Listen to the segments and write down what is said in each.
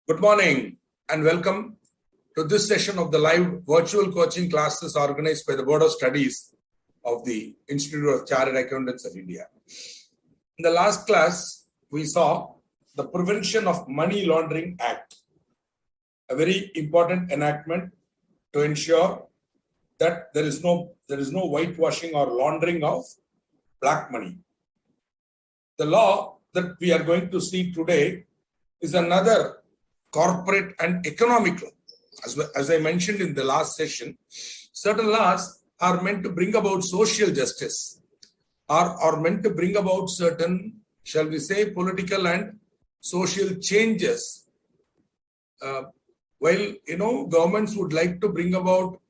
Good morning and welcome to this session of the live virtual coaching classes organized by the Board of Studies of the Institute of Chartered Accountants of India. In the last class, we saw the Prevention of Money Laundering Act, a very important enactment to ensure that there is no whitewashing or laundering of black money. The law that we are going to see today is another corporate and economic law. As I mentioned in the last session, certain laws are meant to bring about social justice, are meant to bring about certain, shall we say, political and social changes. While, governments would like to bring about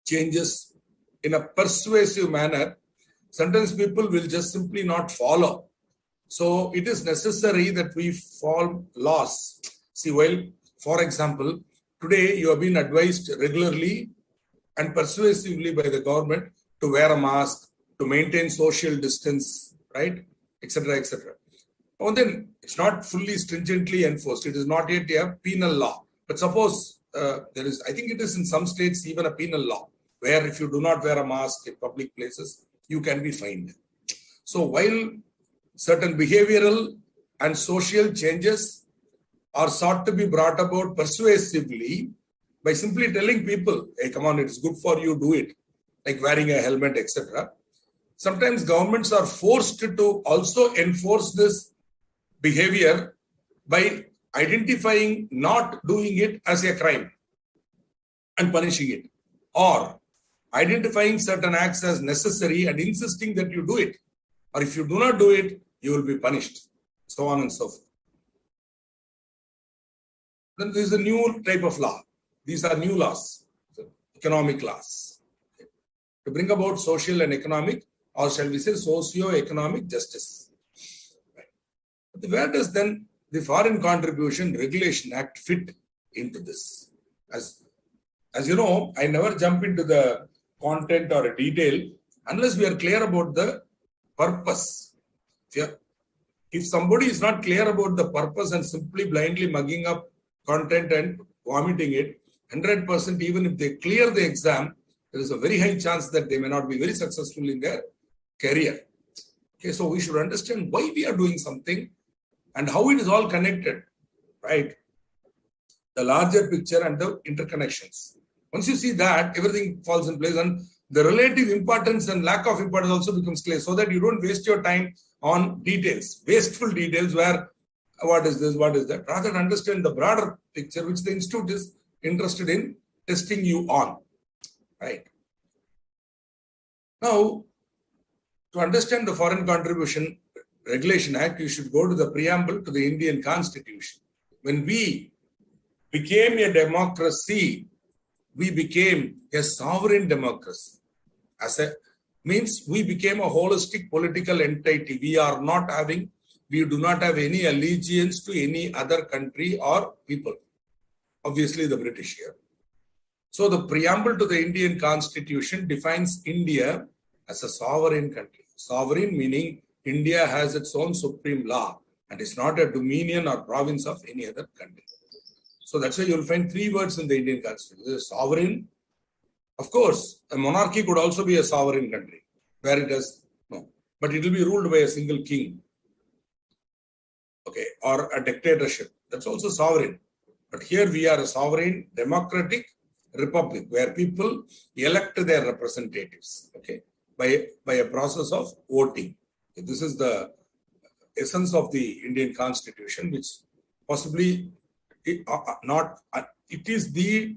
changes in a persuasive manner, sometimes people will just simply not follow. So it is necessary that we form laws. See, for example, today you have been advised regularly and persuasively by the government to wear a mask, to maintain social distance, right, etc., etc. And then it's not fully stringently enforced. It is not yet a penal law. But suppose there is, I think it is in some states even a penal law, where if you do not wear a mask in public places, you can be fined. So while certain behavioral and social changes are sought to be brought about persuasively by simply telling people, hey, come on, it's good for you, do it, like wearing a helmet, etc. Sometimes governments are forced to also enforce this behavior by identifying not doing it as a crime and punishing it, or identifying certain acts as necessary and insisting that you do it, or if you do not do it, you will be punished, so on and so forth. Then there is a new type of law. These are new laws, economic laws, to bring about social and economic, or shall we say socio-economic justice. Right. But where does then the Foreign Contribution Regulation Act fit into this? As you know, I never jump into the content or a detail unless we are clear about the purpose. If somebody is not clear about the purpose and simply blindly mugging up content and vomiting it, 100%, even if they clear the exam, there is a very high chance that they may not be very successful in their career. Okay, so we should understand why we are doing something and how it is all connected, right? The larger picture and the interconnections. Once you see that, everything falls in place, and the relative importance and lack of importance also becomes clear, so that you don't waste your time on details, wasteful details where what is this, what is that, rather than understand the broader picture which the institute is interested in testing you on, right? Now, to understand the Foreign Contribution Regulation Act, you should go to the preamble to the Indian Constitution. When we became a democracy, we became a sovereign democracy. Means we became a holistic political entity. We do not have any allegiance to any other country or people. Obviously, the British here. So the preamble to the Indian Constitution defines India as a sovereign country. Sovereign meaning India has its own supreme law and is not a dominion or province of any other country. So that's why you'll find three words in the Indian Constitution. Sovereign. Of course, a monarchy could also be a sovereign country, where it has no, but it will be ruled by a single king. Okay, or a dictatorship. That's also sovereign. But here we are a sovereign democratic republic where people elect their representatives, okay, by a process of voting. Okay, this is the essence of the Indian Constitution, which possibly it is the,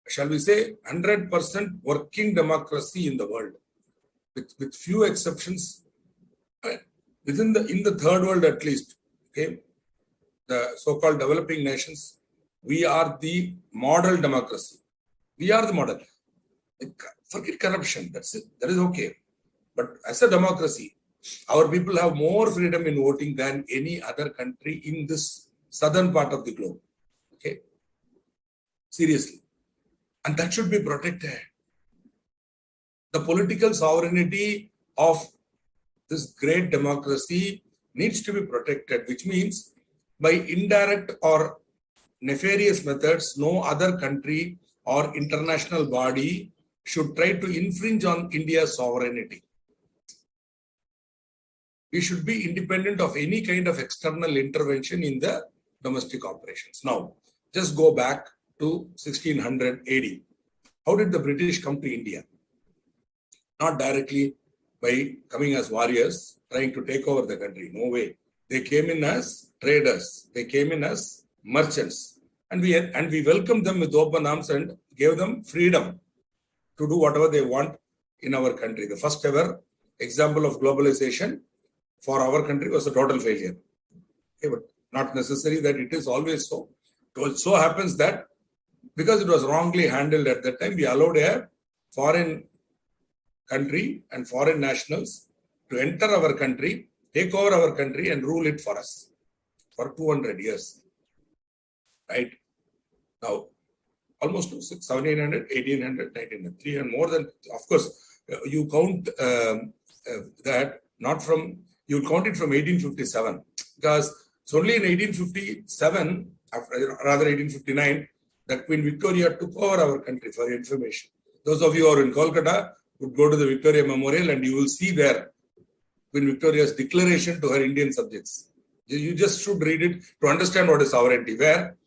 shall we say, 100% working democracy in the world, with few exceptions. In the third world at least, okay, the so-called developing nations, we are the model democracy. We are the model. Forget corruption, that's it. That is okay. But as a democracy, our people have more freedom in voting than any other country in this southern part of the globe. Okay, seriously. And that should be protected. The political sovereignty of this great democracy needs to be protected, which means by indirect or nefarious methods, no other country or international body should try to infringe on India's sovereignty. We should be independent of any kind of external intervention in the domestic operations. Now, just go back to 1600 AD. How did the British come to India? Not directly by coming as warriors, trying to take over the country. No way. They came in as traders. They came in as merchants. And we welcomed them with open arms and gave them freedom to do whatever they want in our country. The first ever example of globalization for our country was a total failure. Okay, but not necessary that it is always so. It so happens that because it was wrongly handled at that time, we allowed a foreign country and foreign nationals to enter our country, take over our country and rule it for us for 200 years. Right? Now, almost 1700, 1800, 1900, 300, more than, of course, you count that not from, you count it from 1857 because it's only in 1857, rather 1859, that Queen Victoria took over our country for your information. Those of you who are in Kolkata would go to the Victoria Memorial and you will see there Queen Victoria's declaration to her Indian subjects. You just should read it to understand what is sovereignty, where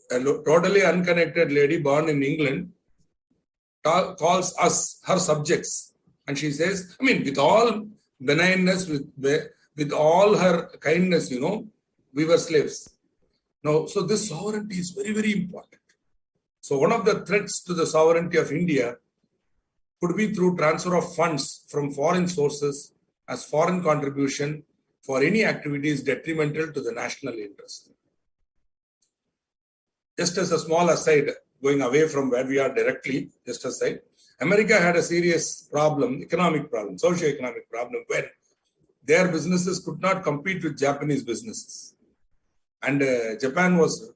a totally unconnected lady born in England calls us her subjects. And she says, I mean, with all benignness, with all her kindness, we were slaves. Now, so this sovereignty is very, very important. So one of the threats to the sovereignty of India could be through transfer of funds from foreign sources as foreign contribution for any activities detrimental to the national interest. Just as a small aside, going away from where we are directly, just aside, America had a serious problem, economic problem, socio-economic problem, where their businesses could not compete with Japanese businesses. And Japan was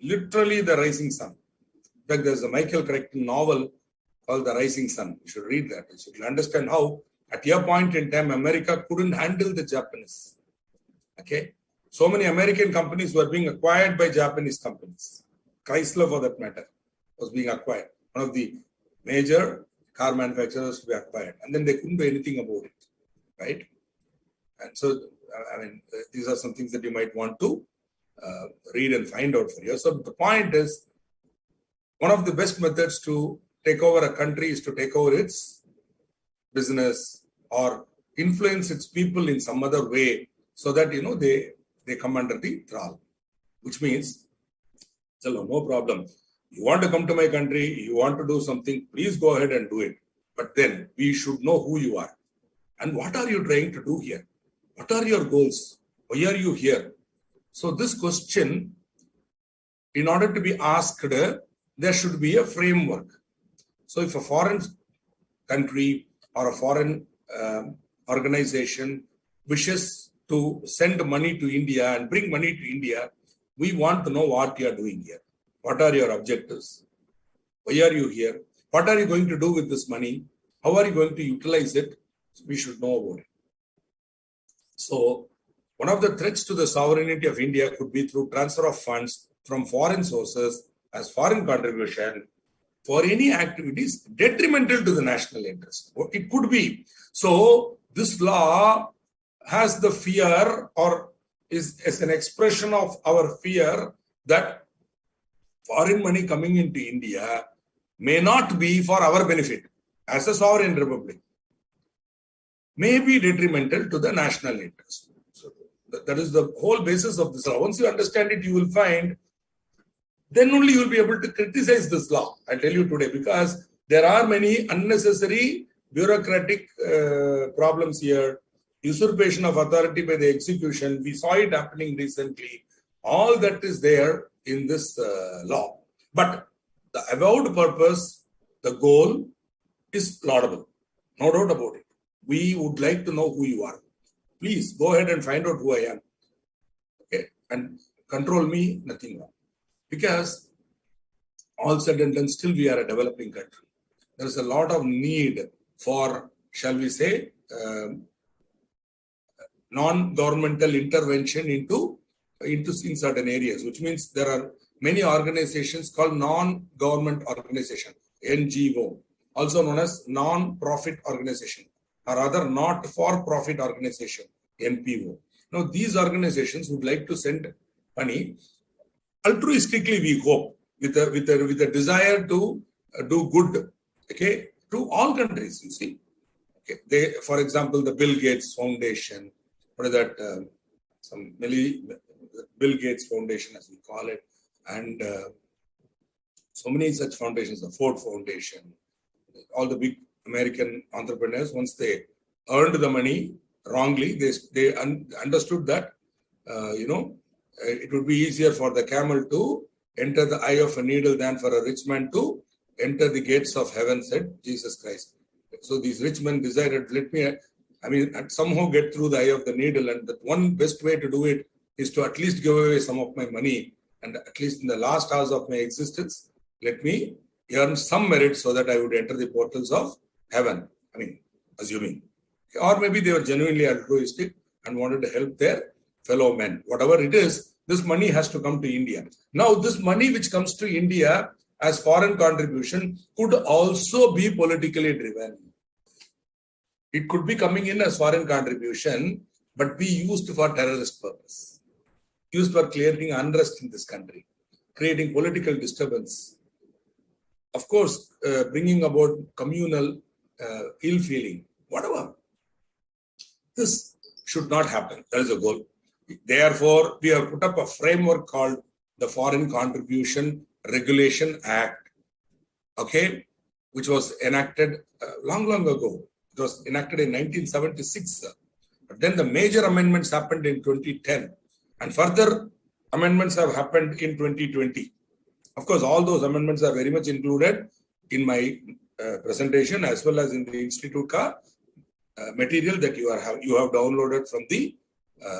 literally the rising sun. In fact, there's a Michael Crichton novel called The Rising Sun. You should read that. You should understand how, at a point in time, America couldn't handle the Japanese. Okay? So many American companies were being acquired by Japanese companies. Chrysler, for that matter, was being acquired. One of the major car manufacturers to be acquired. And then they couldn't do anything about it. Right? And so, I mean, these are some things that you might want to read and find out for you. So the point is, one of the best methods to take over a country is to take over its business or influence its people in some other way so that, they come under the thrall. Which means, no problem. You want to come to my country, you want to do something, please go ahead and do it. But then we should know who you are. And what are you trying to do here? What are your goals? Why are you here? So this question, in order to be asked, there should be a framework. So if a foreign country or a foreign organization wishes to send money to India and bring money to India, we want to know what you are doing here. What are your objectives? Why are you here? What are you going to do with this money? How are you going to utilize it? So we should know about it. So one of the threats to the sovereignty of India could be through transfer of funds from foreign sources as foreign contribution for any activities detrimental to the national interest. It could be. So this law has the fear, or is an expression of our fear, that foreign money coming into India may not be for our benefit as a sovereign republic, may be detrimental to the national interest. So that is the whole basis of this law. Once you understand it, you will find, then only you will be able to criticize this law. I tell you today, because there are many unnecessary bureaucratic problems here, usurpation of authority by the execution. We saw it happening recently. All that is there in this law. But the avowed purpose, the goal, is laudable. No doubt about it. We would like to know who you are. Please go ahead and find out who I am. Okay? And control me, nothing wrong. Because all said and done, still we are a developing country. There is a lot of need for, shall we say, non-governmental intervention into in certain areas, which means there are many organizations called non-government organization, NGO, also known as non-profit organization, or other not-for-profit organization, NPO. Now, these organizations would like to send money altruistically, we hope, with a desire to do good, okay, to all countries, you see. Okay. They, for example, the Bill Gates Foundation, what is that? Bill Gates Foundation, as we call it, and so many such foundations, the Ford Foundation, all the big American entrepreneurs, once they earned the money wrongly, they understood that, it would be easier for the camel to enter the eye of a needle than for a rich man to enter the gates of heaven, said Jesus Christ. So these rich men decided, somehow get through the eye of the needle, and that one best way to do it is to at least give away some of my money, and at least in the last hours of my existence, let me earn some merit so that I would enter the portals of heaven. Assuming. Or maybe they were genuinely altruistic and wanted to help their fellow men. Whatever it is, this money has to come to India. Now, this money which comes to India as foreign contribution could also be politically driven. It could be coming in as foreign contribution, but be used for terrorist purpose, used for clearing unrest in this country, creating political disturbance, of course, bringing about communal ill feeling, whatever. This should not happen. That is a goal. Therefore, we have put up a framework called the Foreign Contribution Regulation Act, okay, which was enacted long ago. It was enacted in 1976. But then the major amendments happened in 2010. And further amendments have happened in 2020. Of course, all those amendments are very much included in my presentation, as well as in the Institute ka material that you have downloaded from the,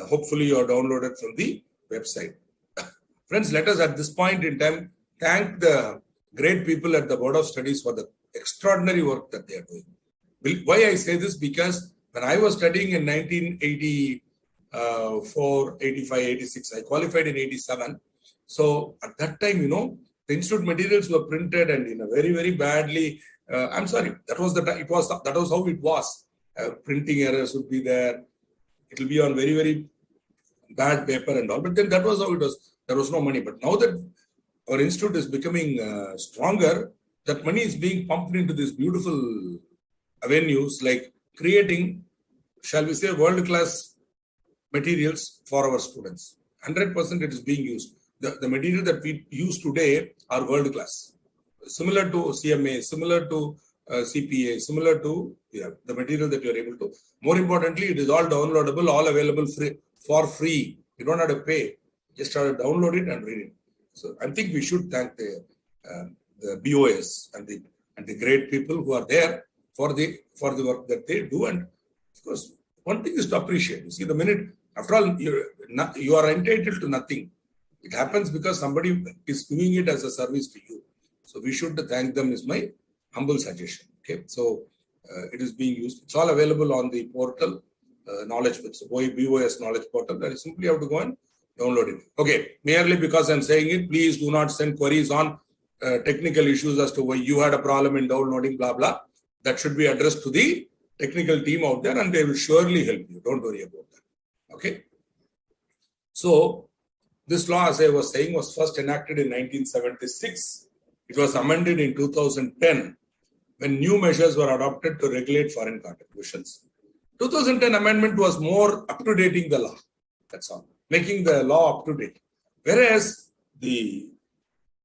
hopefully you have downloaded from the website. Friends, let us at this point in time thank the great people at the Board of Studies for the extraordinary work that they are doing. Why I say this? Because when I was studying in 1984, 85, 86, I qualified in 87. So at that time, the institute materials were printed and in a very, very badly. I'm sorry, that was how it was. Printing errors would be there. It will be on very, very bad paper and all. But then that was how it was. There was no money. But now that our institute is becoming stronger, that money is being pumped into these beautiful avenues, like creating, shall we say, world-class materials for our students. 100% it is being used. The material that we use today are world-class. Similar to CMA, similar to CPA, similar to the material that you are able to. More importantly, it is all downloadable, all available for free. You don't have to pay. Just try to download it and read it. So I think we should thank the BOS and the great people who are there for the work that they do. And of course, one thing is to appreciate. You see, the minute, after all, you are entitled to nothing. It happens because somebody is doing it as a service to you. So we should thank them, is my humble suggestion. Okay, so it is being used. It's all available on the portal, knowledge, BOS knowledge portal. That is simply have to go and download it. Okay, merely because I'm saying it, please do not send queries on technical issues as to why you had a problem in downloading, blah, blah. That should be addressed to the technical team out there, and they will surely help you. Don't worry about that. Okay. So this law, as I was saying, was first enacted in 1976. It was amended in 2010 when new measures were adopted to regulate foreign contributions. 2010 amendment was more up-to-dating the law. That's all. Making the law up-to-date. Whereas the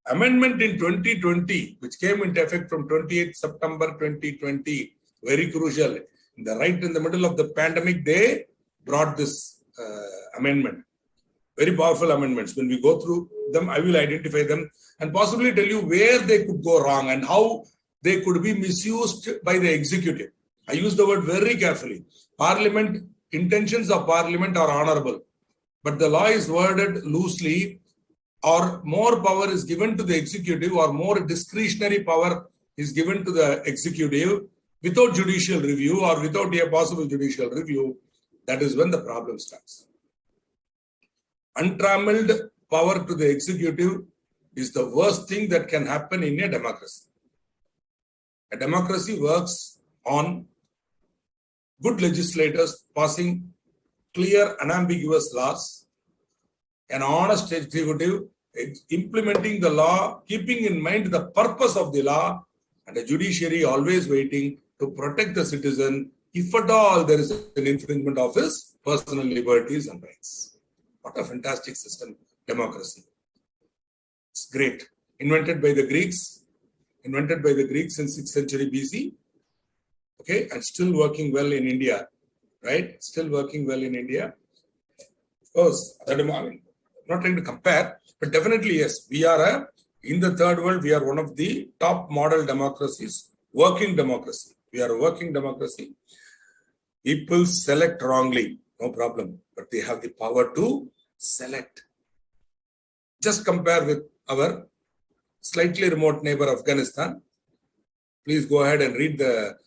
amendment in 2020, which came into effect from 28th September 2020, very crucial. Right in the middle of the pandemic, they brought this amendment. Very powerful amendments. When we go through them, I will identify them and possibly tell you where they could go wrong and how they could be misused by the executive. I use the word very carefully. Parliament, intentions of Parliament are honorable, but the law is worded loosely, or more power is given to the executive, or more discretionary power is given to the executive without judicial review or without a possible judicial review. That is when the problem starts. untrammeled power to the executive is the worst thing that can happen in a democracy. A democracy works on good legislators passing clear, unambiguous laws, an honest executive implementing the law, keeping in mind the purpose of the law, and a judiciary always waiting to protect the citizen if at all there is an infringement of his personal liberties and rights. What a fantastic system, democracy. It's great. Invented by the Greeks in 6th century BC. Okay, and still working well in India, right? Still working well in India. Of course, I mean, not trying to compare, but definitely yes, we are in the third world, we are one of the top model democracies, working democracy. We are a working democracy. People select wrongly, no problem, but they have the power to select. Just compare with our slightly remote neighbor Afghanistan. Please go ahead and read the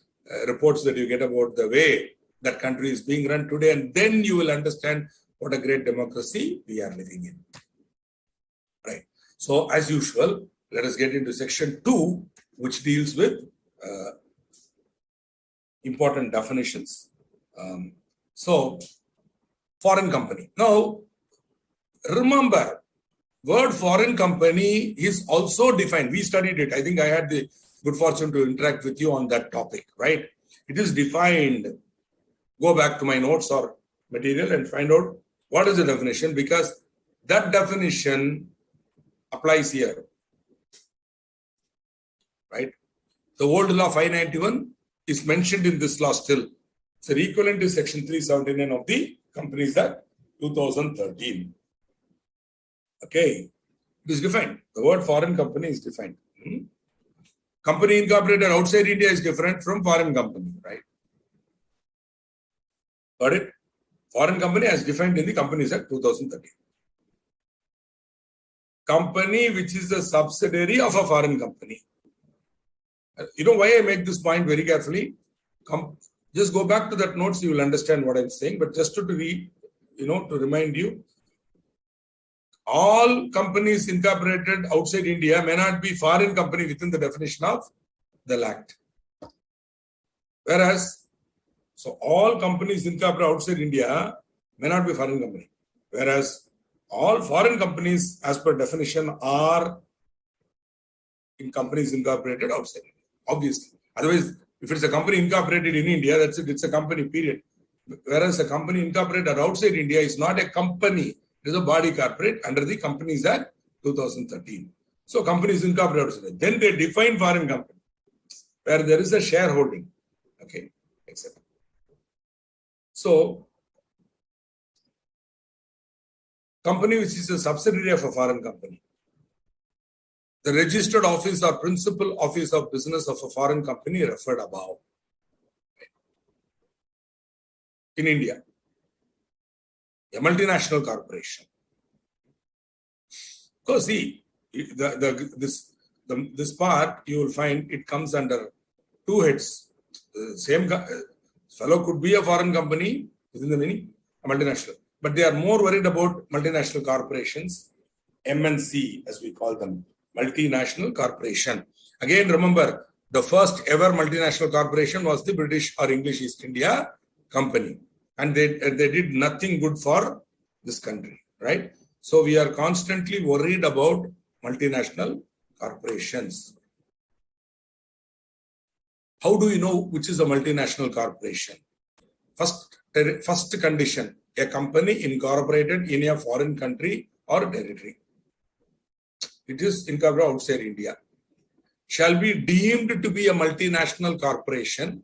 reports that you get about the way that country is being run today, and then you will understand what a great democracy we are living in. Right. So, as usual, let us get into section 2, which deals with important definitions. So, foreign company. Now, remember, word foreign company is also defined. We studied it. I think I had the good fortune to interact with you on that topic, right? It is defined. Go back to my notes or material and find out what is the definition, because that definition applies here, right? The old law 591 is mentioned in this law still. So equivalent to section 379 of the Companies Act 2013. Okay, it is defined. The word foreign company is defined. Company incorporated outside India is different from foreign company, right? Got it? Foreign company as defined in the Companies Act 2013. Company which is a subsidiary of a foreign company. You know why I make this point very carefully? Just go back to that notes, you will understand what I'm saying. But just to remind you, all companies incorporated outside India may not be foreign company within the definition of the Act. Whereas, so all companies incorporated outside India may not be foreign company. Whereas, all foreign companies, as per definition, are in companies incorporated outside India. Obviously. Otherwise, if it's a company incorporated in India, that's it. It's a company, period. Whereas a company incorporated outside India is not a company. It is a body corporate under the Companies Act 2013. So companies incorporated outside. Then they define foreign company, where there is a shareholding. Okay, etc. So, company which is a subsidiary of a foreign company. The registered office or principal office of business of a foreign company referred above. In India, a multinational corporation. Because see, this part you will find it comes under two heads. The same fellow could be a foreign company within the meaning, a multinational. But they are more worried about multinational corporations, MNC as we call them, multinational corporation. Again, remember, the first ever multinational corporation was the British or English East India Company. And they did nothing good for this country, right? So we are constantly worried about multinational corporations. How do you know which is a multinational corporation? First condition, a company incorporated in a foreign country or territory. It is incorporated outside India. Shall be deemed to be a multinational corporation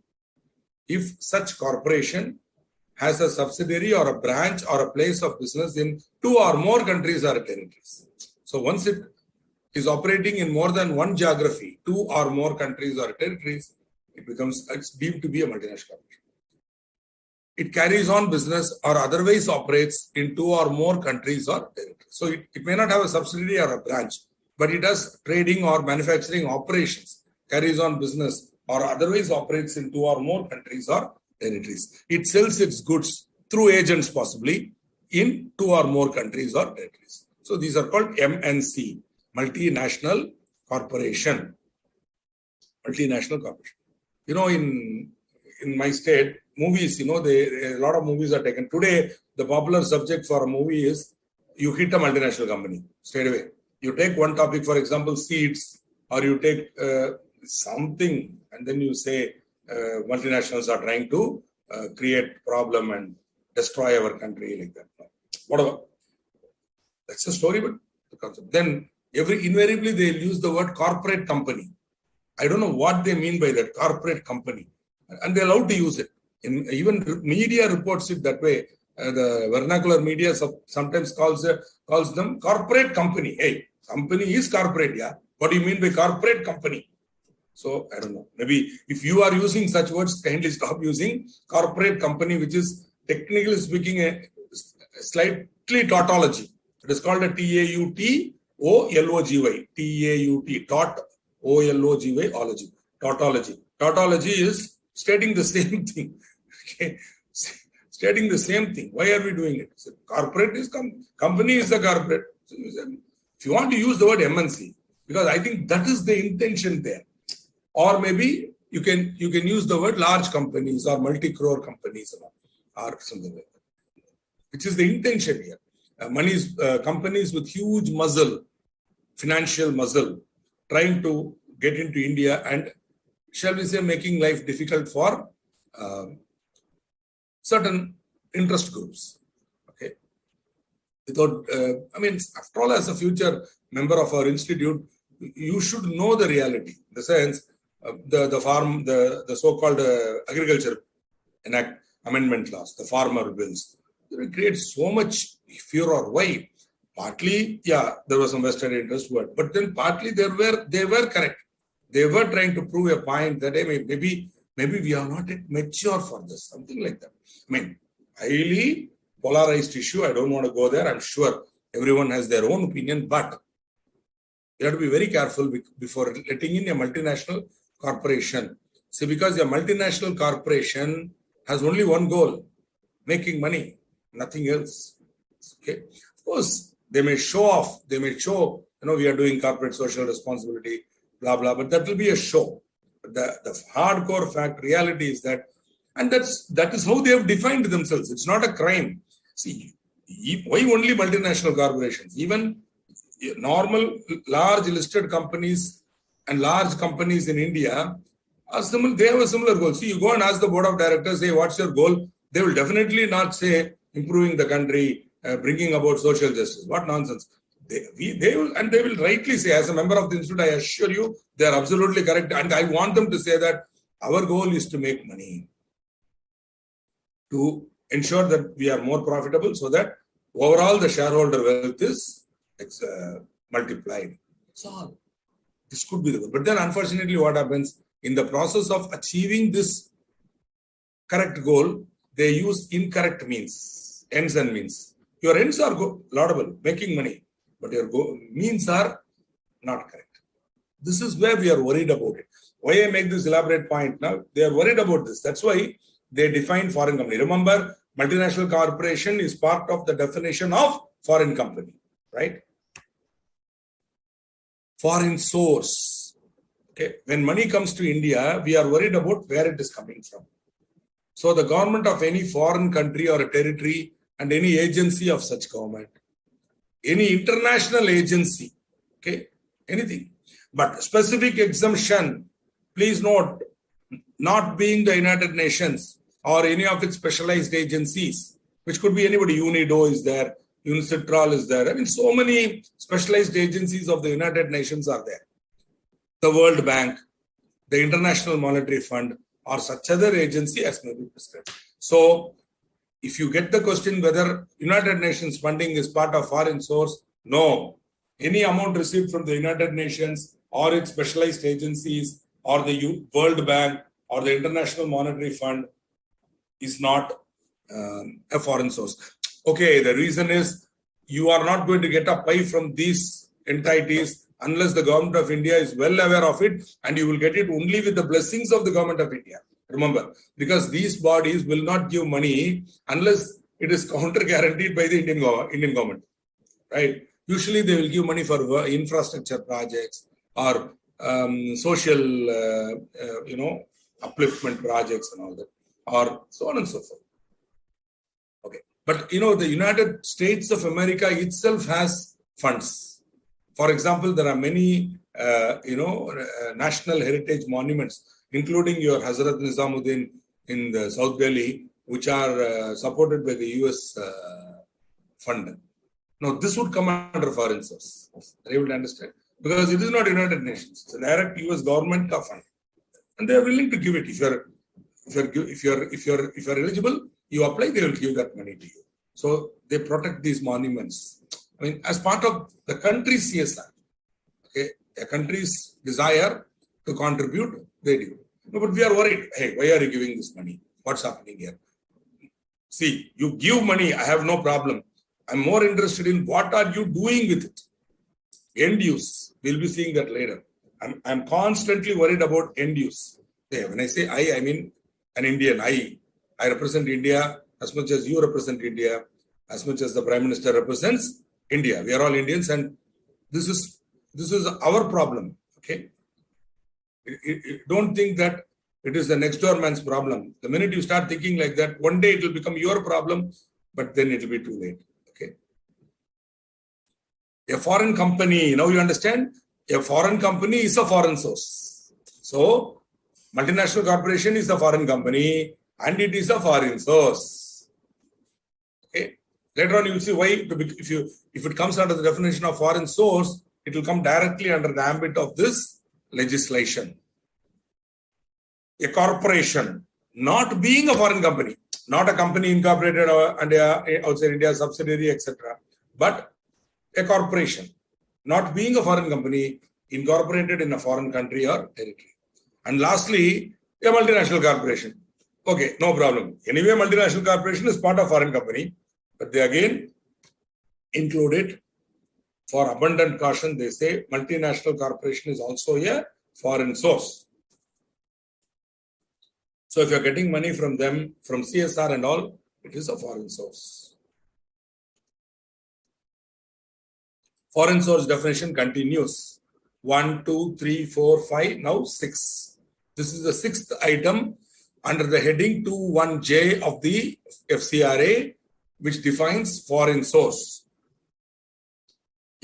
if such corporation has a subsidiary or a branch or a place of business in 2 or more countries or territories. So once it is operating in more than one geography, 2 or more countries or territories, it's deemed to be a multinational corporation. It carries on business or otherwise operates in 2 or more countries or territories. So it may not have a subsidiary or a branch, but it does trading or manufacturing operations, carries on business or otherwise operates in 2 or more countries or territories. It sells its goods through agents possibly in 2 or more countries or territories. So these are called MNC, Multinational Corporation. Multinational Corporation. In my state, movies, a lot of movies are taken. Today, the popular subject for a movie is you hit a multinational company straight away. You take one topic, for example, seeds, or you take something, and then you say multinationals are trying to create problem and destroy our country like that. Whatever. That's a story, but the concept. Then invariably they'll use the word corporate company. I don't know what they mean by that, corporate company. And they're allowed to use it. Even media reports it that way. The vernacular media sometimes calls them corporate company. Hey, company is corporate, yeah. What do you mean by corporate company? So, I don't know. Maybe if you are using such words, kindly stop using corporate company, which is technically speaking a slightly tautology. It is called a TAUTOLOGY. TAUT, taut, OLOGY, ology. Tautology. Tautology is stating the same thing. Okay. Stating the same thing. Why are we doing it? So corporate is company is the corporate. So if you want to use the word MNC, because I think that is the intention there. Or maybe you can use the word large companies or multi-crore companies or something like that. Which is the intention here. Companies with huge muscle, financial muscle, trying to get into India and, shall we say, making life difficult for certain interest groups. Okay. Without, after all, as a future member of our institute, you should know the reality. In the sense, the so-called agriculture amendment laws, the farmer bills, they create so much furor. Why? Partly, there was some vested interest, but then partly they were correct. They were trying to prove a point that maybe we are not yet mature for this, something like that. Highly polarized issue. I don't want to go there. I'm sure everyone has their own opinion, but you have to be very careful before letting in a multinational corporation. See, because a multinational corporation has only one goal: making money, nothing else. Okay. Of course, they may show off. They may show, we are doing corporate social responsibility, blah, blah, but that will be a show. But the hardcore reality is that, and that is how they have defined themselves. It's not a crime. See, why only multinational corporations? Even normal, large listed companies and large companies in India are similar. They have a similar goal. See, you go and ask the board of directors, say, what's your goal? They will definitely not say improving the country, bringing about social justice. What nonsense. They will rightly say, as a member of the institute, I assure you, they are absolutely correct. And I want them to say that our goal is to make money, to ensure that we are more profitable so that overall the shareholder wealth is multiplied. That's all. This could be the goal. But then unfortunately what happens, in the process of achieving this correct goal, they use incorrect means, ends and means. Your ends are laudable, making money, but your means are not correct. This is where we are worried about it. Why I make this elaborate point now? They are worried about this. That's why they define foreign company. Remember, multinational corporation is part of the definition of foreign company, right? Foreign source. Okay. When money comes to India, we are worried about where it is coming from. So the government of any foreign country or a territory and any agency of such government, any international agency, okay, anything. But specific exemption, please note, not being the United Nations or any of its specialized agencies, which could be anybody. UNIDO is there, UNCITRAL is there. So many specialized agencies of the United Nations are there. The World Bank, the International Monetary Fund, or such other agency as may be prescribed. So, if you get the question whether United Nations funding is part of foreign source, no. Any amount received from the United Nations or its specialized agencies or the World Bank or the International Monetary Fund is not a foreign source. Okay, the reason is you are not going to get a pie from these entities unless the government of India is well aware of it, and you will get it only with the blessings of the government of India. Remember, because these bodies will not give money unless it is counter guaranteed by the Indian government, right? Usually they will give money for infrastructure projects or social, upliftment projects and all that, or so on and so forth. Okay, but the United States of America itself has funds. For example, there are many, national heritage monuments, including your Hazrat Nizamuddin in the South Delhi, which are supported by the US fund. Now, this would come under foreign source. Are you able to understand? Because it is not United Nations; it's a direct US government fund, and they are willing to give it. If you're eligible, you apply. They will give that money to you. So they protect these monuments. I mean, as part of the country's CSR. Okay, a country's desire to contribute, they do. No, but we are worried. Hey, why are you giving this money? What's happening here? See, you give money, I have no problem. I'm more interested in what are you doing with it. End use. We'll be seeing that later. I'm constantly worried about end use. Yeah, when I say I mean an Indian. I represent India as much as you represent India, as much as the Prime Minister represents India. We are all Indians, and this is our problem. Okay. Don't think that it is the next door man's problem. The minute you start thinking like that, one day it will become your problem, but then it will be too late. Okay. A foreign company, now you understand? A foreign company is a foreign source. So, multinational corporation is a foreign company and it is a foreign source. Okay. Later on, you will see why. If it comes under the definition of foreign source, it will come directly under the ambit of this legislation. A corporation, not being a foreign company, not a company incorporated outside India, subsidiary, etc., but a corporation, not being a foreign company, incorporated in a foreign country or territory. And lastly, a multinational corporation. Okay, no problem. Anyway, multinational corporation is part of foreign company, but they again include it. For abundant caution, they say multinational corporation is also a foreign source. So if you're getting money from them, from CSR and all, it is a foreign source. Foreign source definition continues. 1, 2, 3, 4, 5, now 6. This is the 6th item under the heading 2.1J of the FCRA, which defines foreign source.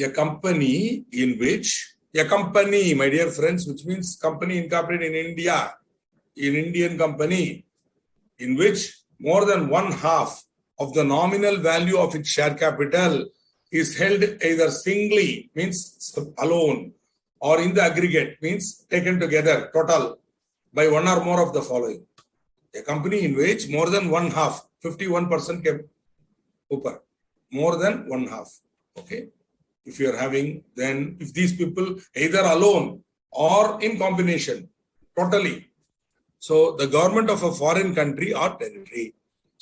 A company in which, my dear friends, which means company incorporated in India, an Indian company, in which more than 1/2 of the nominal value of its share capital is held either singly, means alone, or in the aggregate, means taken together, total, by one or more of the following. A company in which more than 1/2, 51% kept upper, more than 1/2. Okay. If you are having, then if these people either alone or in combination, totally. So the government of a foreign country or territory.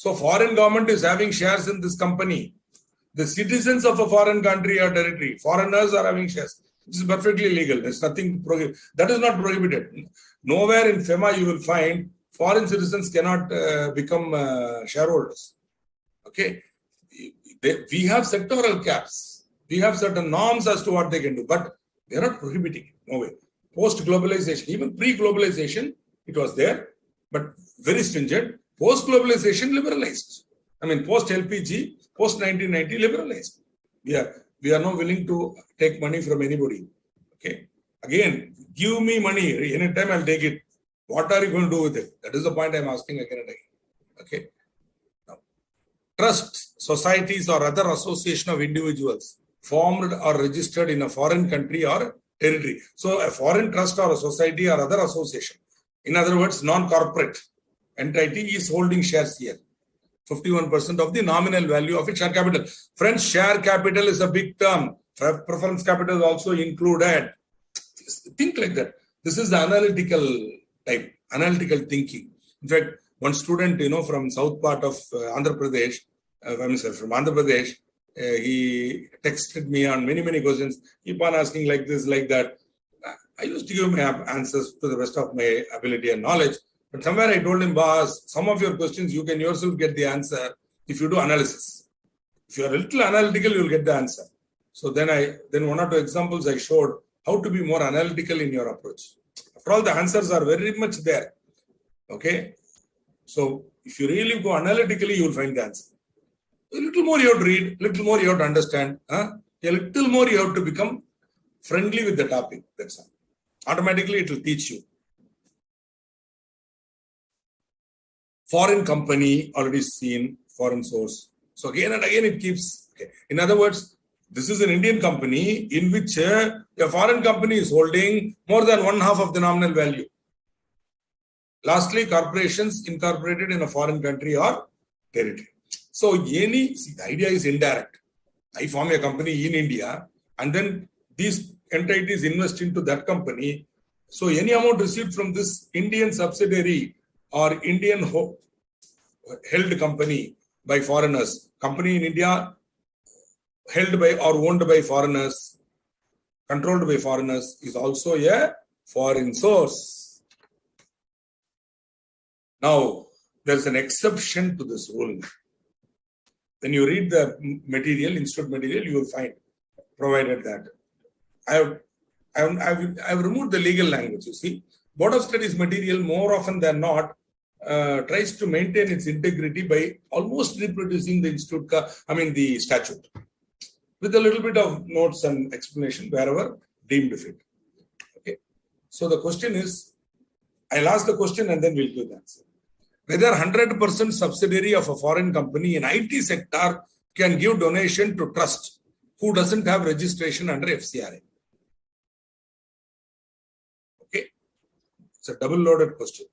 So foreign government is having shares in this company. The citizens of a foreign country or territory, foreigners are having shares. This is perfectly legal. There's nothing that is not prohibited. Nowhere in FEMA you will find foreign citizens cannot become shareholders. Okay, we have sectoral caps. We have certain norms as to what they can do, but they are not prohibiting it. No way. Post-globalization, even pre-globalization, it was there, but very stringent. Post-globalization, liberalized. I mean, post-LPG, post-1990, liberalized. We are not willing to take money from anybody. Okay. Again, give me money. Anytime I'll take it. What are you going to do with it? That is the point I'm asking again and again. Okay. Now, trusts, societies, or other association of individuals formed or registered in a foreign country or territory. So a foreign trust or a society or other association, in other words, non-corporate entity is holding shares here. 51% of the nominal value of its share capital. Friends, share capital is a big term. Preference capital is also included. Think like that. This is the analytical type, analytical thinking. In fact, one student, from south part of Andhra Pradesh, from Andhra Pradesh, he texted me on many questions, keep on asking like this, like that. I used to give him answers to the best of my ability and knowledge. But somewhere I told him, boss, some of your questions you can yourself get the answer. if you do analysis. If you are a little analytical, you will get the answer. So then one or two examples I showed how to be more analytical in your approach. After all, the answers are very much there. Okay. So if you really go analytically, you will find the answer. A little more you have to read, a little more you have to understand. A little more you have to become friendly with the topic. That's all. Automatically it will teach you. Foreign company, already seen, foreign source. So again and again it keeps. Okay. In other words, this is an Indian company in which a foreign company is holding more than 1/2 of the nominal value. Lastly, corporations incorporated in a foreign country or territory. So the idea is indirect. I form a company in India and then these entities invest into that company. So any amount received from this Indian subsidiary or Indian held company by foreigners, company in India held by or owned by foreigners, controlled by foreigners, is also a foreign source. Now, there's an exception to this rule. When you read the material, institute material, you will find, provided that. I've removed the legal language, you see. Board of Studies material, more often than not, tries to maintain its integrity by almost reproducing the the statute, with a little bit of notes and explanation wherever deemed fit. Okay. So the question is, I'll ask the question and then we'll give the answer. Whether 100% subsidiary of a foreign company in IT sector can give donation to trust who doesn't have registration under FCRA. Okay. It's a double-loaded question.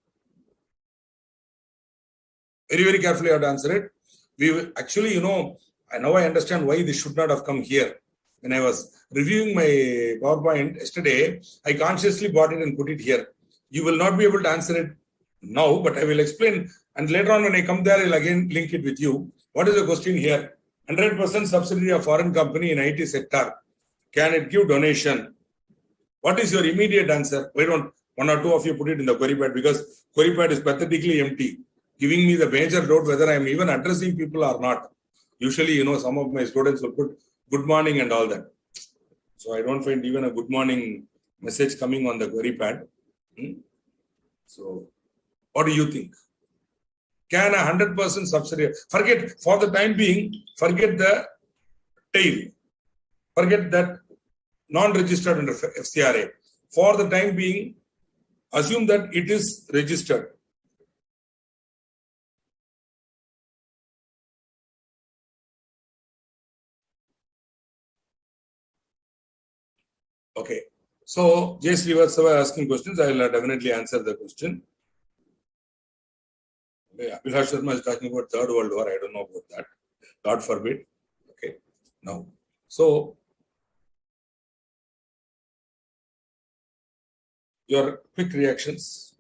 Very, very carefully I have to answer it. We actually, now I understand why this should not have come here. When I was reviewing my PowerPoint yesterday, I consciously brought it and put it here. You will not be able to answer it now, but I will explain. And later on, when I come there, I'll again link it with you. What is the question here? 100% subsidiary of foreign company in IT sector. Can it give donation? What is your immediate answer? Why don't one or two of you put it in the query pad, because query pad is pathetically empty, giving me the major doubt whether I am even addressing people or not. Usually, some of my students will put good morning and all that. So I don't find even a good morning message coming on the query pad. So what do you think? Can a 100% subsidiary, for the time being, forget the tail. Forget that non-registered under FCRA. For the time being, assume that it is registered. Okay. So, J. Srivastava asking questions. I will definitely answer the question. Abhilash Sharma is talking about Third World War. I don't know about that. God forbid. Okay. Now, so your quick reactions.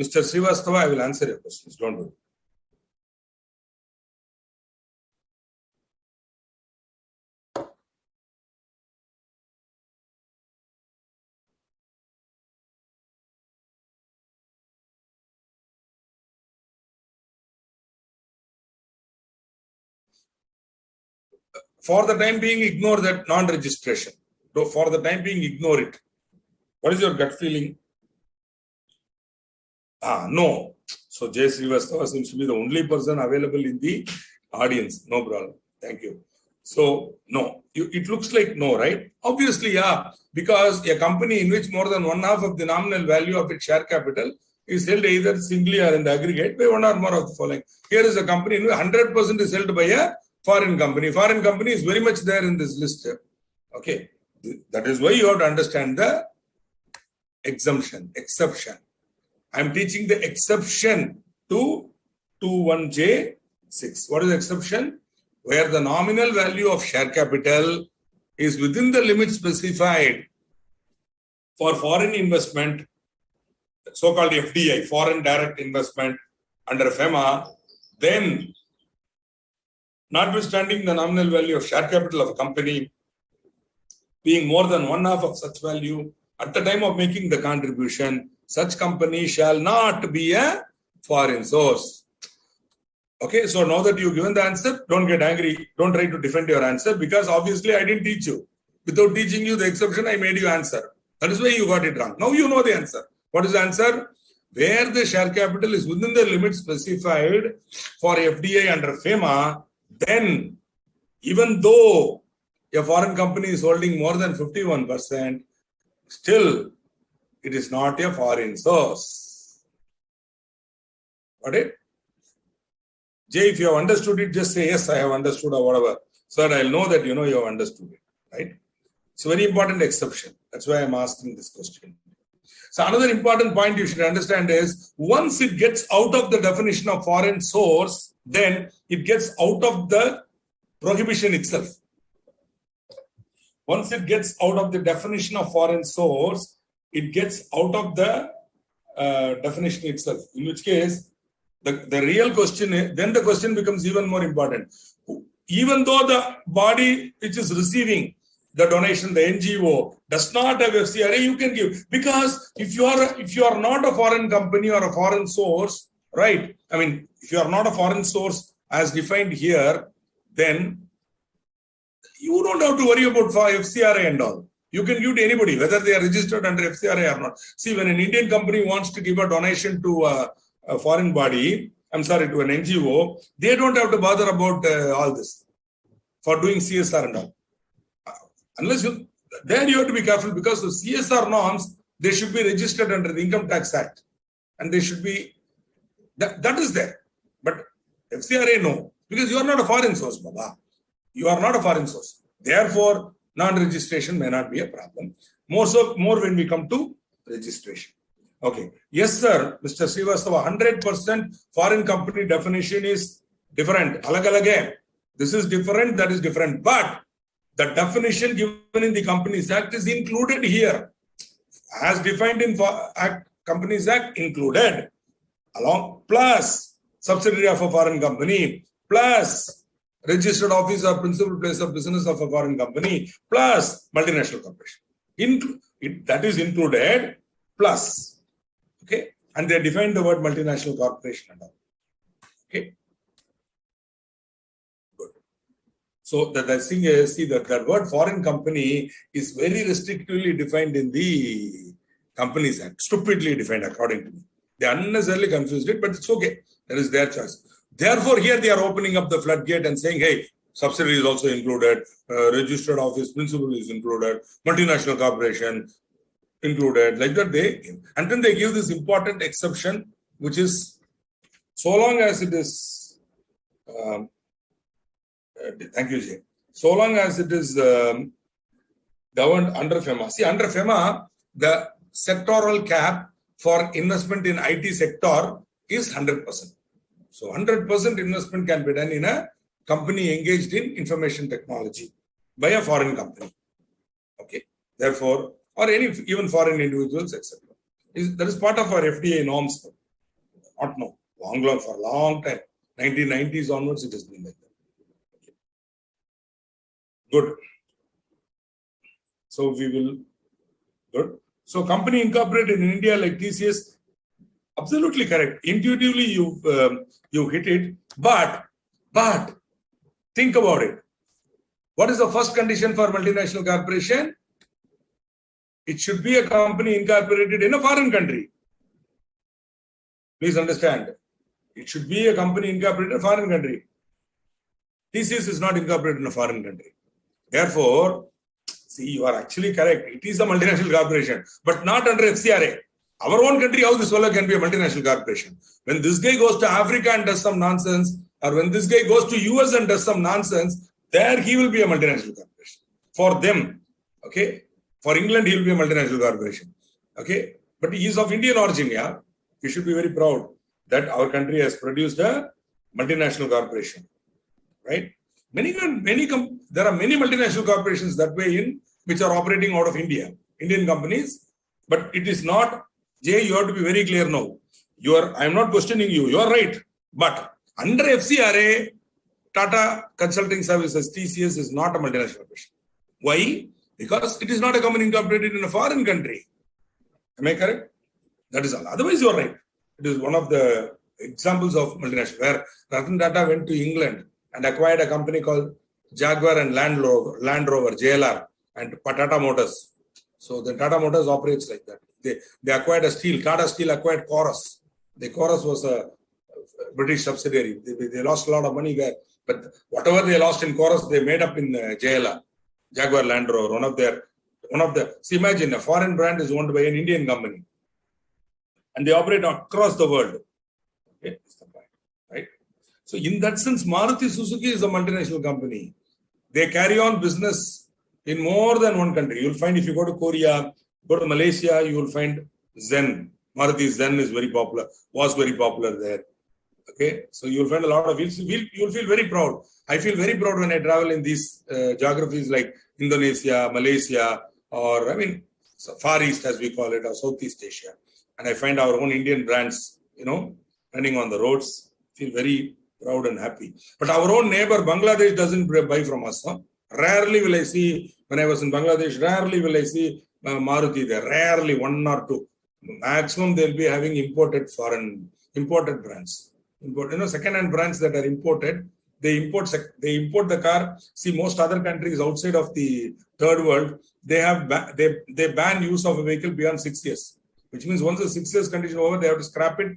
Mr. Srivastava, I will answer your questions. Don't worry. For the time being, ignore that non-registration. For the time being, ignore it. What is your gut feeling? No. So, J. Srivastava seems to be the only person available in the audience. No problem. Thank you. So, no. It looks like no, right? Obviously, yeah. Because a company in which more than 1/2 of the nominal value of its share capital is held either singly or in the aggregate by one or more of the following. Here is a company in which 100% is held by a foreign company. Foreign company is very much there in this list. Okay. That is why you have to understand the exception. I am teaching the exception to 21J6. What is the exception? Where the nominal value of share capital is within the limit specified for foreign investment, so-called FDI, foreign direct investment under FEMA, then notwithstanding the nominal value of share capital of a company being more than 1/2 of such value at the time of making the contribution, such company shall not be a foreign source. Okay, so now that you've given the answer, don't get angry. Don't try to defend your answer because obviously I didn't teach you. Without teaching you the exception, I made you answer. That is why you got it wrong. Now you know the answer. What is the answer? Where the share capital is within the limits specified for FDI under FEMA, then even though a foreign company is holding more than 51%, still it is not a foreign source. Got it? Jay, if you have understood it, just say, yes, I have understood or whatever. So that I'll know that you know you have understood it. Right? It's a very important exception. That's why I'm asking this question. So another important point you should understand is once it gets out of the definition of foreign source, then it gets out of the prohibition itself. Once it gets out of the definition of foreign source, it gets out of the definition itself. In which case, the real question is, then the question becomes even more important. Even though the body which is receiving the donation, the NGO, does not have FCRA, you can give. Because if you are not a foreign company or a foreign source, right? I mean, if you are not a foreign source as defined here, then you don't have to worry about FCRA and all. You can give to anybody, whether they are registered under FCRA or not. See, when an Indian company wants to give a donation to a foreign body, to an NGO, they don't have to bother about all this for doing CSR and all. There you have to be careful because the CSR norms, they should be registered under the Income Tax Act. And they should be, that is there. But FCRA, no. Because you are not a foreign source, Baba. You are not a foreign source. Therefore, non-registration may not be a problem. More when we come to registration. Okay. Yes, sir. Mr. Srivastava, 100% foreign company definition is different. Alag. This is different, that is different. But the definition given in the Companies Act is included here. As defined in Companies Act, included. Along plus subsidiary of a foreign company, plus registered office or principal place of business of a foreign company, plus multinational corporation. That is included, plus. Okay. And they define the word multinational corporation and all. Okay. Good. So the thing is, see that word foreign company is very restrictively defined in the Companies Act. Stupidly defined according to me. They unnecessarily confused it, but it's okay. That is their choice. Therefore, here they are opening up the floodgate and saying, hey, subsidiary is also included, registered office principal is included, multinational corporation included, like that and then they give this important exception, which is so long as it is, thank you, Jay. So long as it is governed under FEMA. See, under FEMA, the sectoral cap for investment in IT sector is 100%. So 100% investment can be done in a company engaged in information technology by a foreign company. Okay. Therefore, or even foreign individuals, etc. That is part of our FDI norms. Not now. Long, for a long time. 1990s onwards, it has been like that. Okay. Good. So we will. Good. So company incorporated in India like TCS, absolutely correct. Intuitively, you hit it. But think about it. What is the first condition for multinational corporation? It should be a company incorporated in a foreign country. Please understand. It should be a company incorporated in a foreign country. TCS is not incorporated in a foreign country. Therefore, see, you are actually correct. It is a multinational corporation, but not under FCRA. Our own country, how this fellow can be a multinational corporation? When this guy goes to Africa and does some nonsense, or when this guy goes to US and does some nonsense, there he will be a multinational corporation. For them, okay? For England, he will be a multinational corporation. Okay? But he is of Indian origin, yeah? We should be very proud that our country has produced a multinational corporation. Right? There are many multinational corporations that way which are operating out of India. Indian companies. But it is not, Jay, you have to be very clear now. I am not questioning you. You are right. But under FCRA, Tata Consulting Services, TCS is not a multinational corporation. Why? Because it is not a company incorporated in a foreign country. Am I correct? That is all. Otherwise, you are right. It is one of the examples of multinational, where Ratan Tata went to England and acquired a company called Jaguar and Land Rover, JLR, and Tata Motors. So the Tata Motors operates like that. They acquired a steel. Tata Steel acquired Chorus. The Chorus was a British subsidiary. They lost a lot of money there, but whatever they lost in Chorus, they made up in JLR, Jaguar Land Rover. See, imagine a foreign brand is owned by an Indian company, and they operate across the world. Okay, that's the point, right? So in that sense, Maruti Suzuki is a multinational company. They carry on business in more than one country. You'll find if you go to Korea, go to Malaysia, you will find Zen. Maruti Zen is very popular, was very popular there. Okay, so you'll find a lot of, you'll feel very proud. I feel very proud when I travel in these geographies like Indonesia, Malaysia, or Far East as we call it, or Southeast Asia. And I find our own Indian brands, running on the roads, feel very proud and happy. But our own neighbor, Bangladesh, doesn't buy from us. Huh? Rarely will I see, when I was in Bangladesh, rarely will I see Maruti there. Rarely, one or two. Maximum they'll be having imported brands. Second-hand brands that are imported, they import the car. See, most other countries outside of the third world, they ban use of a vehicle beyond 6 years, which means once the 6 years condition over, they have to scrap it.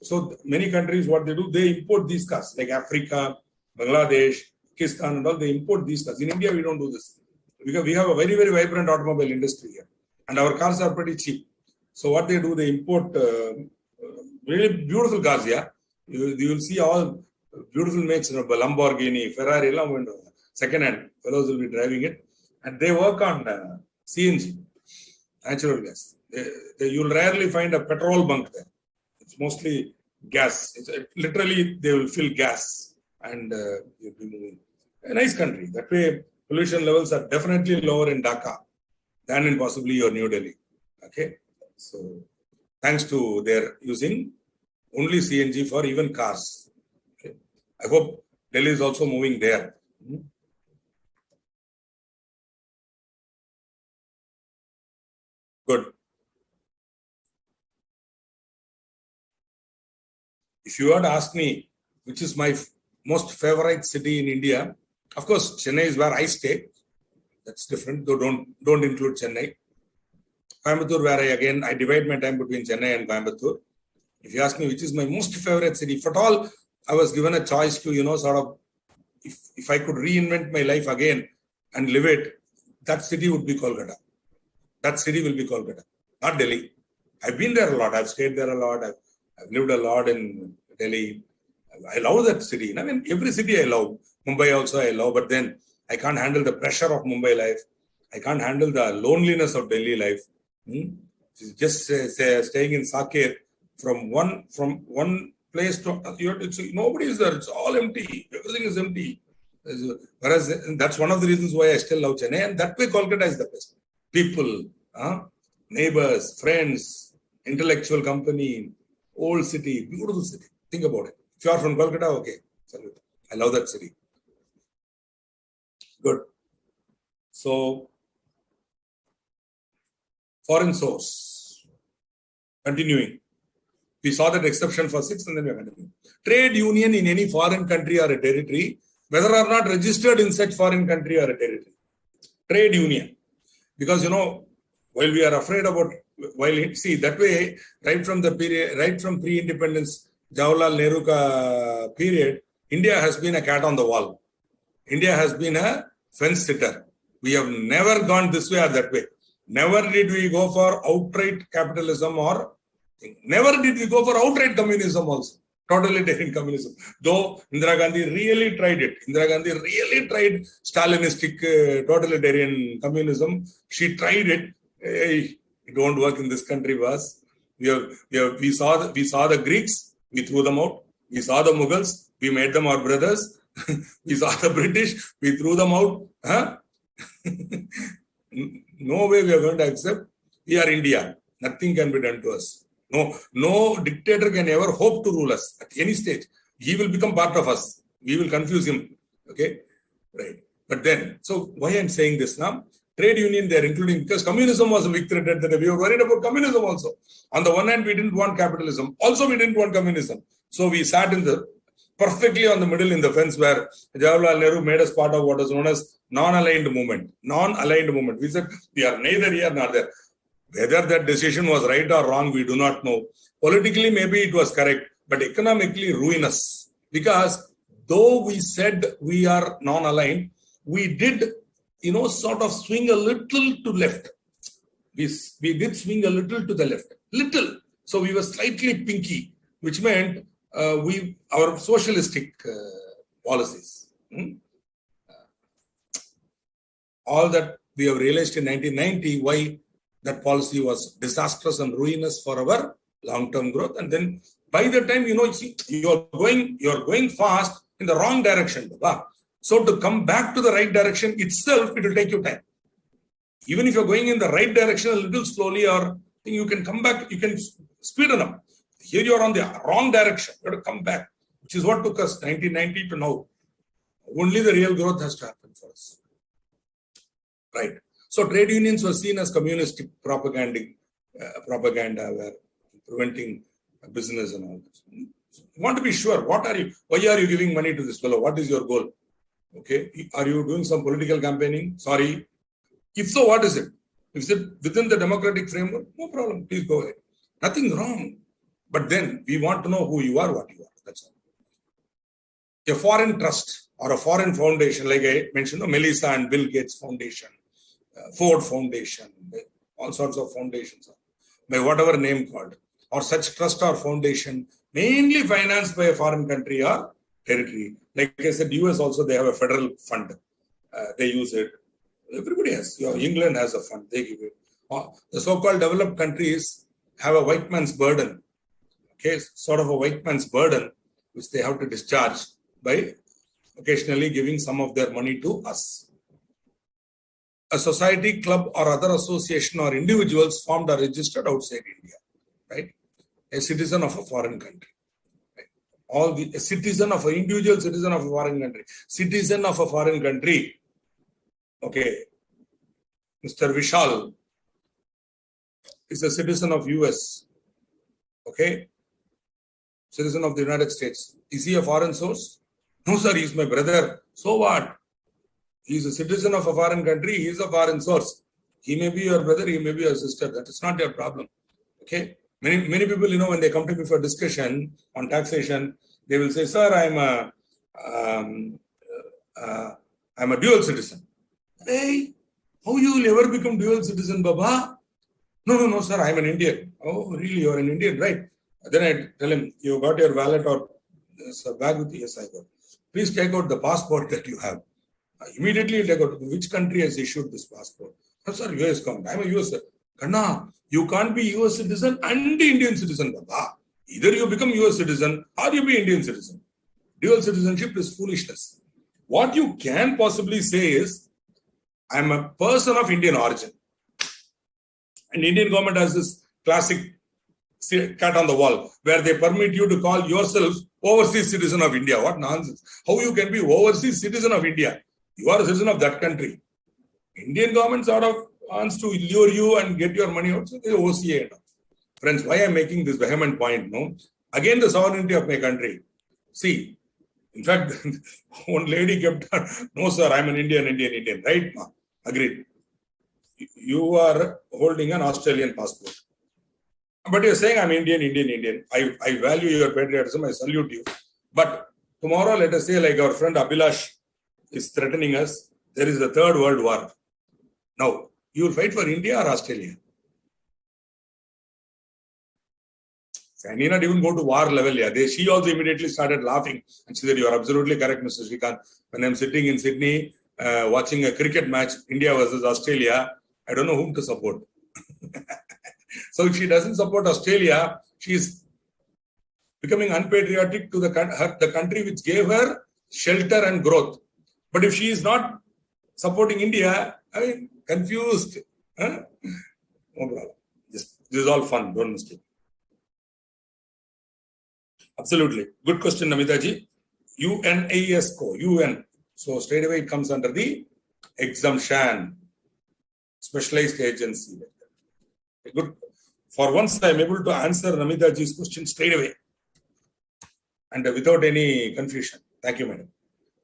So many countries, what they do, they import these cars, like Africa, Bangladesh, Pakistan, and all. They import these cars. In India, we don't do this. We have a very, very vibrant automobile industry here, and our cars are pretty cheap. So what they do, they import really beautiful cars here. You will see all beautiful makes, Lamborghini, Ferrari, second-hand. Fellows will be driving it. And they work on CNG, natural gas. You'll rarely find a petrol bunk there. It's mostly gas. Literally, they will fill gas and you'll be moving. A nice country. That way, pollution levels are definitely lower in Dhaka than in possibly your New Delhi. Okay? So, thanks to their using only CNG for even cars. Okay. I hope Delhi is also moving there. Good. If you were to ask me which is my most favorite city in India, of course, Chennai is where I stay. That's different, though don't include Chennai. Coimbatore, where I divide my time between Chennai and Coimbatore. If you ask me which is my most favorite city, if at all I was given a choice to, if I could reinvent my life again and live it, that city would be Kolkata. That city will be Kolkata, not Delhi. I've been there a lot. I've stayed there a lot. I've lived a lot in Delhi. I love that city. Every city I love. Mumbai also I love, but then I can't handle the pressure of Mumbai life. I can't handle the loneliness of Delhi life. Just staying in Saket, from one place to nobody is there. It's all empty. Everything is empty. Whereas that's one of the reasons why I still love Chennai, and that way Kolkata is the best. People, neighbors, friends, intellectual company, old city, beautiful city. Think about it. If you are from Kolkata, okay, salute. I love that city. Good. So, foreign source. Continuing. We saw that exception for 6 and then we are continuing. Trade union in any foreign country or a territory, whether or not registered in such foreign country or a territory. Trade union. Because, while we are afraid about, that way, right from pre-independence, Jawaharlal Nehru period, India has been a cat on the wall. India has been a fence sitter. We have never gone this way or that way. Never did we go for outright capitalism or never did we go for outright communism also. Totalitarian communism. Though Indira Gandhi really tried it. Indira Gandhi really tried Stalinistic totalitarian communism. She tried it. Hey, it won't work in this country, boss. We saw the Greeks, we threw them out. We saw the Mughals, we made them our brothers. We saw the British, we threw them out. No way we are going to accept. We are India. Nothing can be done to us. No dictator can ever hope to rule us at any stage. He will become part of us. We will confuse him. Okay? Right. But then, so why I'm saying this now? Trade union they are including, because communism was a big threat that we were worried about communism also. On the one hand, we didn't want capitalism. Also, we didn't want communism. So we sat in the perfectly on the middle in the fence where Jawaharlal Nehru made us part of what is known as non-aligned movement. Non-aligned movement. We said we are neither here nor there. Whether that decision was right or wrong, we do not know. Politically, maybe it was correct, but economically ruinous. Because though we said we are non-aligned, we did, sort of swing a little to left. We did swing a little to the left. Little. So we were slightly pinky, which meant our socialistic policies. All that we have realized in 1990, why that policy was disastrous and ruinous for our long-term growth. And then by the time, you're going fast in the wrong direction. So to come back to the right direction itself, it will take you time. Even if you're going in the right direction a little slowly, or you can come back, you can speed it up. Here you're on the wrong direction. You have to come back, which is what took us 1990 to now. Only the real growth has to happen for us. Right. So trade unions were seen as communistic propaganda were preventing business and all this. You want to be sure, why are you giving money to this fellow? What is your goal? Okay. Are you doing some political campaigning? Sorry. If so, what is it? If it's within the democratic framework, no problem. Please go ahead. Nothing wrong. But then we want to know who you are, what you are. That's all. A foreign trust or a foreign foundation, like I mentioned, Melissa and Bill Gates Foundation, Ford Foundation, all sorts of foundations, by whatever name called, or such trust or foundation, mainly financed by a foreign country or territory. Like I said, US also, they have a federal fund. They use it. Everybody has. England has a fund. They give it. The so-called developed countries have a white man's burden. Okay, sort of a white man's burden, which they have to discharge by occasionally giving some of their money to us. A society, club, or other association or individuals formed or registered outside India, right? A citizen of a foreign country. Right? A citizen of an individual citizen of a foreign country. Citizen of a foreign country. Okay. Mr. Vishal is a citizen of US. Okay. Citizen of the United States. Is he a foreign source? No, sir, he's my brother. So what? He's a citizen of a foreign country. He is a foreign source. He may be your brother. He may be your sister. That is not your problem. Okay. Many people, when they come to me for discussion on taxation, they will say, sir, I'm a dual citizen. Hey, how you will ever become dual citizen, Baba? No, sir, I'm an Indian. Oh, really? You're an Indian, right? Then I tell him, you got your wallet or bag with you? Yes, I got. Please take out the passport that you have. Immediately take out which country has issued this passport. No, sir, US government. I'm a US citizen. Kanna, you can't be US citizen and Indian citizen, Baba. Either you become US citizen or you be Indian citizen. Dual citizenship is foolishness. What you can possibly say is, I'm a person of Indian origin. And Indian government has this classic cat on the wall, where they permit you to call yourself overseas citizen of India. What nonsense. How you can be overseas citizen of India? You are a citizen of that country. Indian government sort of wants to lure you and get your money out. So they OCA. Friends, why I'm making this vehement point? No, again, the sovereignty of my country. See, in fact, one lady kept, no, sir, I'm an Indian, right? Agreed. You are holding an Australian passport. But you're saying I'm Indian. I value your patriotism. I salute you. But tomorrow, let us say, like our friend Abhilash is threatening us, there is a third world war. Now, you will fight for India or Australia? So I need not even go to war level. Yeah. She also immediately started laughing and she said, you are absolutely correct, Mr. Srikanth. When I'm sitting in Sydney watching a cricket match, India versus Australia, I don't know whom to support. So if she doesn't support Australia, she is becoming unpatriotic to the country which gave her shelter and growth. But if she is not supporting India, confused. Huh? No problem. This is all fun. Don't mistake. Absolutely. Good question, Namitaji. UNASCO, UN. So straight away it comes under the exemption. Specialized agency. Good. For once, I am able to answer Namitaji's question straight away. and without any confusion. Thank you, madam.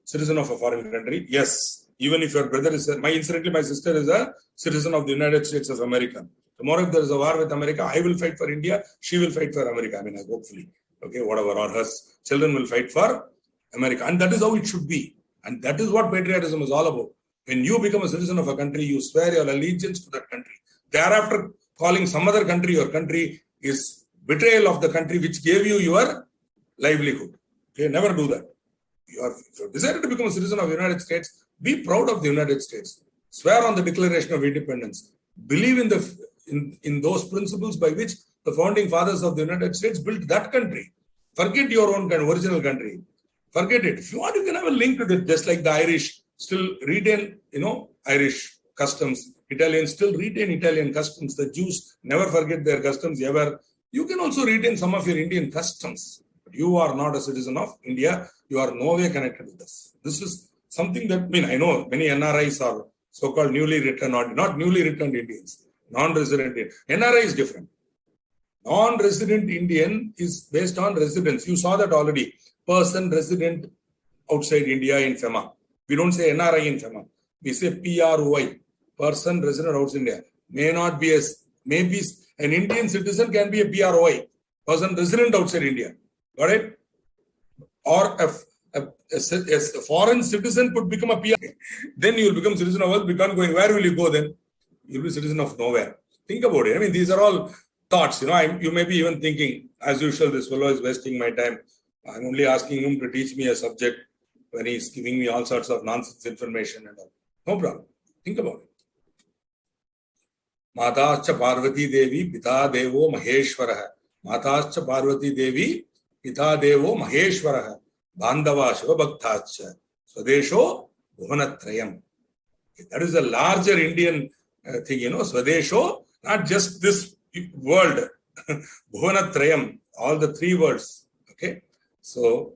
Citizen of a foreign country, yes. Even if your brother is, incidentally, my sister is a citizen of the United States of America. Tomorrow, if there is a war with America, I will fight for India. She will fight for America. Hopefully, okay, whatever, or her children will fight for America, and that is how it should be. And that is what patriotism is all about. When you become a citizen of a country, you swear your allegiance to that country. Thereafter, calling some other country your country is betrayal of the country which gave you your livelihood. Okay, never do that. If you decided to become a citizen of the United States, be proud of the United States. Swear on the Declaration of Independence. Believe in those principles by which the founding fathers of the United States built that country. Forget your own original country. Forget it. If you want, you can have a link with it, just like the Irish still retain, Irish customs. Italians still retain Italian customs. The Jews never forget their customs ever. You can also retain some of your Indian customs. But you are not a citizen of India. You are no way connected with us. This is something that, I know many NRIs are so-called newly returned, or not newly returned Indians, non-resident Indian. NRI is different. Non-resident Indian is based on residence. You saw that already. Person resident outside India in FEMA. We don't say NRI in FEMA. We say PROI. Person resident outside India. Maybe an Indian citizen can be a PROI. Person resident outside India. Got it? Or a foreign citizen could become a PR. Then you will become citizen of us. Going, where will you go then? You will be citizen of nowhere. Think about it. These are all thoughts. You may be even thinking, as usual, this fellow is wasting my time. I'm only asking him to teach me a subject when he's giving me all sorts of nonsense information and all. No problem. Think about it. Matascha Parvati Devi Pita Devo Maheshwaraha. Matascha Parvati Devi Pita Devo Maheshwaraha. Bandava Shiva Bhaktacha. Swadesho Bhuvanatrayam. That is a larger Indian thing, Swadesho, not just this world. Bhuvanatrayam, all the three words. Okay. So,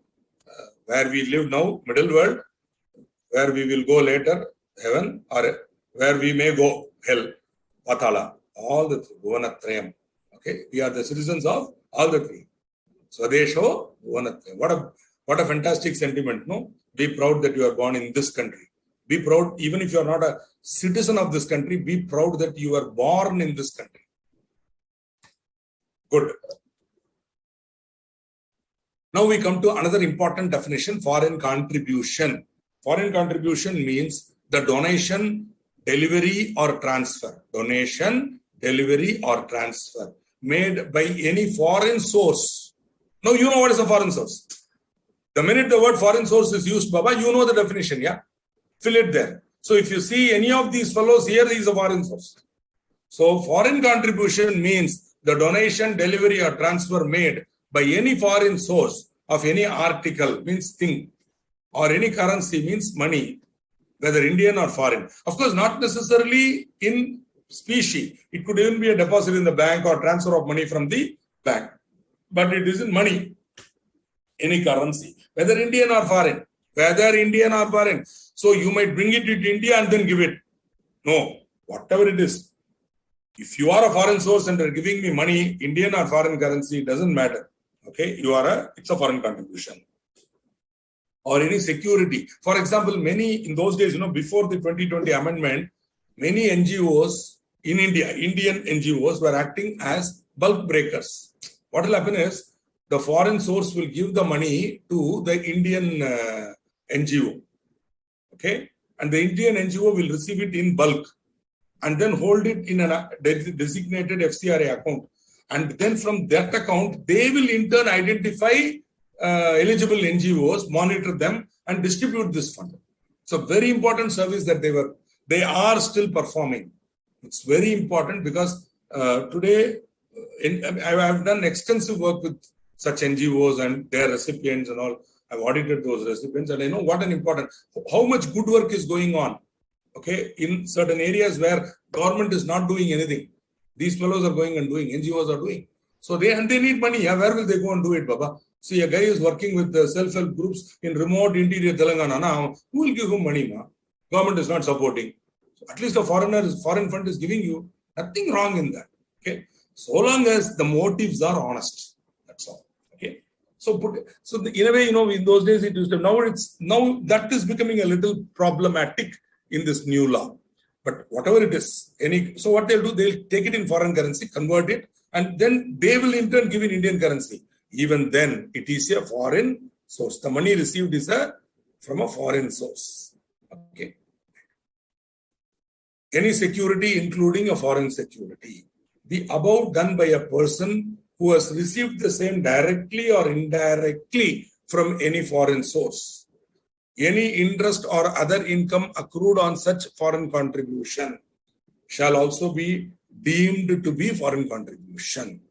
where we live now, middle world, where we will go later, heaven, or where we may go, hell, Patala, all the three, Bhuvanatrayam. Okay, we are the citizens of all the three. Swadesho, Bhuvanatrayam. What a fantastic sentiment, no? Be proud that you are born in this country. Be proud, even if you are not a citizen of this country, be proud that you are born in this country. Good. Now we come to another important definition, foreign contribution. Foreign contribution means the donation, delivery or transfer. Donation, delivery or transfer made by any foreign source. Now you know what is a foreign source. The minute the word foreign source is used, Baba, you know the definition, yeah? Fill it there. So if you see any of these fellows here, he is a foreign source. So foreign contribution means the donation, delivery or transfer made by any foreign source of any article, means thing, or any currency, means money, whether Indian or foreign. Of course, not necessarily in specie. It could even be a deposit in the bank or transfer of money from the bank. But it isn't money, any currency, whether Indian or foreign. Whether Indian or foreign. So you might bring it to India and then give it. No, whatever it is. If you are a foreign source and are giving me money, Indian or foreign currency, it doesn't matter. Okay, it's a foreign contribution. Or any security. For example, many in those days, before the 2020 amendment, many NGOs in India, Indian NGOs were acting as bulk breakers. What will happen is the foreign source will give the money to the Indian NGO. Okay, and the Indian NGO will receive it in bulk and then hold it in a designated FCRA account. And then from that account, they will in turn identify eligible NGOs, monitor them, and distribute this fund. So very important service that they are still performing. It's very important because today I have done extensive work with such NGOs and their recipients and all. I've audited those recipients and I know what an important, how much good work is going on. Okay, in certain areas where government is not doing anything. These fellows are going and doing, NGOs are doing. So they need money. Yeah, where will they go and do it, Baba? See, a guy is working with the self-help groups in remote interior Telangana. Now, who will give him money? Ma? Government is not supporting. So at least a foreign fund is giving you. Nothing wrong in that. Okay. So long as the motives are honest. That's all. Okay. In a way, in those days it used to. Now that is becoming a little problematic in this new law. But whatever it is, so what they'll do, they'll take it in foreign currency, convert it, and then they will in turn give in Indian currency. Even then, it is a foreign source. The money received is from a foreign source. Okay. Any security, including a foreign security. The above done by a person who has received the same directly or indirectly from any foreign source. Any interest or other income accrued on such foreign contribution shall also be deemed to be foreign contribution.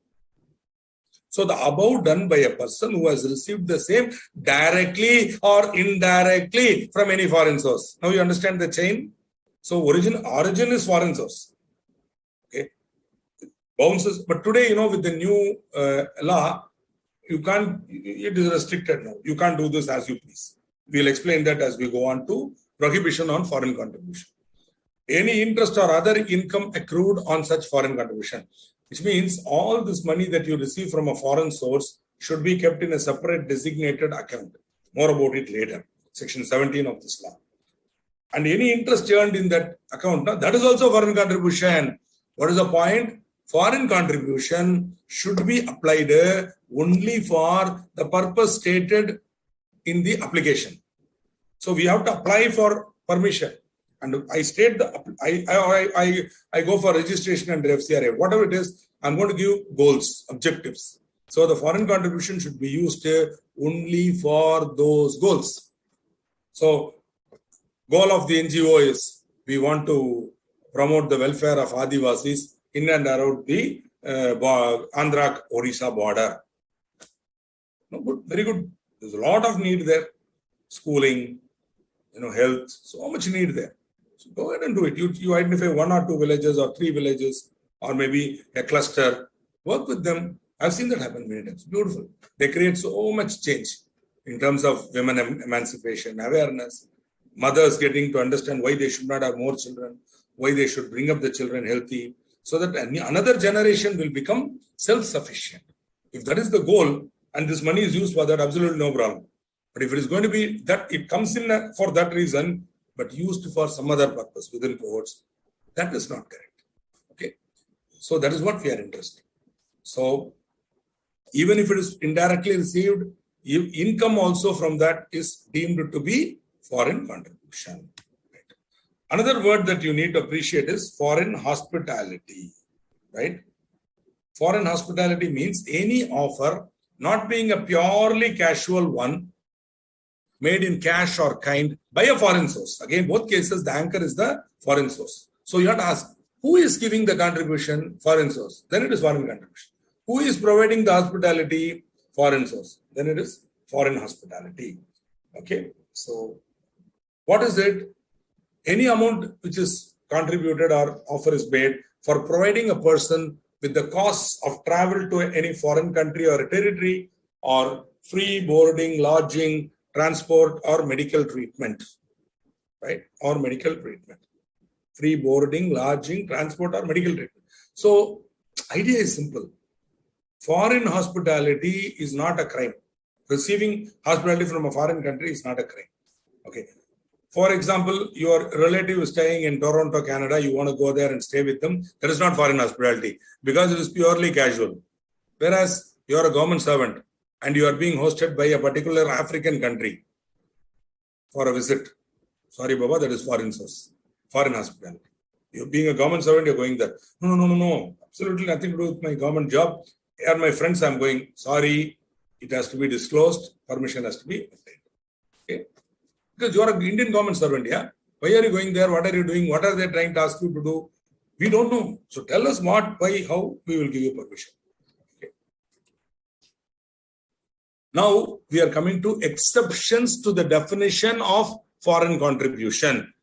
So the above done by a person who has received the same directly or indirectly from any foreign source. Now you understand the chain? So origin is foreign source. Okay. Bounces, but today, with the new law, you can't, it is restricted now. You can't do this as you please. We'll explain that as we go on to prohibition on foreign contribution. Any interest or other income accrued on such foreign contribution, which means all this money that you receive from a foreign source should be kept in a separate designated account. More about it later. Section 17 of this law. And any interest earned in that account, that is also foreign contribution. What is the point? Foreign contribution should be applied only for the purpose stated in the application. So we have to apply for permission. And I state I go for registration under FCRA. Whatever it is, I'm going to give goals, objectives. So the foreign contribution should be used only for those goals. So goal of the NGO is we want to promote the welfare of Adivasis in and around the Andhra Odisha border. No, good, very good. There's a lot of need there. Schooling, health, so much need there. So go ahead and do it. You identify 1 or 2 villages or 3 villages or maybe a cluster. Work with them. I've seen that happen many times. Beautiful. They create so much change in terms of women emancipation, awareness, mothers getting to understand why they should not have more children, why they should bring up the children healthy, so that another generation will become self-sufficient. If that is the goal, and this money is used for that, absolutely no problem. But if it is going to be that it comes in for that reason, but used for some other purpose within cohorts, that is not correct. Okay. So that is what we are interested in. So even if it is indirectly received, income also from that is deemed to be foreign contribution. Right. Another word that you need to appreciate is foreign hospitality. Right. Foreign hospitality means any offer not being a purely casual one, made in cash or kind by a foreign source. Again, both cases, the anchor is the foreign source. So you have to ask, who is giving the contribution? Foreign source. Then it is foreign contribution. Who is providing the hospitality? Foreign source. Then it is foreign hospitality. Okay. So what is it? Any amount which is contributed or offer is made for providing a person with the costs of travel to any foreign country or a territory, or free boarding, lodging, transport, or medical treatment, right? Or medical treatment. Free boarding, lodging, transport, or medical treatment. So, idea is simple. Foreign hospitality is not a crime. Receiving hospitality from a foreign country is not a crime. Okay. For example, your relative is staying in Toronto, Canada. You want to go there and stay with them. That is not foreign hospitality because it is purely casual. Whereas you are a government servant and you are being hosted by a particular African country for a visit. Sorry, Baba, that is foreign source, foreign hospitality. You being a government servant, you're going there. No. Absolutely nothing to do with my government job. Here are my friends, I'm going. Sorry, it has to be disclosed. Permission has to be obtained. Okay. Because you are an Indian government servant, yeah? Why are you going there? What are you doing? What are they trying to ask you to do? We don't know. So tell us what, why, how, we will give you permission. Okay. Now we are coming to exceptions to the definition of foreign contribution.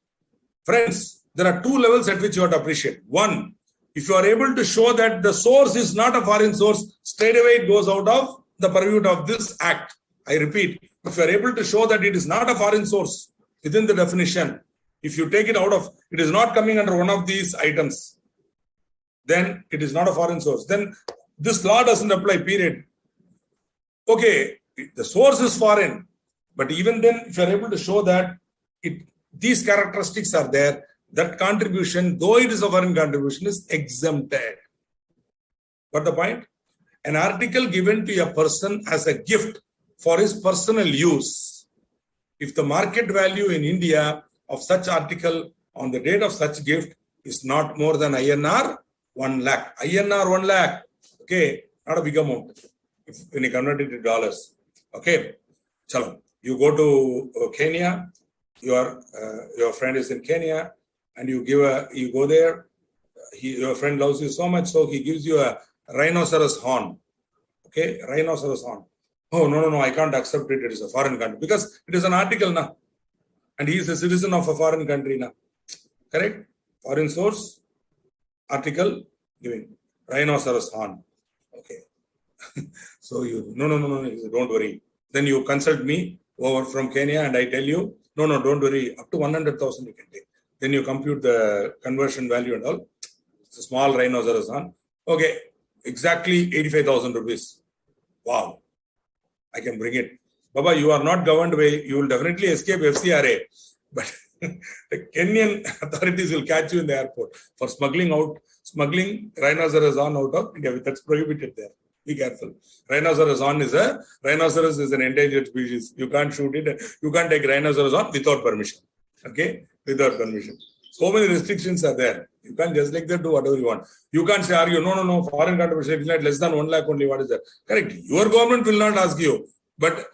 Friends, there are 2 levels at which you have to appreciate. 1, if you are able to show that the source is not a foreign source, straight away it goes out of the purview of this act. I repeat, if you are able to show that it is not a foreign source within the definition, if you take it out of, it is not coming under one of these items, then it is not a foreign source. Then this law doesn't apply, period. Okay, the source is foreign, but even then, if you are able to show that these characteristics are there, that contribution, though it is a foreign contribution, is exempted. Got the point? An article given to a person as a gift for his personal use. If the market value in India of such article on the date of such gift is not more than INR 1 lakh. INR 1 lakh. Okay, not a big amount when you convert it to dollars. Okay, chalo. You go to Kenya. Your friend is in Kenya, and you go there. Your friend loves you so much, so he gives you a rhinoceros horn. Okay, rhinoceros horn. Oh, no, I can't accept it. It is a foreign country. Because it is an article now. And he is a citizen of a foreign country now. Correct? Foreign source, article, giving. Rhinoceros horn. Okay. So no, don't worry. Then you consult me over from Kenya and I tell you, no, don't worry. Up to 100,000 you can take. Then you compute the conversion value and all. It's a small rhinoceros horn. Okay. Exactly 85,000 rupees. Wow. I can bring it. Baba, you are not governed by, you will definitely escape FCRA. But the Kenyan authorities will catch you in the airport for smuggling rhinoceros horn out of India. That's prohibited there. Be careful. Rhinoceros is an endangered species. You can't shoot it. You can't take rhinoceros horn without permission. Okay? Without permission. So many restrictions are there. You can't just like that do whatever you want. You can't say, no, foreign contribution less than 1 lakh only. What is that? Correct. Your government will not ask you. But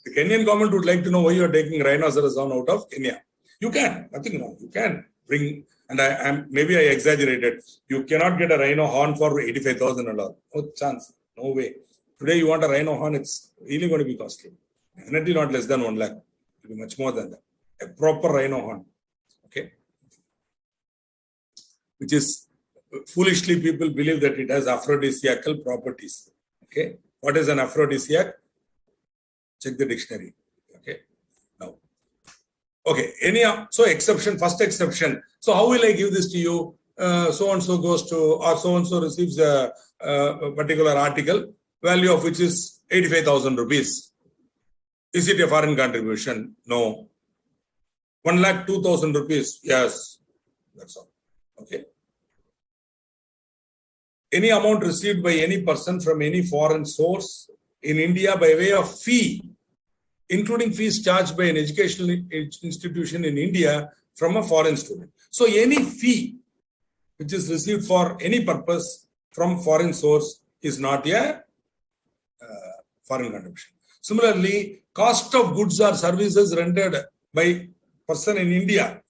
the Kenyan government would like to know why you are taking rhinoceros horn out of Kenya. You can. Nothing wrong. You can bring, and maybe I exaggerated. You cannot get a rhino horn for 85,000 and all. No chance. No way. Today you want a rhino horn, it's really going to be costly. Definitely not less than 1 lakh. It will be much more than that. A proper rhino horn. Okay. Which is, foolishly people believe that it has aphrodisiacal properties. Okay. What is an aphrodisiac? Check the dictionary. Okay. Now. Okay. So exception, first exception. So how will I give this to you? So-and-so goes to, or so-and-so receives a particular article, value of which is 85,000 rupees. Is it a foreign contribution? No. 1,02,000 rupees? Yes. That's all. Okay. Any amount received by any person from any foreign source in India by way of fee, including fees charged by an educational institution in India from a foreign student. So any fee which is received for any purpose from foreign source is not a foreign contribution. Similarly, cost of goods or services rendered by person in India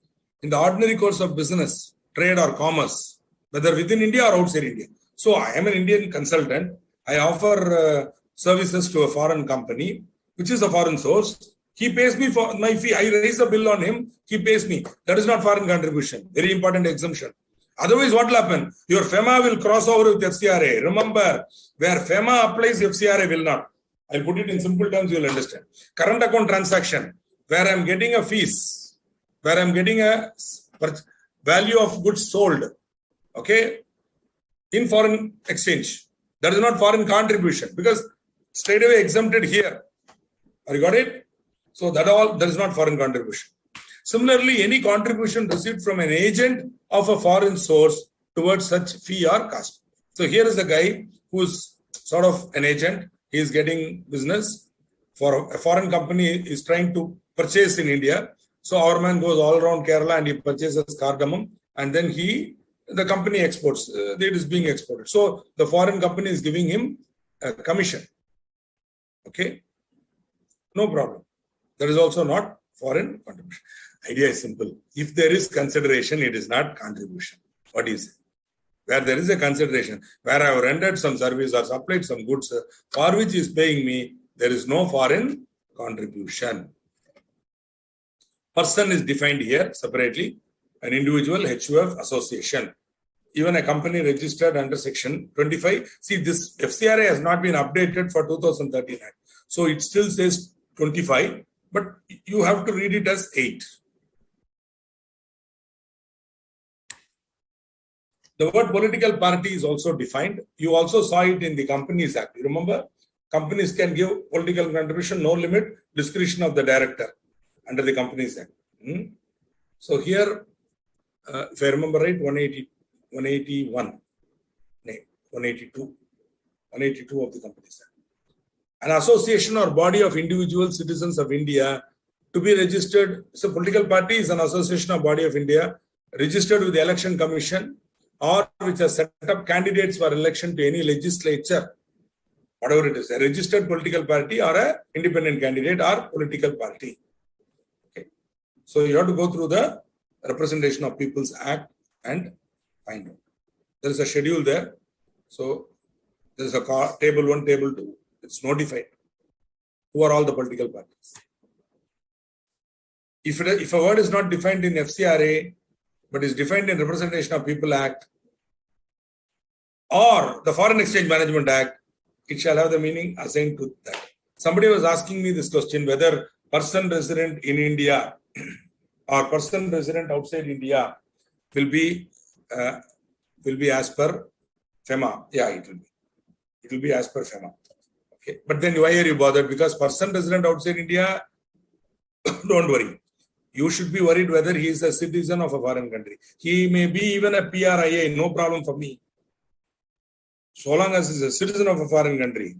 in the ordinary course of business, trade or commerce, whether within India or outside India. So I am an Indian consultant. I offer services to a foreign company, which is a foreign source. He pays me for my fee. I raise a bill on him. He pays me. That is not foreign contribution. Very important exemption. Otherwise, what will happen? Your FEMA will cross over with FCRA. Remember, where FEMA applies, FCRA will not. I'll put it in simple terms, you will understand. Current account transaction, where I'm getting a fees, where I'm getting a value of goods sold, okay, in foreign exchange. That is not foreign contribution because straight away exempted here. Have you got it? So that is not foreign contribution. Similarly, any contribution received from an agent of a foreign source towards such fee or cost. So here is a guy who's sort of an agent. He is getting business for a foreign company is trying to purchase in India. So our man goes all around Kerala and he purchases cardamom and then the company exports. It is being exported. So the foreign company is giving him a commission. Okay. No problem. That is also not foreign contribution. Idea is simple. If there is consideration, it is not contribution. What is it? Where there is a consideration, where I have rendered some service or supplied some goods for which is paying me, there is no foreign contribution. Person is defined here separately, an individual, HUF, association. Even a company registered under section 25. See, this FCRA has not been updated for 2013. So it still says 25, but you have to read it as 8. The word political party is also defined. You also saw it in the Companies Act. You remember? Companies can give political contribution, no limit, discretion of the director under the Companies Act. So here, if I remember right, 181, 182 of the Companies Act. An association or body of individual citizens of India to be registered. So political party is an association or body of India registered with the Election Commission or which has set up candidates for election to any legislature, whatever it is, a registered political party or a independent candidate or political party. Okay. So you have to go through the Representation of People's Act and find out. There is a schedule there. So there is a table 1, table 2. It's notified. Who are all the political parties? If a word is not defined in FCRA, but is defined in Representation of People Act or the Foreign Exchange Management Act, it shall have the meaning assigned to that. Somebody was asking me this question, whether person resident in India or person resident outside India will be as per FEMA. Yeah, it will be. It will be as per FEMA. Okay. But then why are you bothered? Because person resident outside India, don't worry. You should be worried whether he is a citizen of a foreign country. He may be even a PRIA, no problem for me. So long as he is a citizen of a foreign country.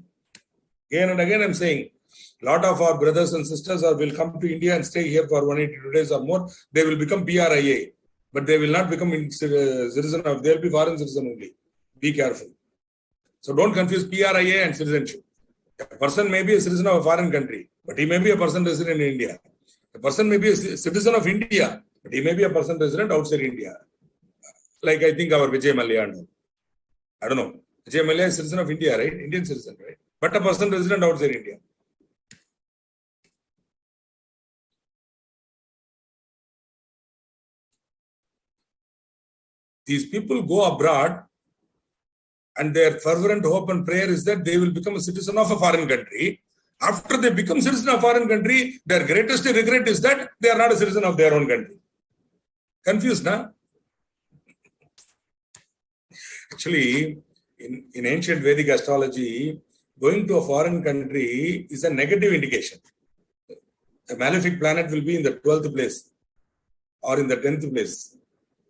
Again and again I'm saying, a lot of our brothers and sisters will come to India and stay here for 182 days or more. They will become PRIA, but they will not become citizen of, they will be foreign citizen only. Be careful. So don't confuse PRIA and citizenship. A person may be a citizen of a foreign country, but he may be a person resident in India. A person may be a citizen of India, but he may be a person resident outside India. Like I think our Vijay Mallya. I don't know. Vijay Mallya is citizen of India, right? Indian citizen, right? But a person resident outside India. These people go abroad and their fervent hope and prayer is that they will become a citizen of a foreign country. After they become citizen of a foreign country, their greatest regret is that they are not a citizen of their own country. Confused, na? Actually, in ancient Vedic astrology, going to a foreign country is a negative indication. A malefic planet will be in the 12th place or in the 10th place,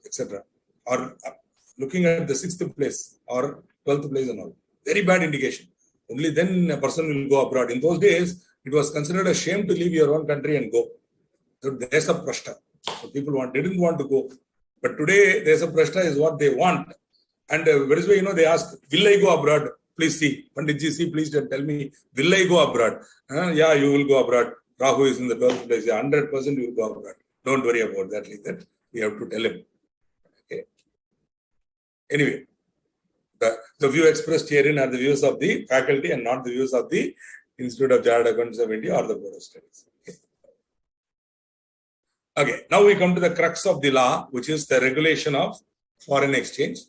etc. Or looking at the 6th place or 12th place and all. Very bad indication. Only then a person will go abroad. In those days, it was considered a shame to leave your own country and go. So Desa Prashta. So people didn't want to go. But today, Desa Prashta is what they want. And very soon, they ask, will I go abroad? Please see. Panditji, see, please tell me, will I go abroad? Yeah, you will go abroad. Rahu is in the 12th place. Yeah, 100% you will go abroad. Don't worry about that. Like that. We have to tell him. Okay. Anyway. The view expressed herein are the views of the faculty and not the views of the Institute of Chartered Accountants of India or the Board of Studies. Okay, now we come to the crux of the law, which is the regulation of foreign exchange.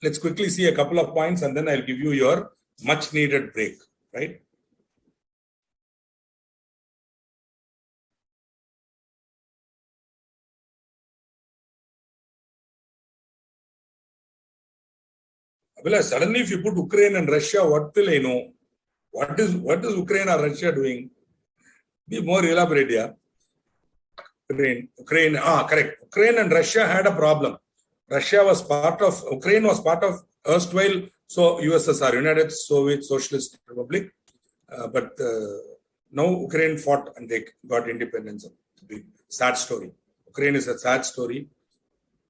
Let's quickly see a couple of points and then I'll give you your much needed break, right? Suddenly, if you put Ukraine and Russia, what will I know? What is Ukraine or Russia doing? Be more elaborate, yeah. Ukraine, correct. Ukraine and Russia had a problem. Ukraine was part of erstwhile, so USSR, United Soviet Socialist Republic. But now Ukraine fought and they got independence. Sad story. Ukraine is a sad story.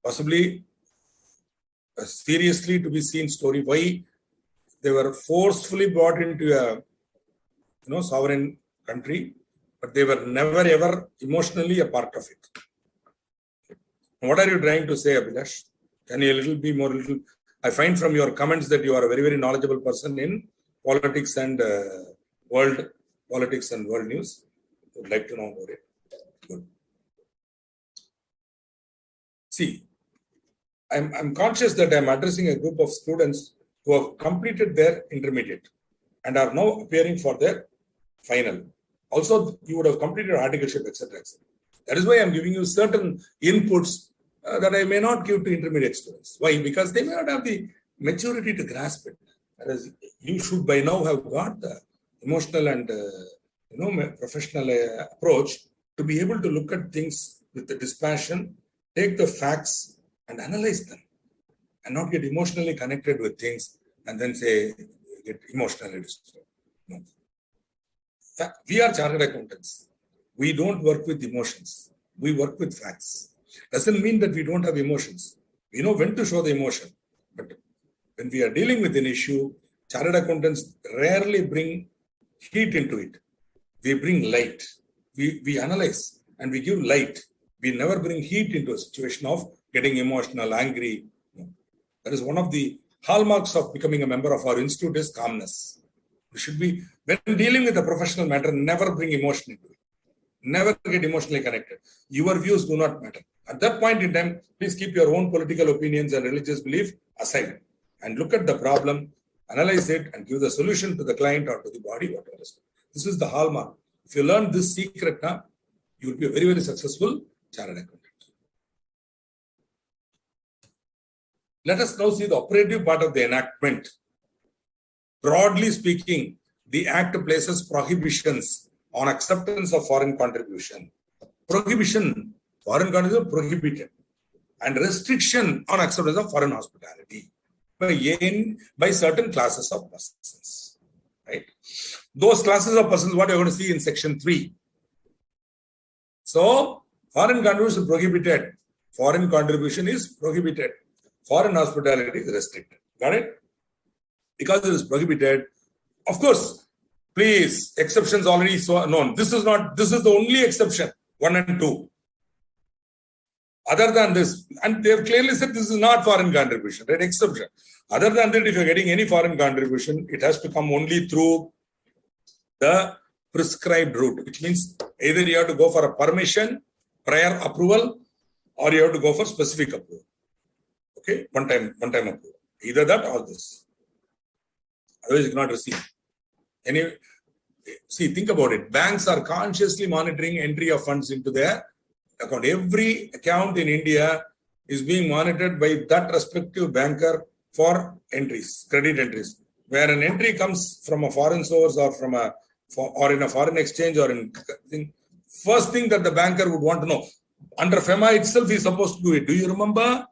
Possibly a seriously to be seen story. Why they were forcefully brought into a sovereign country, but they were never ever emotionally a part of it. What are you trying to say, Abhilash? Can you I find from your comments that you are a very, very knowledgeable person in politics and world politics and world news. I would like to know about it. Good. See, I'm conscious that I'm addressing a group of students who have completed their intermediate and are now appearing for their final. Also, you would have completed articleship, etc. That is why I'm giving you certain inputs that I may not give to intermediate students. Why? Because they may not have the maturity to grasp it. Whereas you should by now have got the emotional and professional approach to be able to look at things with the dispassion, take the facts and analyze them, and not get emotionally connected with things and then say get emotionally disturbed. No. We are chartered accountants. We don't work with emotions. We work with facts. Doesn't mean that we don't have emotions. We know when to show the emotion. But when we are dealing with an issue, chartered accountants rarely bring heat into it. We bring light. We analyze and we give light. We never bring heat into a situation of getting emotional, angry. That is one of the hallmarks of becoming a member of our institute is calmness. We should be, when dealing with a professional matter, never bring emotion into it. Never get emotionally connected. Your views do not matter. At that point in time, please keep your own political opinions and religious belief aside and look at the problem, analyze it, and give the solution to the client or to the body, whatever. This is the hallmark. If you learn this secret now, you will be a very, very successful chartered accountant. Let us now see the operative part of the enactment. Broadly speaking, the Act places prohibitions on acceptance of foreign contribution. Prohibition, foreign contribution prohibited. And restriction on acceptance of foreign hospitality by certain classes of persons. Right? Those classes of persons, what you're going to see in section 3. So, foreign contribution is prohibited. Foreign contribution is prohibited. Foreign hospitality is restricted. Got it? Because it is prohibited, of course, please, exceptions already so known. This is the only exception, 1 and 2. Other than this, and they have clearly said this is not foreign contribution, right? Exception. Other than that, if you're getting any foreign contribution, it has to come only through the prescribed route, which means either you have to go for a permission, prior approval, or you have to go for specific approval. Okay, one time approval. Either that or this. Otherwise, you cannot receive. Anyway, see, think about it. Banks are consciously monitoring entry of funds into their account. Every account in India is being monitored by that respective banker for entries, credit entries. Where an entry comes from a foreign source or or in a foreign exchange or in first thing that the banker would want to know. Under FEMA itself, he is supposed to do it. Do you remember?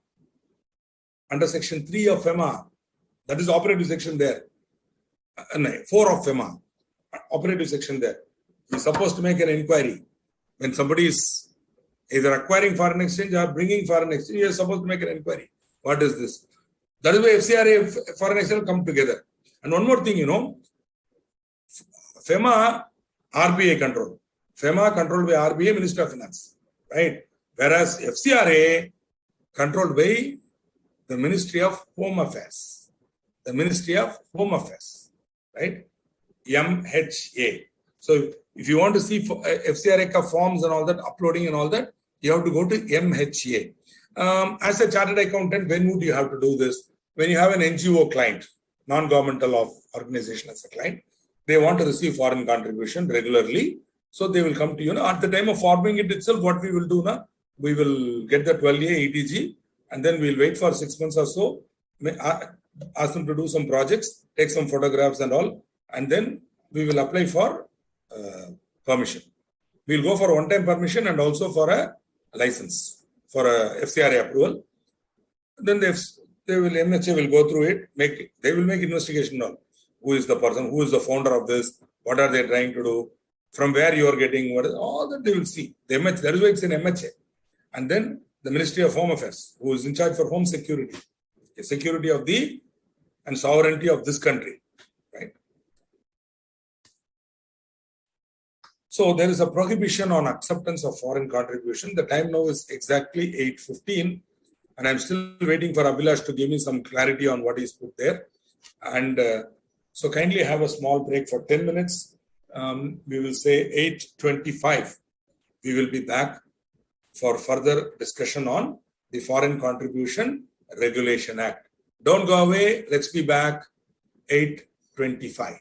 Under section 3 of FEMA, that is operative section there. 4 of FEMA, operative section there. He is supposed to make an inquiry. When somebody is either acquiring foreign exchange or bringing foreign exchange, he is supposed to make an inquiry. What is this? That is why FCRA, foreign exchange come together. And one more thing, FEMA, RBI control. FEMA controlled by RBI, Minister of Finance. Right? Whereas FCRA controlled by the Ministry of Home Affairs. The Ministry of Home Affairs. Right? MHA. So if you want to see FCRA forms and all that, uploading and all that, you have to go to MHA. As a chartered accountant, when would you have to do this? When you have an NGO client, non-governmental organization as a client, they want to receive foreign contribution regularly. So they will come to you. At the time of forming it itself, what we will do now, we will get the 12A ETG and then we'll wait for 6 months or so, ask them to do some projects, take some photographs and all, and then we will apply for permission. We'll go for one-time permission and also for a license, for a FCRA approval. Then MHA will go through it, they will make investigation on who is the person, who is the founder of this, what are they trying to do, from where you are getting, all that they will see. The MHA, that is why it's in MHA. And then the Ministry of Home Affairs, who is in charge for home security, the security of and sovereignty of this country, right? So there is a prohibition on acceptance of foreign contribution. The time now is exactly 8:15, and I'm still waiting for Abhilash to give me some clarity on what is put there. And so kindly have a small break for 10 minutes. We will say 8:25. We will be back for further discussion on the Foreign Contribution Regulation Act. Don't go away. Let's be back 8:25.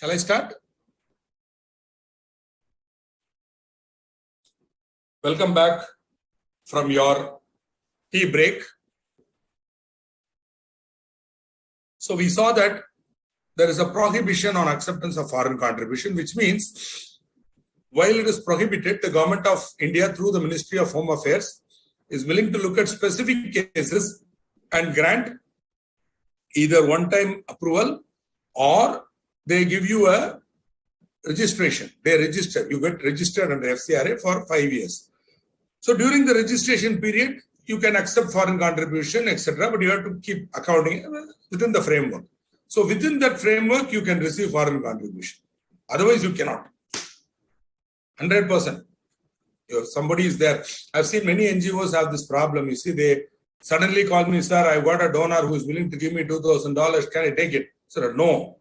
Shall I start? Welcome back from your tea break. So we saw that there is a prohibition on acceptance of foreign contribution, which means while it is prohibited, the government of India through the Ministry of Home Affairs is willing to look at specific cases and grant either one-time approval or they give you a registration. They register. You get registered under FCRA for 5 years. So during the registration period, you can accept foreign contribution, etc., but you have to keep accounting within the framework. So within that framework, you can receive foreign contribution. Otherwise, you cannot. 100%. If somebody is there, I've seen many NGOs have this problem. You see, they suddenly call me, sir, I've got a donor who is willing to give me $2,000. Can I take it? Sir, no.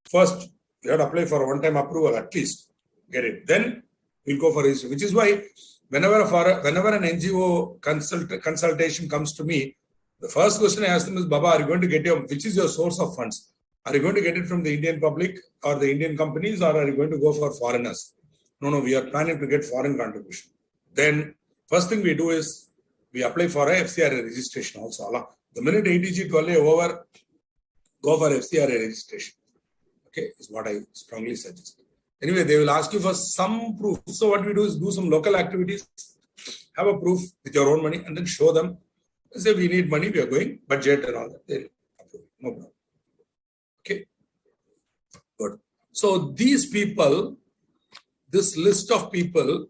First, you have to apply for a one-time approval, at least. Get it. Then we'll go for registration, which is why whenever an NGO consultation comes to me, the first question I ask them is, Baba, are you going to get which is your source of funds? Are you going to get it from the Indian public or the Indian companies, or are you going to go for foreigners? No, we are planning to get foreign contribution. Then first thing we do is we apply for a FCRA registration also. The minute ATG 12 over, go for FCRA registration. Okay, is what I strongly suggest. Anyway, they will ask you for some proof. So what we do is do some local activities, have a proof with your own money, and then show them. Say we need money, we are going, budget and all that. They'll approve. No problem. Okay. Good. So these people, this list of people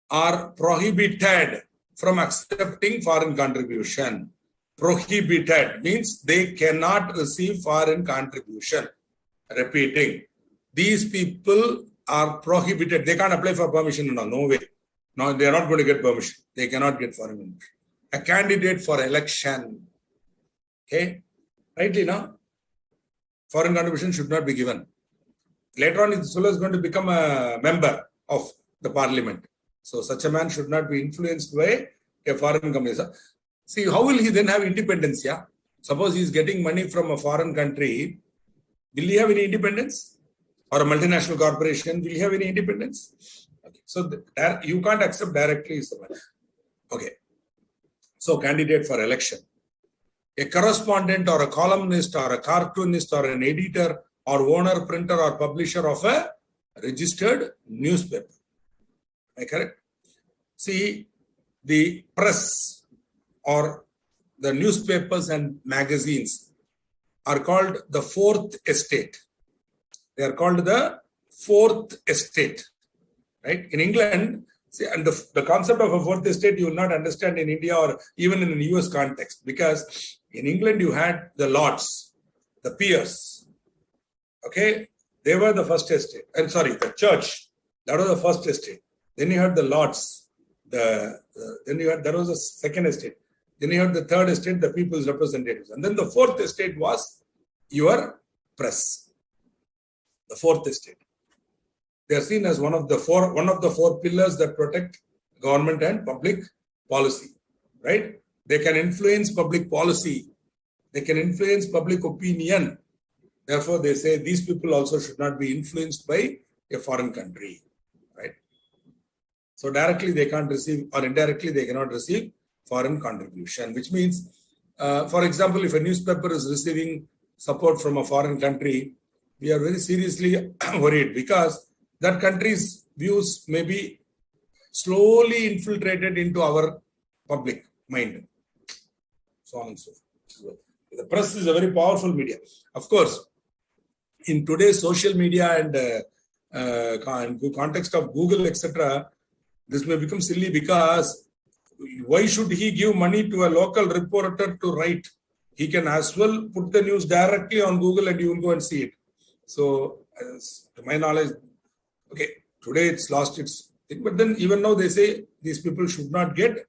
are prohibited from accepting foreign contribution. Prohibited means they cannot receive foreign contribution. Repeating. These people are prohibited. They can't apply for permission. No way. No, they are not going to get permission. They cannot get foreign permission. A candidate for election. Okay. Rightly now, foreign contribution should not be given. Later on, this fellow is going to become a member of the parliament. So such a man should not be influenced by a foreign company. See, how will he then have independence? Yeah. Suppose he is getting money from a foreign country. Will he have any independence? Or a multinational corporation, will he have any independence? Okay. So you can't accept directly. Okay. So candidate for election. A correspondent or a columnist or a cartoonist or an editor or owner, printer or publisher of a registered newspaper. Am I correct? See, the press or the newspapers and magazines are called the fourth estate. They are called the fourth estate, right? In England, see, and the concept of a fourth estate you will not understand in India or even in the US context, because in England you had the lords, the peers, okay? They were the first estate. And sorry, the church, that was the first estate. Then you had the lords, that was the second estate. Then you had the third estate, the people's representatives. And then the fourth estate was your press. The fourth estate. They are seen as one of the four pillars that protect government and public policy, right? They can influence public policy. They can influence public opinion. Therefore, they say these people also should not be influenced by a foreign country, right? So directly they can't receive, or indirectly they cannot receive foreign contribution, which means, for example, if a newspaper is receiving support from a foreign country, we are very seriously worried because that country's views may be slowly infiltrated into our public mind. So on and so forth. The press is a very powerful media. Of course, in today's social media and context of Google, etc., this may become silly because why should he give money to a local reporter to write? He can as well put the news directly on Google and you will go and see it. So, to my knowledge, okay, today it's lost its thing, but then even now they say these people should not get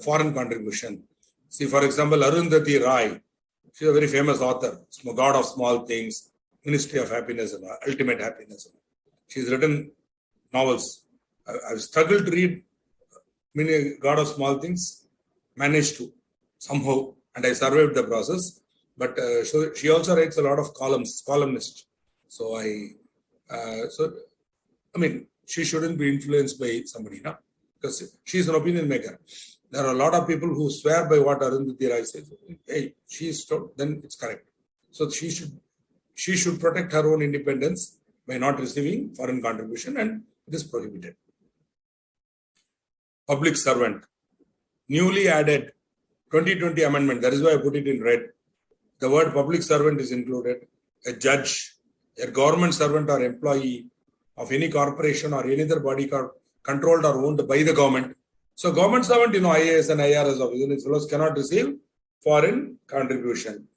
foreign contribution. See, for example, Arundhati Roy, she's a very famous author, God of Small Things, Ministry of Happiness, Ultimate Happiness. She's written novels. I've struggled to read many God of Small Things, managed to somehow, and I survived the process. But so she also writes a lot of columnist. So I mean, she shouldn't be influenced by somebody, no? Because she's an opinion maker. There are a lot of people who swear by what Arundhati Roy says. Hey, then it's correct. So she should protect her own independence by not receiving foreign contribution, and it is prohibited. Public servant, newly added 2020 amendment. That is why I put it in red. The word public servant is included. A judge, a government servant or employee of any corporation or any other body controlled or owned by the government. So government servant, IAS and IRS officers cannot receive foreign contribution.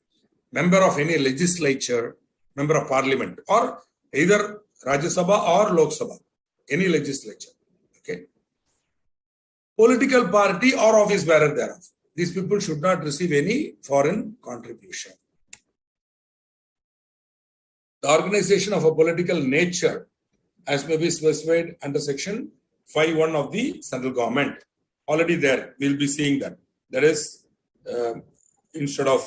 Member of any legislature, member of parliament, or either Rajya Sabha or Lok Sabha, any legislature. Okay. Political party or office bearer thereof. These people should not receive any foreign contribution. The organization of a political nature, as may be specified under section 5(1) of the central government. Already there, we'll be seeing that. There is, instead of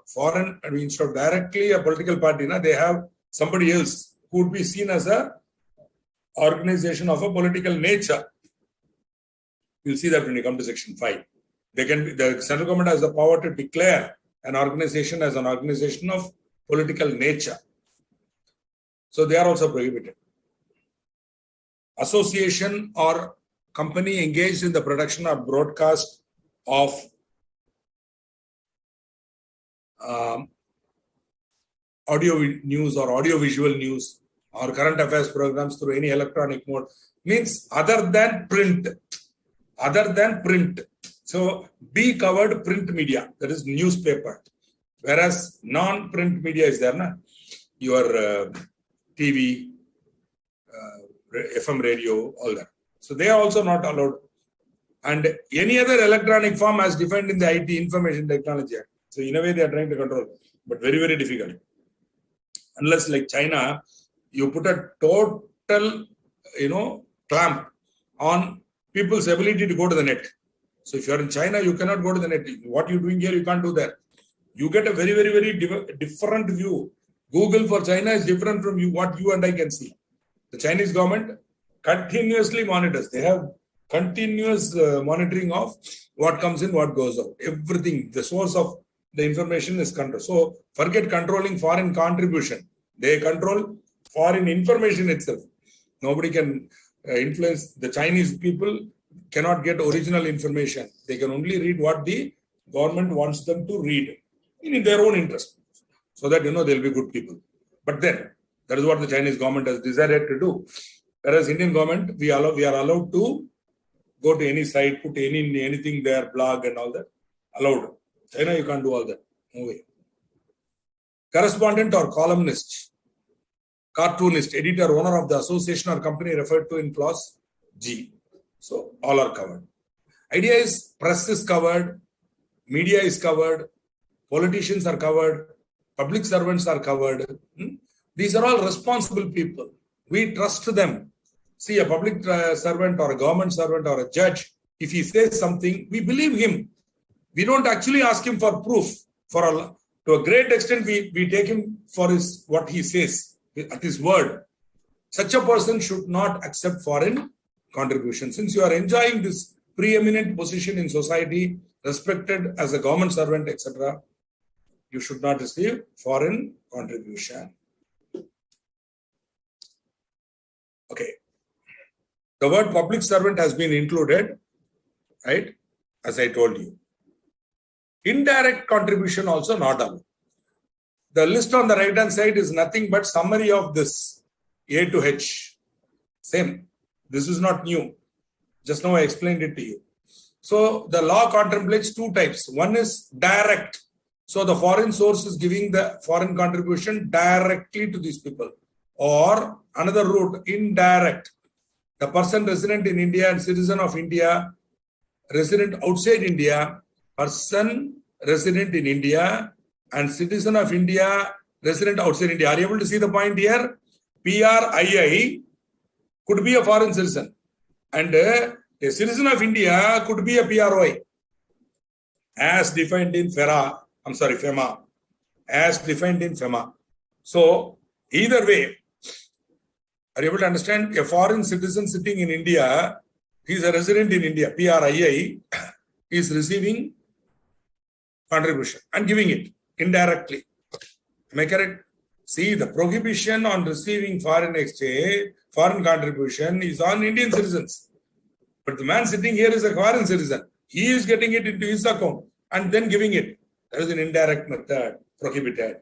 foreign, instead of directly a political party, they have somebody else who would be seen as a organization of a political nature. You'll see that when you come to section 5. The central government has the power to declare an organization as an organization of political nature. So they are also prohibited. Association or company engaged in the production or broadcast of audio news or audio-visual news or current affairs programs through any electronic mode means other than print. So be covered print media, that is newspaper. Whereas non-print media is there, your TV, FM radio, all that. So they are also not allowed. And any other electronic form as defined in the IT, Information Technology Act. So in a way they are trying to control, but very, very difficult. Unless like China, you put a total, clamp on people's ability to go to the net. So if you are in China, you cannot go to the net. What you're doing here, you can't do that. You get a very, very, very different view. Google for China is different from what you and I can see. The Chinese government continuously monitors. They have continuous monitoring of what comes in, what goes out. Everything, the source of the information is controlled. So forget controlling foreign contribution. They control foreign information itself. Nobody can influence. The Chinese people cannot get original information. They can only read what the government wants them to read in their own interest, so that they'll be good people. But then that is what the Chinese government has decided to do. Whereas Indian government, we are allowed to go to any site, put anything there, blog and all that. Allowed. China, you can't do all that. No way. Correspondent or columnist, cartoonist, editor, owner of the association or company referred to in clause G. So all are covered. Idea is press is covered, media is covered, politicians are covered, public servants are covered. These are all responsible people. We trust them. See, a public servant or a government servant or a judge, if he says something, we believe him. We don't actually ask him for proof. To a great extent, we take him for what he says, at his word. Such a person should not accept foreign contribution. Since you are enjoying this preeminent position in society, respected as a government servant, etc., you should not receive foreign contribution. Okay. The word public servant has been included, right? As I told you. Indirect contribution also not allowed. The list on the right hand side is nothing but summary of this A to H. Same. This is not new. Just now I explained it to you. So the law contemplates two types. One is direct. So the foreign source is giving the foreign contribution directly to these people. Or another route, indirect. The person resident in India and citizen of India, resident outside India, person resident in India and citizen of India, resident outside India. Are you able to see the point here? PRII could be a foreign citizen and a citizen of India could be a PROI as defined in FEMA. as defined in FEMA. So, either way, are you able to understand? A foreign citizen sitting in India, he is a resident in India, PRII, is receiving contribution and giving it indirectly. Am I correct? See, the prohibition on receiving foreign exchange, foreign contribution is on Indian citizens. But the man sitting here is a foreign citizen. He is getting it into his account and then giving it. That is an indirect method, prohibited.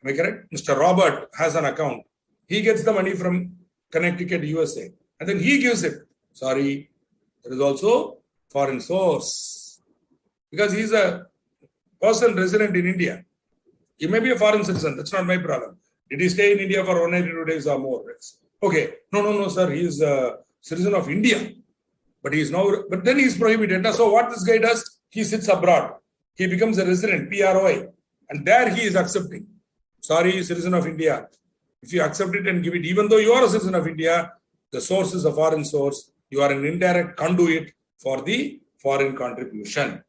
Am I correct? Mr. Robert has an account. He gets the money from Connecticut, USA. And then he gives it. Sorry, there is also foreign source. Because he is a person resident in India. He may be a foreign citizen. That's not my problem. Did he stay in India for 182 days or more? Okay. No, sir. He is a citizen of India. But then he is prohibited. So what this guy does, he sits abroad. He becomes a resident, PROI. And there he is accepting. Sorry, citizen of India. If you accept it and give it, even though you are a citizen of India, the source is a foreign source. You are an indirect conduit for the foreign contribution.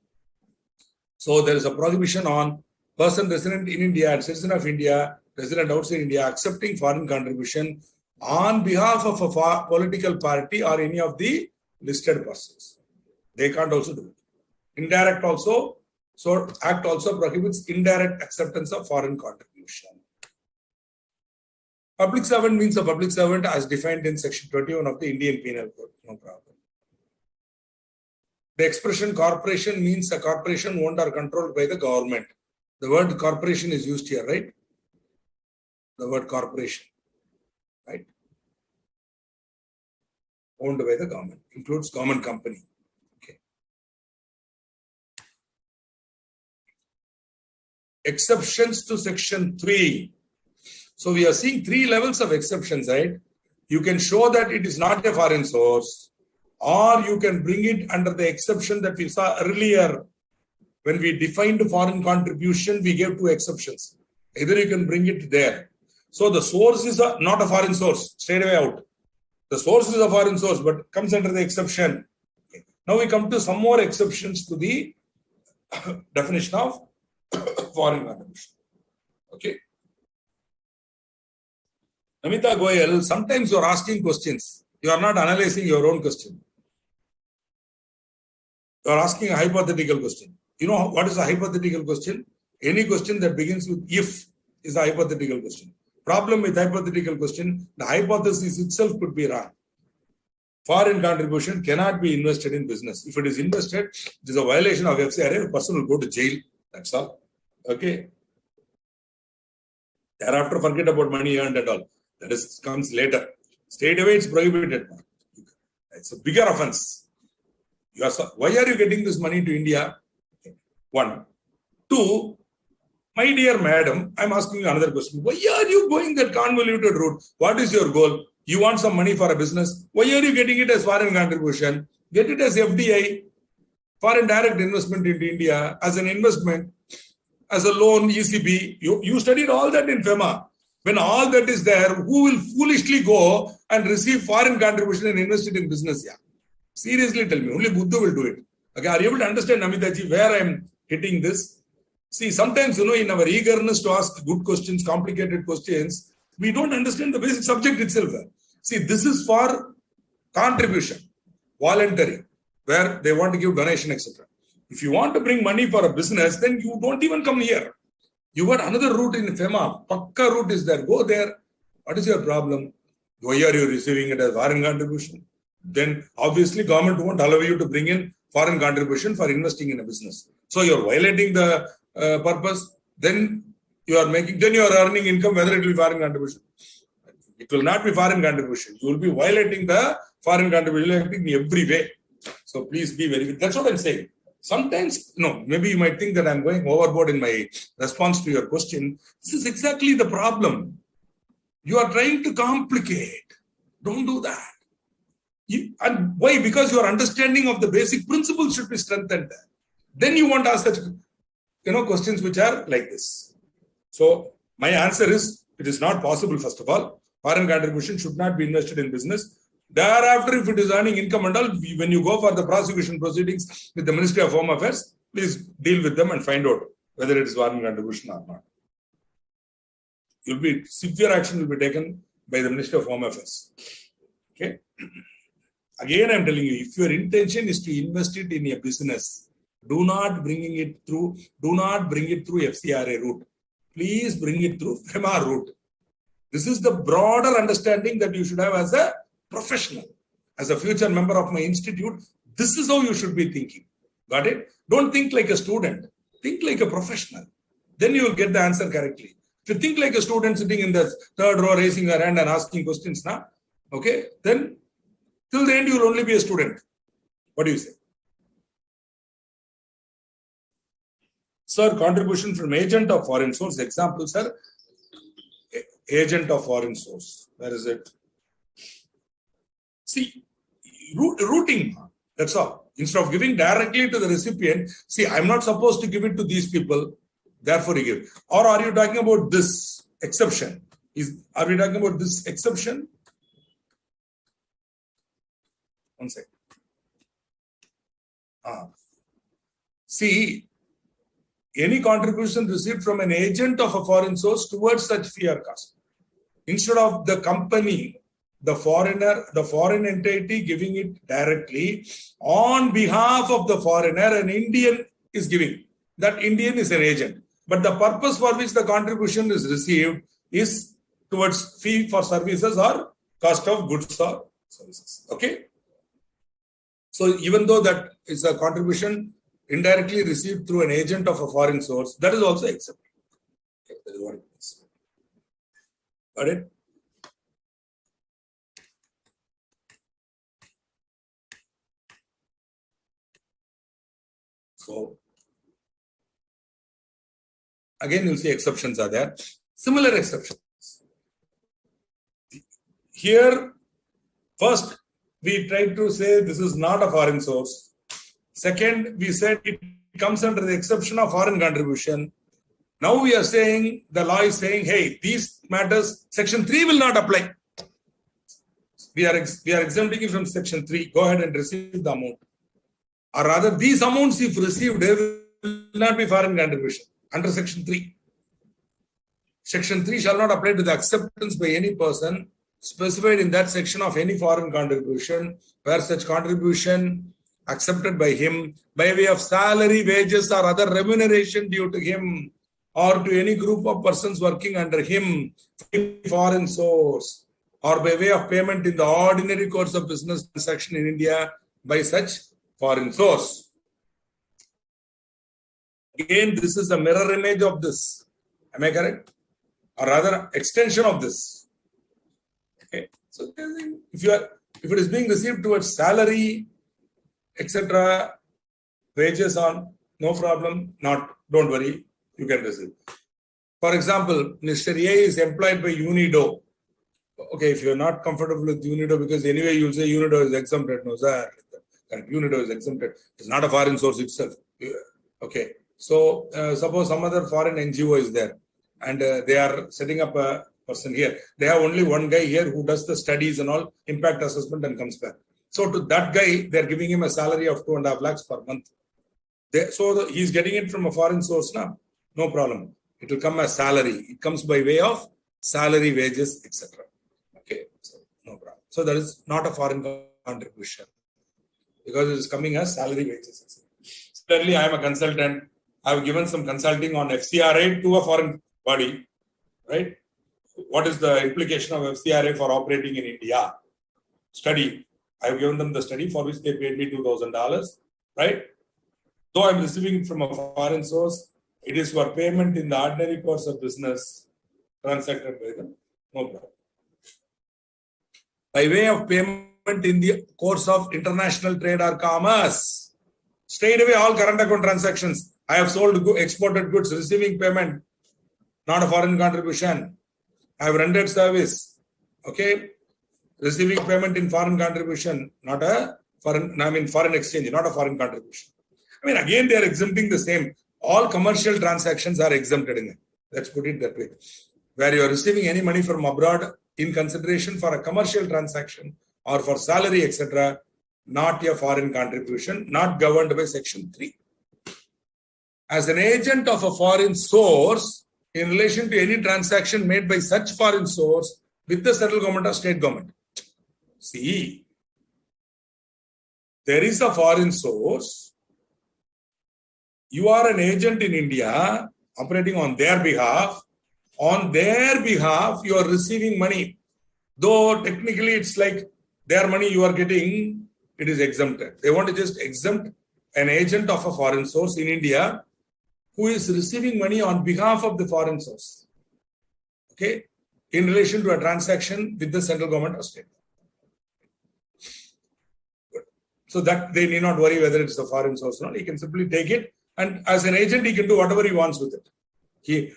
So there is a prohibition on person resident in India and citizen of India, resident outside India, accepting foreign contribution on behalf of a political party or any of the listed persons. They can't also do it. Indirect also, so Act also prohibits indirect acceptance of foreign contribution. Public servant means a public servant as defined in section 21 of the Indian Penal Code. No problem. The expression corporation means a corporation owned or controlled by the government. The word corporation is used here, right? The word corporation, right? Owned by the government, includes government company. Okay. Exceptions to section 3. So we are seeing 3 levels of exceptions, right? You can show that it is not a foreign source, or you can bring it under the exception that we saw earlier. When we defined foreign contribution, we gave 2 exceptions. Either you can bring it there. So the source is not a foreign source, straight away out. The source is a foreign source, but comes under the exception. Okay. Now we come to some more exceptions to the definition of foreign contribution. Okay. Namita Goyal, sometimes you are asking questions. You are not analyzing your own question. You are asking a hypothetical question. You know what is a hypothetical question? Any question that begins with if is a hypothetical question. Problem with hypothetical question, the hypothesis itself could be wrong. Foreign contribution cannot be invested in business. If it is invested, it is a violation of FCRA. A person will go to jail. That's all. Okay. Thereafter, forget about money earned and all. That comes later. Straight away, it's prohibited. It's a bigger offense. Why are you getting this money to India? 1. 2, my dear madam, I'm asking you another question. Why are you going that convoluted route? What is your goal? You want some money for a business. Why are you getting it as foreign contribution? Get it as FDI, foreign direct investment into India, as an investment, as a loan, ECB. You studied all that in FEMA. When all that is there, who will foolishly go and receive foreign contribution and invest it in business? Yeah. Seriously tell me, only Buddha will do it. Okay, are you able to understand, Namitaji, where I am hitting this? See, sometimes, in our eagerness to ask good questions, complicated questions, we don't understand the basic subject itself. See, this is for contribution, voluntary, where they want to give donation, etc. If you want to bring money for a business, then you don't even come here. You got another route in FEMA. Pakka route is there. Go there. What is your problem? Why are you receiving it as foreign contribution? Then obviously government won't allow you to bring in foreign contribution for investing in a business. So you're violating the purpose. Then you are earning income, whether it will be foreign contribution. It will not be foreign contribution. You will be violating the foreign contribution in every way. So please be very. That's what I'm saying. Sometimes, maybe you might think that I'm going overboard in my response to your question. This is exactly the problem. You are trying to complicate. Don't do that. And why? Because your understanding of the basic principles should be strengthened. Then you won't ask such, questions which are like this. So my answer is, it is not possible, first of all. Foreign contribution should not be invested in business. Thereafter, if it is earning income and all, when you go for the prosecution proceedings with the Ministry of Home Affairs, please deal with them and find out whether it is foreign contribution or not. Severe action will be taken by the Ministry of Home Affairs. Okay. Again, I'm telling you, if your intention is to invest it in a business, do not bring it through FCRA route. Please bring it through FEMA route. This is the broader understanding that you should have as a professional, as a future member of my institute. This is how you should be thinking. Got it? Don't think like a student. Think like a professional. Then you will get the answer correctly. If you think like a student sitting in the third row, raising your hand and asking questions, okay, then till the end you will only be a student. What do you say? Sir, contribution from agent of foreign source. Example, sir. Agent of foreign source. Where is it? See, routing. That's all. Instead of giving directly to the recipient, see, I'm not supposed to give it to these people. Therefore, you give. Or are you talking about this exception? Are we talking about this exception? One second. See, any contribution received from an agent of a foreign source towards such fee or cost. Instead of the company, the foreign entity giving it directly on behalf of the foreigner, an Indian is giving. That Indian is an agent. But the purpose for which the contribution is received is towards fee for services or cost of goods or services. Okay. So even though that is a contribution indirectly received through an agent of a foreign source, that is also accepted. Okay, that is what it is. Got it? So again, you'll see exceptions are there. Similar exceptions. Here, first, we tried to say this is not a foreign source. Second, we said it comes under the exception of foreign contribution. Now we are saying, the law is saying, hey, these matters, section 3 will not apply. We are exempting it from section 3. Go ahead and receive the amount. Or rather, these amounts, if received, they will not be foreign contribution under section 3. Section 3 shall not apply to the acceptance by any person specified in that section of any foreign contribution, where such contribution accepted by him by way of salary, wages, or other remuneration due to him, or to any group of persons working under him in foreign source, or by way of payment in the ordinary course of business transaction in India by such foreign source. Again, this is a mirror image of this. Am I correct? Or rather, extension of this. Okay. So, if it is being received towards salary, etc., wages on, no problem. Don't worry, you can receive. For example, Mr. A is employed by Unido. Okay, if you are not comfortable with Unido, because anyway you will say Unido is exempted. No, sir. Unido is exempted. It's not a foreign source itself. Okay. So, suppose some other foreign NGO is there and they are setting up a person here. They have only one guy here who does the studies and all, impact assessment and comes back. So, to that guy, they are giving him a salary of 2.5 lakhs per month. He is getting it from a foreign source now. No problem. It will come as salary. It comes by way of salary, wages, etc. Okay. So, no problem. So, that is not a foreign contribution, because it is coming as salary, wages, etc. Similarly, I am a consultant. I have given some consulting on FCRA to a foreign body, right? What is the implication of FCRA for operating in India? Study. I have given them the study for which they paid me $2,000, right? Though I am receiving from a foreign source, it is for payment in the ordinary course of business transacted by them. No problem. By way of payment in the course of international trade or commerce, straight away all current account transactions. I have sold, exported goods, receiving payment, not a foreign contribution. I have rendered service, okay, receiving payment in foreign contribution, not a foreign exchange, not a foreign contribution. Again, they are exempting the same. All commercial transactions are exempted in it. Let's put it that way. Where you are receiving any money from abroad in consideration for a commercial transaction or for salary, etc., not a foreign contribution, not governed by section 3. as an agent of a foreign source in relation to any transaction made by such foreign source with the central government or state government. See, there is a foreign source. You are an agent in India operating on their behalf. On their behalf, you are receiving money. Though technically it's like their money you are getting, it is exempted. They want to just exempt an agent of a foreign source in India who is receiving money on behalf of the foreign source. Okay? In relation to a transaction with the central government or state. Good. So that they need not worry whether it's a foreign source or not. He can simply take it, and as an agent, he can do whatever he wants with it.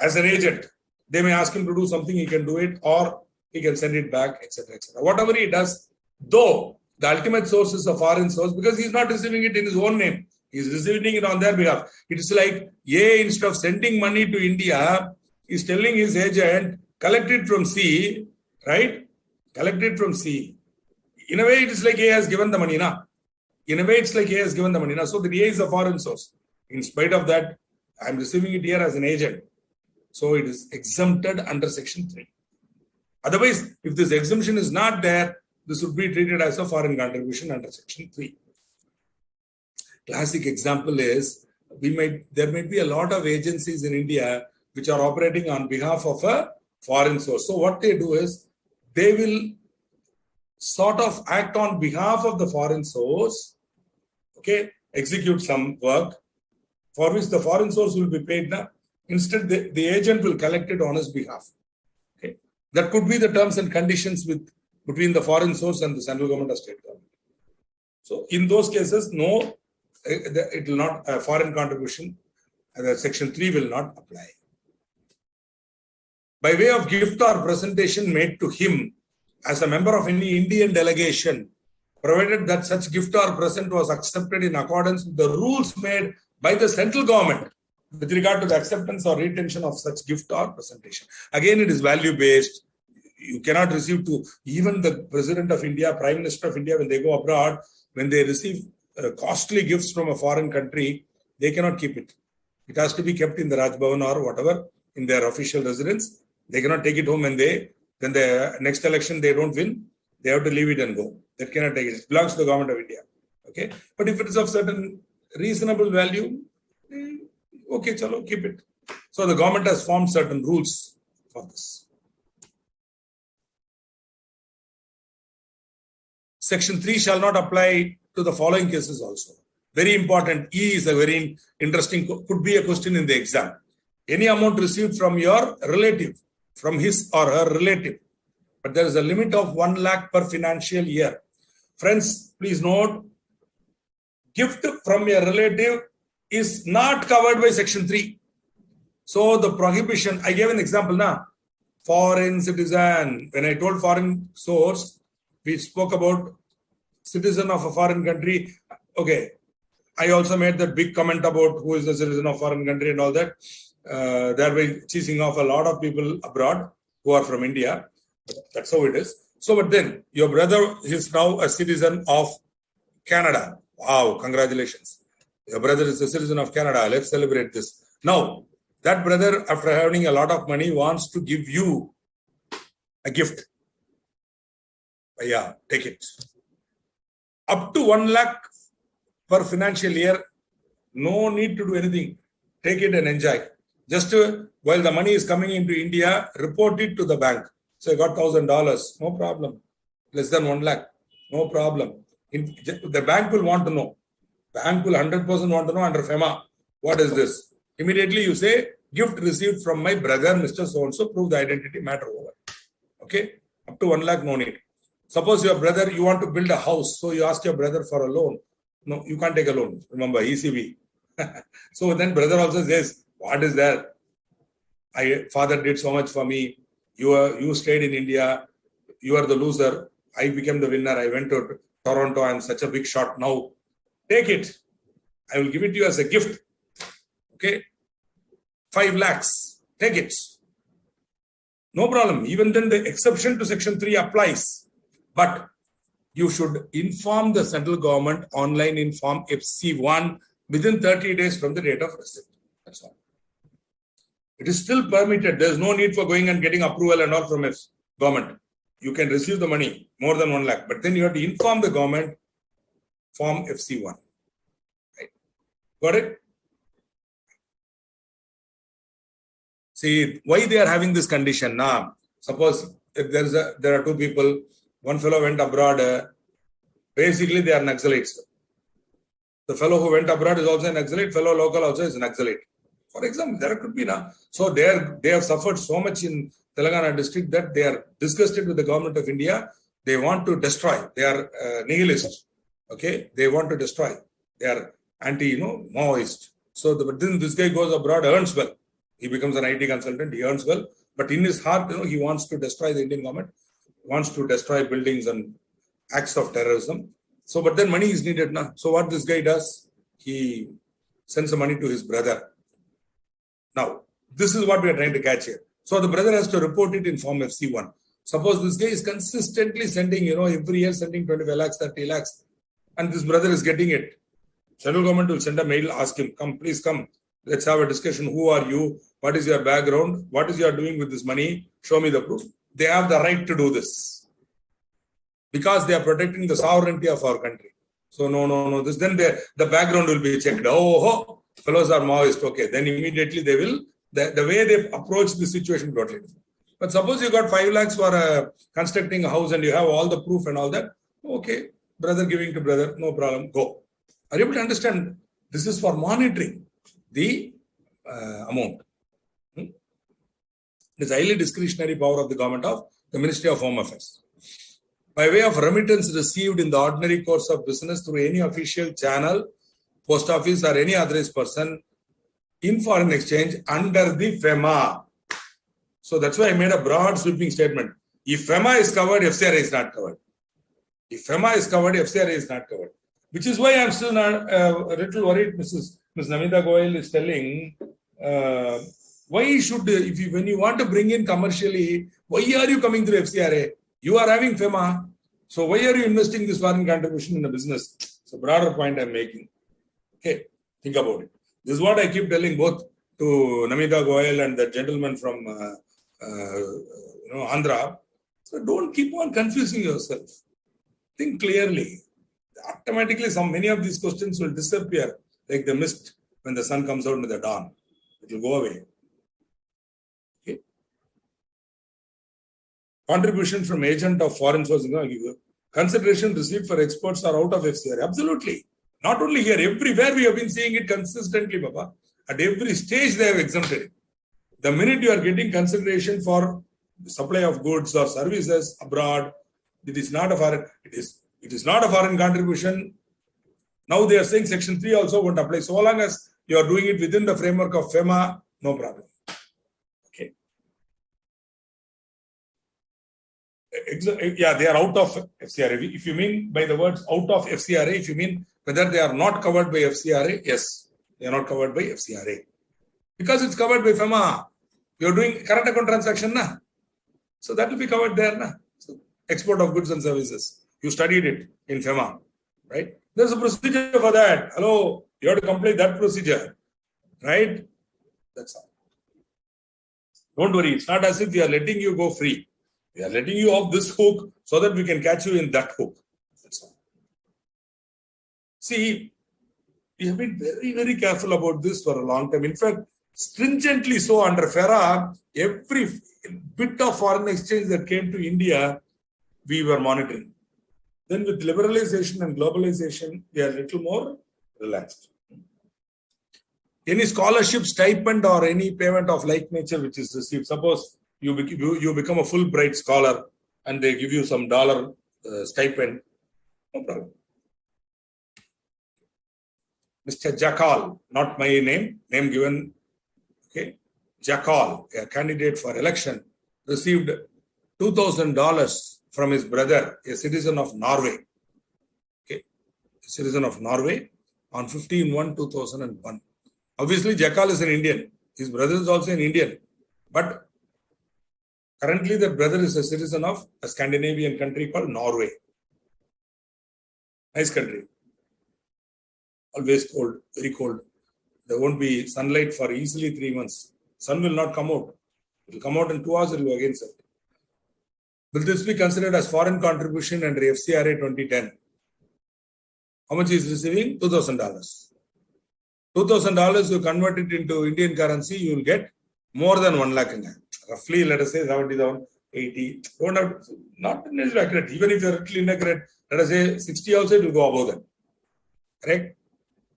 As an agent, they may ask him to do something, he can do it, or he can send it back, etc., etc. Whatever he does, though the ultimate source is a foreign source, because he's not receiving it in his own name. He's receiving it on their behalf. It's like A, instead of sending money to India, is telling his agent, collect it from C, right? Collect it from C. In a way, it is like A has given the money, na? In a way, it's like A has given the money, na? So the A is a foreign source. In spite of that, I'm receiving it here as an agent. So it is exempted under Section 3. Otherwise, if this exemption is not there, this would be treated as a foreign contribution under Section 3. Classic example is, there might be a lot of agencies in India which are operating on behalf of a foreign source. So what they do is, they will sort of act on behalf of the foreign source, okay, execute some work for which the foreign source will be paid now. Instead, the agent will collect it on his behalf. Okay, that could be the terms and conditions between the foreign source and the central government or state government. So in those cases, no, it will not, foreign contribution, Section 3 will not apply. By way of gift or presentation made to him as a member of any Indian delegation, provided that such gift or present was accepted in accordance with the rules made by the central government with regard to the acceptance or retention of such gift or presentation. Again, it is value-based. You cannot receive to, even the President of India, Prime Minister of India, when they go abroad, when they receive costly gifts from a foreign country, they cannot keep it. It has to be kept in the Raj Bhavan or whatever, in their official residence. They cannot take it home when the next election they don't win. They have to leave it and go. That cannot take it. It belongs to the government of India. Okay, but if it is of certain reasonable value, okay, chalo, keep it. So the government has formed certain rules for this. Section 3 shall not apply to the following cases also. Very important. E is a very interesting, could be a question in the exam. Any amount received from your relative, from his or her relative, but there is a limit of 1 lakh per financial year. Friends, please note, gift from your relative is not covered by Section 3. So the prohibition, I gave an example now. Foreign citizen. When I told foreign source, we spoke about citizen of a foreign country. Okay. I also made that big comment about who is the citizen of foreign country and all that. Thereby cheesing off a lot of people abroad who are from India. That's how it is. So, but then your brother is now a citizen of Canada. Wow, congratulations. Your brother is a citizen of Canada. Let's celebrate this. Now, that brother, after having a lot of money, wants to give you a gift. Yeah, take it. Up to 1 lakh per financial year, no need to do anything. Take it and enjoy. Just while the money is coming into India, report it to the bank. So I got $1,000. No problem. Less than 1 lakh. No problem. The bank will want to know. Bank will 100% want to know under FEMA. What is this? Immediately you say, gift received from my brother, Mr. So-and-so, prove the identity, matter over. Okay? Up to 1 lakh, no need. Suppose your brother, you want to build a house. So you ask your brother for a loan. No, you can't take a loan. Remember, ECB. So then brother also says, what is that? Father did so much for me. You stayed in India. You are the loser. I became the winner. I went to Toronto. I'm such a big shot now. Take it. I will give it to you as a gift. Okay. 5 lakhs. Take it. No problem. Even then the exception to Section 3 applies. But you should inform the central government online in Form FC1 within 30 days from the date of receipt. That's all. It is still permitted. There is no need for going and getting approval and all from government. You can receive the money more than 1 lakh, but then you have to inform the government, form FC1. Right? Got it? See, why they are having this condition now? Suppose if there are two people, one fellow went abroad, basically they are Naxalites. The fellow who went abroad is also an Naxalite, fellow local also is an Naxalite. For example, there could be now. So they have suffered so much in Telangana district that they are disgusted with the government of India. They want to destroy. They are nihilists. Okay, they want to destroy. They are Maoist. So but then this guy goes abroad, earns well. He becomes an IT consultant. He earns well, but in his heart, he wants to destroy the Indian government. Wants to destroy buildings and acts of terrorism. So, but then money is needed now. So what this guy does, he sends the money to his brother. Now, this is what we are trying to catch here. So the brother has to report it in form FC1. Suppose this guy is consistently sending, every year sending 25 lakhs, 30 lakhs, and this brother is getting it. Central government will send a mail, ask him, come, please come. Let's have a discussion. Who are you? What is your background? What is you are doing with this money? Show me the proof. They have the right to do this. Because they are protecting the sovereignty of our country. So no. This then the background will be checked. Oh, fellows are Maoist. Okay, then immediately they will the way they approach the situation totally different. But suppose you got 5 lakhs for constructing a house and you have all the proof and all that. Okay, brother giving to brother, no problem. Go. Are you able to understand? This is for monitoring the amount. It is highly discretionary power of the government of the Ministry of Home Affairs. By way of remittance received in the ordinary course of business through any official channel, post office or any authorized person in foreign exchange under the FEMA. So that's why I made a broad sweeping statement. If FEMA is covered, FCRA is not covered. If FEMA is covered, FCRA is not covered. Which is why I'm still not a little worried. Ms. Namita Goyal is telling, why should, when you want to bring in commercially, why are you coming through FCRA? You are having FEMA. So why are you investing this foreign contribution in a business? It's a broader point I'm making. Okay, think about it. This is what I keep telling both to Namita Goyal and the gentleman from Andhra. So don't keep on confusing yourself. Think clearly. Automatically, many of these questions will disappear like the mist when the sun comes out into the dawn. It will go away. Okay. Contribution from agent of foreign source. Consideration received for exports are out of FCRA. Absolutely. Not only here, everywhere we have been seeing it consistently, Baba. At every stage they have exempted it. The minute you are getting consideration for the supply of goods or services abroad, it is not a foreign. It is not a foreign contribution. Now they are saying Section 3 also won't apply. So long as you are doing it within the framework of FEMA, no problem. Okay. Yeah, they are out of FCRA. If you mean by the words out of FCRA, if you mean whether they are not covered by FCRA, yes, they are not covered by FCRA. Because it's covered by FEMA. You are doing current account transaction, na? So that will be covered there, na? So export of goods and services. You studied it in FEMA, right? There's a procedure for that. Hello, you have to complete that procedure, right? That's all. Don't worry. It's not as if we are letting you go free. We are letting you off this hook so that we can catch you in that hook. That's all. See, we have been very, very careful about this for a long time. In fact, stringently so under FERA, every bit of foreign exchange that came to India, we were monitoring. Then with liberalization and globalization, we are a little more relaxed. Any scholarship, stipend or any payment of like nature which is received, suppose you become a Fulbright scholar and they give you some dollar stipend, no problem. Mr. Jakal, not my name given, okay. Jakal, a candidate for election, received $2,000 from his brother, a citizen of Norway. Okay, a citizen of Norway on 15/1/2001. Obviously, Jakal is an Indian. His brother is also an Indian. But currently, the brother is a citizen of a Scandinavian country called Norway. Nice country. always cold, very cold. There won't be sunlight for easily 3 months. Sun will not come out. It will come out in 2 hours, it will again set. Will this be considered as foreign contribution under FCRA 2010? How much is receiving? $2,000. $2,000 you convert it into Indian currency, you will get more than 1 lakh in that. Roughly, let us say 70,000, 80. Don't have, not necessarily accurate. Even if you are little inaccurate, let us say 60 also, it will go above that. Correct?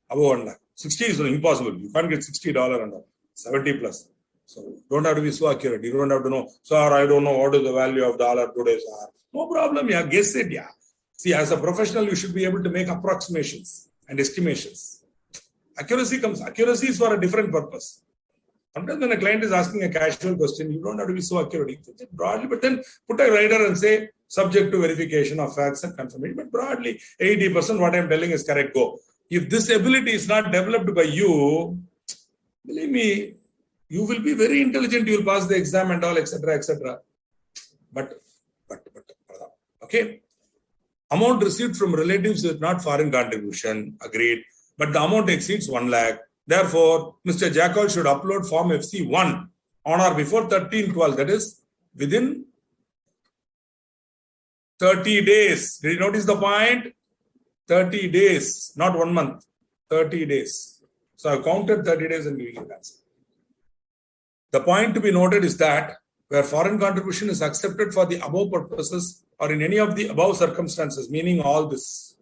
Above 1 lakh. 60 is impossible. You can't get $60 and all. 70 plus. So don't have to be so accurate. You don't have to know, sir, I don't know what is the value of dollar today, sir. No problem, yeah. Guess it, yeah. See, as a professional, you should be able to make approximations and estimations. Accuracy is for a different purpose. Sometimes when a client is asking a casual question, you don't have to be so accurate. Broadly, but then put a rider and say, subject to verification of facts and confirmation. But broadly, 80% what I'm telling is correct, go. If this ability is not developed by you, believe me, you will be very intelligent, you will pass the exam and all, etc., etc. But, okay. Amount received from relatives is not foreign contribution, agreed. But the amount exceeds 1 lakh. Therefore, Mr. Jackal should upload Form FC1 on or before 13/12, that is within 30 days. Did you notice the point? 30 days, not 1 month, 30 days. So I counted 30 days and giving you the answer. The point to be noted is that where foreign contribution is accepted for the above purposes or in any of the above circumstances, meaning all this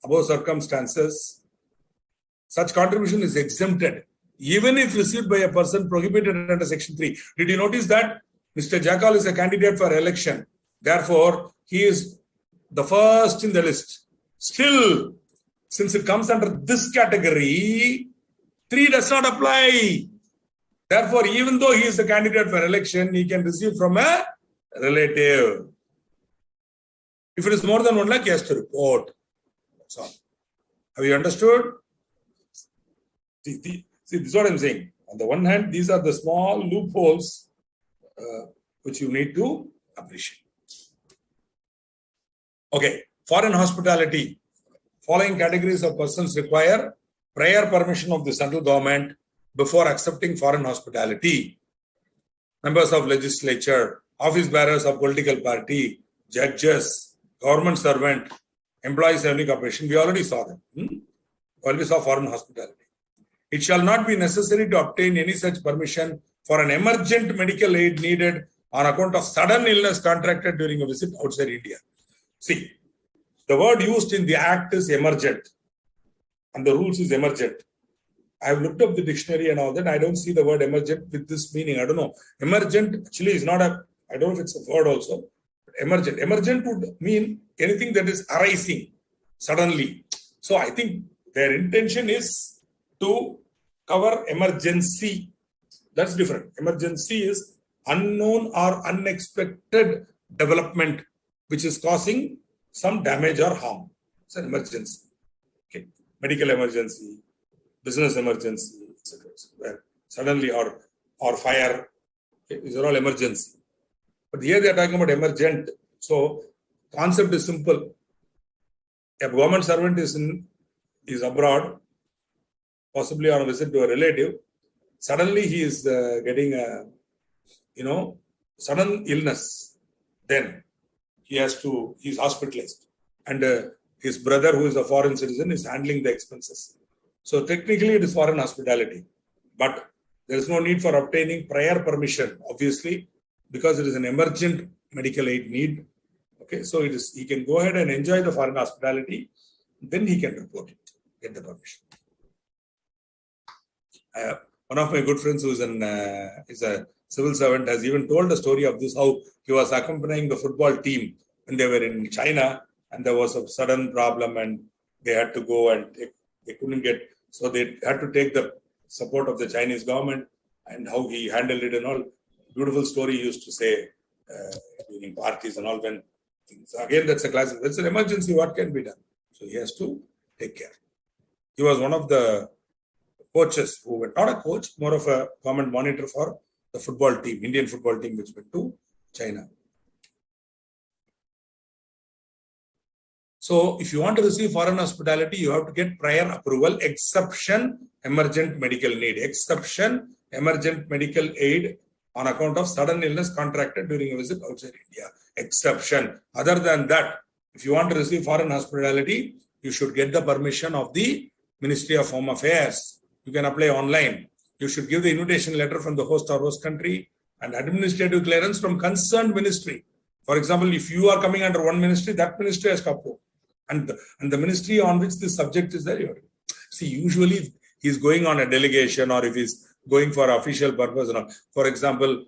above circumstances, such contribution is exempted, even if received by a person prohibited under Section 3. Did you notice that Mr. Jackal is a candidate for election? Therefore, he is the first in the list. Still, since it comes under this category, 3 does not apply. Therefore, even though he is a candidate for election, he can receive from a relative. If it is more than 1 lakh, he has to report. That's all. Have you understood? See, this is what I'm saying. On the one hand, these are the small loopholes which you need to appreciate. Okay, foreign hospitality. Following categories of persons require prior permission of the central government before accepting foreign hospitality. Members of legislature, office bearers of political party, judges, government servant, employees of any corporation. We already saw them. Already saw foreign hospitality. It shall not be necessary to obtain any such permission for an emergent medical aid needed on account of sudden illness contracted during a visit outside India. See, the word used in the act is emergent and the rules is emergent. I have looked up the dictionary and all that. I don't see the word emergent with this meaning. I don't know. Emergent actually is not a, I don't know if it's a word also. Emergent. Emergent would mean anything that is arising suddenly. So I think their intention is to cover emergency. That's different. Emergency is unknown or unexpected development which is causing some damage or harm. It's an emergency. Okay. Medical emergency, business emergency, etc. Where suddenly or fire. Okay. These are all emergency. But here they are talking about emergent. So concept is simple. A government servant is abroad, possibly on a visit to a relative. Suddenly he is getting a, sudden illness. Then he's hospitalized. And his brother, who is a foreign citizen, is handling the expenses. So technically it is foreign hospitality. But there is no need for obtaining prior permission, obviously, because it is an emergent medical aid need. Okay, so he can go ahead and enjoy the foreign hospitality. Then he can report it, get the permission. One of my good friends who is a civil servant has even told the story of this, how he was accompanying the football team when they were in China and there was a sudden problem and they had to go and they couldn't get, so they had to take the support of the Chinese government and how he handled it and all. Beautiful story he used to say during parties and all. When so again, that's a classic. That's an emergency. What can be done? So he has to take care. He was one of the coaches who were not a coach, more of a government monitor for the football team, Indian football team, which went to China. So if you want to receive foreign hospitality, you have to get prior approval, exception, emergent medical need, exception, emergent medical aid on account of sudden illness contracted during a visit outside India. Exception. Other than that, if you want to receive foreign hospitality, you should get the permission of the Ministry of Home Affairs. You can apply online. You should give the invitation letter from the host or host country and administrative clearance from concerned ministry. For example, if you are coming under one ministry, that ministry has to approve. And the ministry on which this subject is there. See, usually he's going on a delegation, or if he's going for official purpose, for example,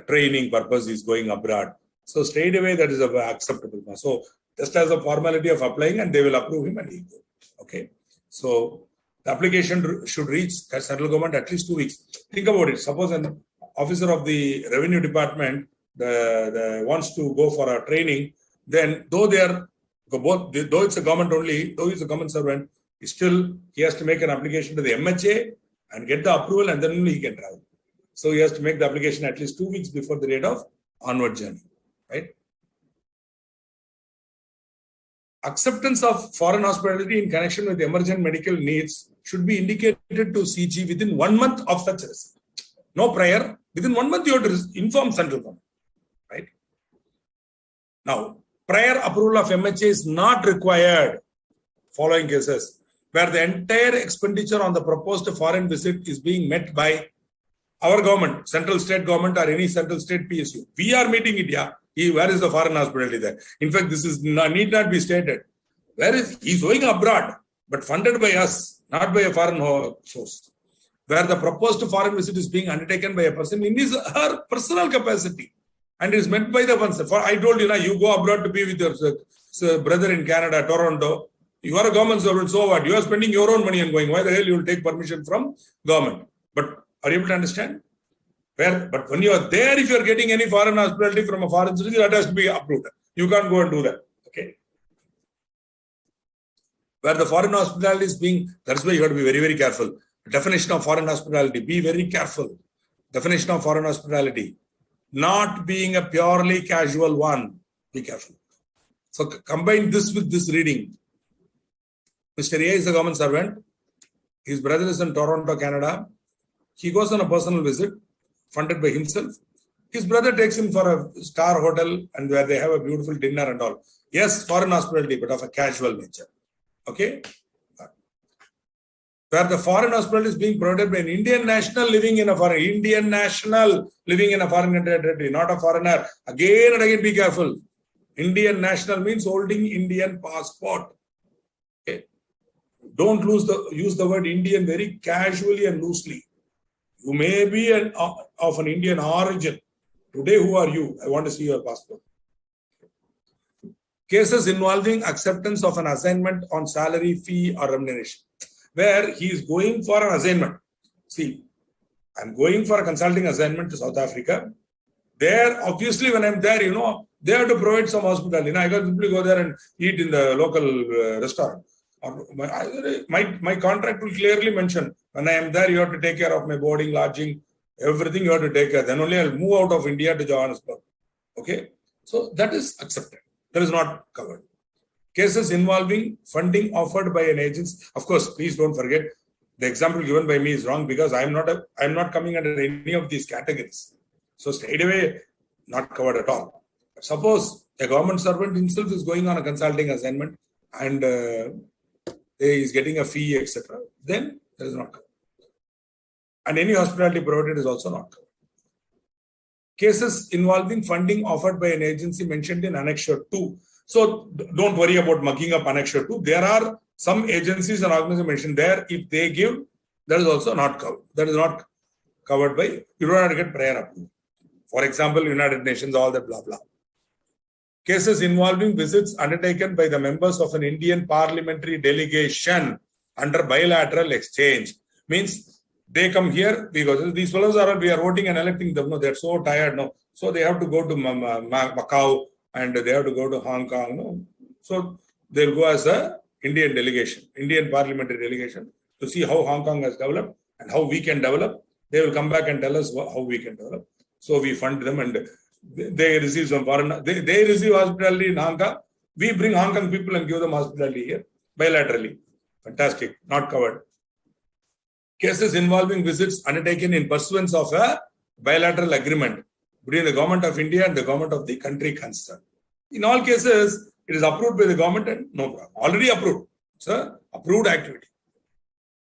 training purpose, he's going abroad. So straight away, that is acceptable. So just as a formality of applying, and they will approve him and he'll go. Okay. So the application should reach central government at least 2 weeks. Think about it. Suppose an officer of the revenue department wants to go for a training, then though it's a government only, though he's a government servant, he has to make an application to the MHA and get the approval, and then only he can travel. So he has to make the application at least 2 weeks before the date of onward journey, right? Acceptance of foreign hospitality in connection with emergent medical needs should be indicated to CG within 1 month of such receipt. No prior. Within 1 month, you have to inform central government, right? Now, prior approval of MHA is not required. Following cases where the entire expenditure on the proposed foreign visit is being met by our government, central state government, or any central state PSU. We are meeting it, yeah. Where is the foreign hospitality there? In fact, this need not be stated. He's going abroad, but funded by us, not by a foreign source. Where the proposed foreign visit is being undertaken by a person in her personal capacity and is met by the one. I told you, you go abroad to be with your brother in Canada, Toronto. You are a government servant, so what? You are spending your own money and going. Why the hell you will take permission from government? But are you able to understand? But when you are there, if you are getting any foreign hospitality from a foreign citizen, that has to be approved. You can't go and do that. Okay. Where the foreign hospitality is being, that's why you have to be very, very careful. Definition of foreign hospitality, be very careful. Definition of foreign hospitality, not being a purely casual one. Be careful. So combine this with this reading. Mr. A is a government servant. His brother is in Toronto, Canada. He goes on a personal visit, funded by himself. His brother takes him for a star hotel and where they have a beautiful dinner and all. Yes, foreign hospitality, but of a casual nature. Okay? Where the foreign hospitality is being provided by an Indian national living in a foreign country, not a foreigner. Again and again, be careful. Indian national means holding Indian passport. Okay? Don't use the word Indian very casually and loosely. You may be of an Indian origin. Today, who are you? I want to see your passport. Cases involving acceptance of an assignment on salary, fee, or remuneration, where he is going for an assignment. See, I'm going for a consulting assignment to South Africa. There, obviously, when I'm there, they have to provide some hospitality. I can simply go there and eat in the local restaurant. My contract will clearly mention, when I am there, you have to take care of my boarding, lodging, everything you have to take care. Then only I'll move out of India to Johannesburg. Okay? So that is accepted. That is not covered. Cases involving funding offered by an agency. Of course, please don't forget, the example given by me is wrong because I'm not coming under any of these categories. So straight away, not covered at all. Suppose a government servant himself is going on a consulting assignment and he is getting a fee, etc. Then that is not covered. And any hospitality provided is also not covered. Cases involving funding offered by an agency mentioned in Annexure 2. So don't worry about mugging up Annexure 2. There are some agencies and organizations mentioned there. If they give, that is also not covered. That is not covered by, you don't have to get prior approval. For example, United Nations, all that blah, blah. Cases involving visits undertaken by the members of an Indian parliamentary delegation under bilateral exchange. Means they come here because these fellows we are voting and electing them. No, they're so tired. No, so they have to go to Macau and they have to go to Hong Kong. No, so they'll go as a Indian delegation, Indian parliamentary delegation to see how Hong Kong has developed and how we can develop. They will come back and tell us how we can develop. So we fund them and they receive some foreign. They receive hospitality in Hong Kong. We bring Hong Kong people and give them hospitality here bilaterally. Fantastic. Not covered. Cases involving visits undertaken in pursuance of a bilateral agreement between the government of India and the government of the country concerned. In all cases, it is approved by the government and no problem. Already approved. It's an approved activity.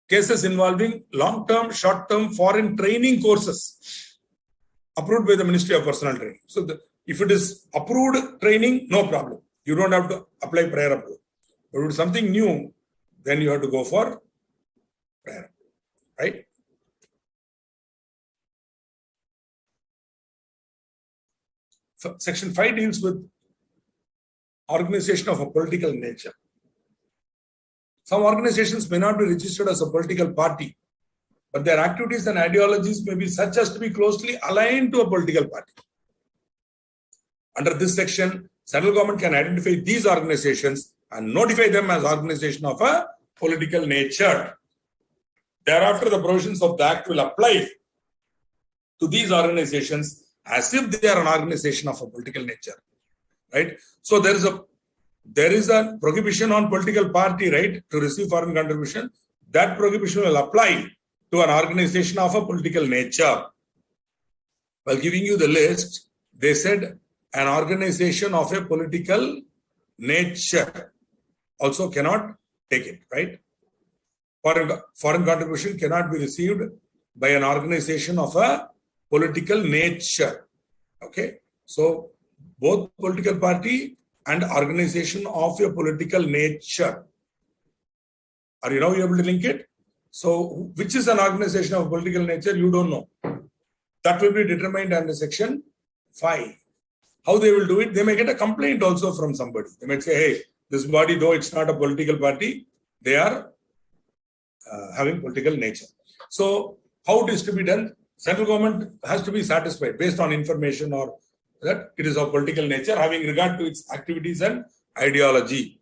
Cases involving long-term, short-term foreign training courses approved by the Ministry of Personnel Training. So if it is approved training, no problem. You don't have to apply prior approval. But if it is something new, then you have to go for prior approval. Right? Section 5 deals with organization of a political nature. Some organizations may not be registered as a political party, but their activities and ideologies may be such as to be closely aligned to a political party. Under this section, central government can identify these organizations and notify them as organization of a political nature. Thereafter, the provisions of the Act will apply to these organizations as if they are an organization of a political nature. Right? So there is a prohibition on political party, right, to receive foreign contribution. That prohibition will apply to an organization of a political nature. While giving you the list, they said an organization of a political nature also cannot take it, right? Foreign contribution cannot be received by an organization of a political nature. Okay, so both political party and organization of a political nature. Are you now able to link it? So, which is an organization of political nature? You don't know. That will be determined under section 5. How they will do it? They may get a complaint also from somebody. They might say, hey, this body, though it's not a political party, they are having political nature. So, how it is to be done? Central government has to be satisfied based on information or that it is of political nature, having regard to its activities and ideology.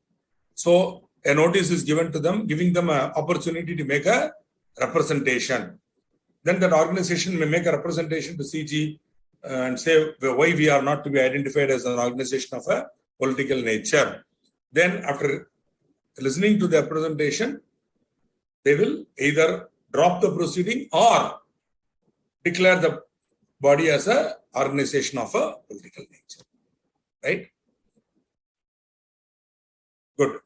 So, a notice is given to them, giving them an opportunity to make a representation. Then that organization may make a representation to CG and say why we are not to be identified as an organization of a political nature. Then after listening to the representation, they will either drop the proceeding or declare the body as an organization of a political nature. Right? Good.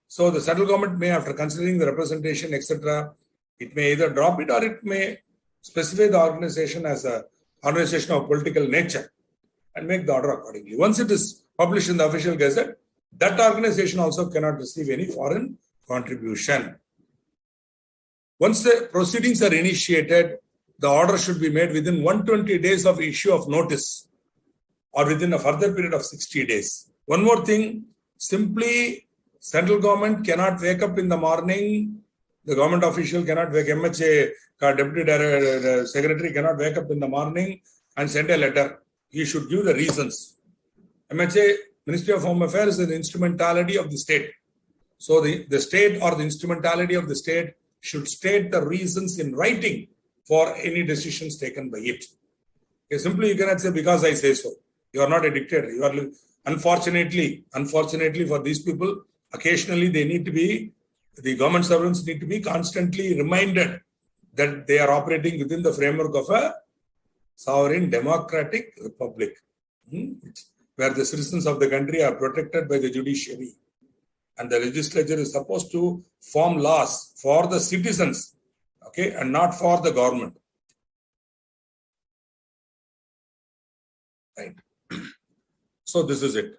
So the central government may, after considering the representation, etc., it may either drop it or it may specify the organization as an organization of political nature and make the order accordingly. Once it is published in the official gazette, that organization also cannot receive any foreign contribution. Once the proceedings are initiated, the order should be made within 120 days of issue of notice or within a further period of 60 days. One more thing, simply central government cannot wake up in the morning, the government official cannot wake up, MHA deputy secretary cannot wake up in the morning and send a letter. He should give the reasons. MHA, Ministry of Home Affairs, is the instrumentality of the state. So the state or the instrumentality of the state should state the reasons in writing for any decisions taken by it. Okay, simply you cannot say because I say so. You are not a dictator. You are, unfortunately for these people, occasionally they need to be, the government servants need to be constantly reminded that they are operating within the framework of a sovereign democratic republic, where the citizens of the country are protected by the judiciary. And the legislature is supposed to form laws for the citizens, okay, and not for the government. Right. So this is it.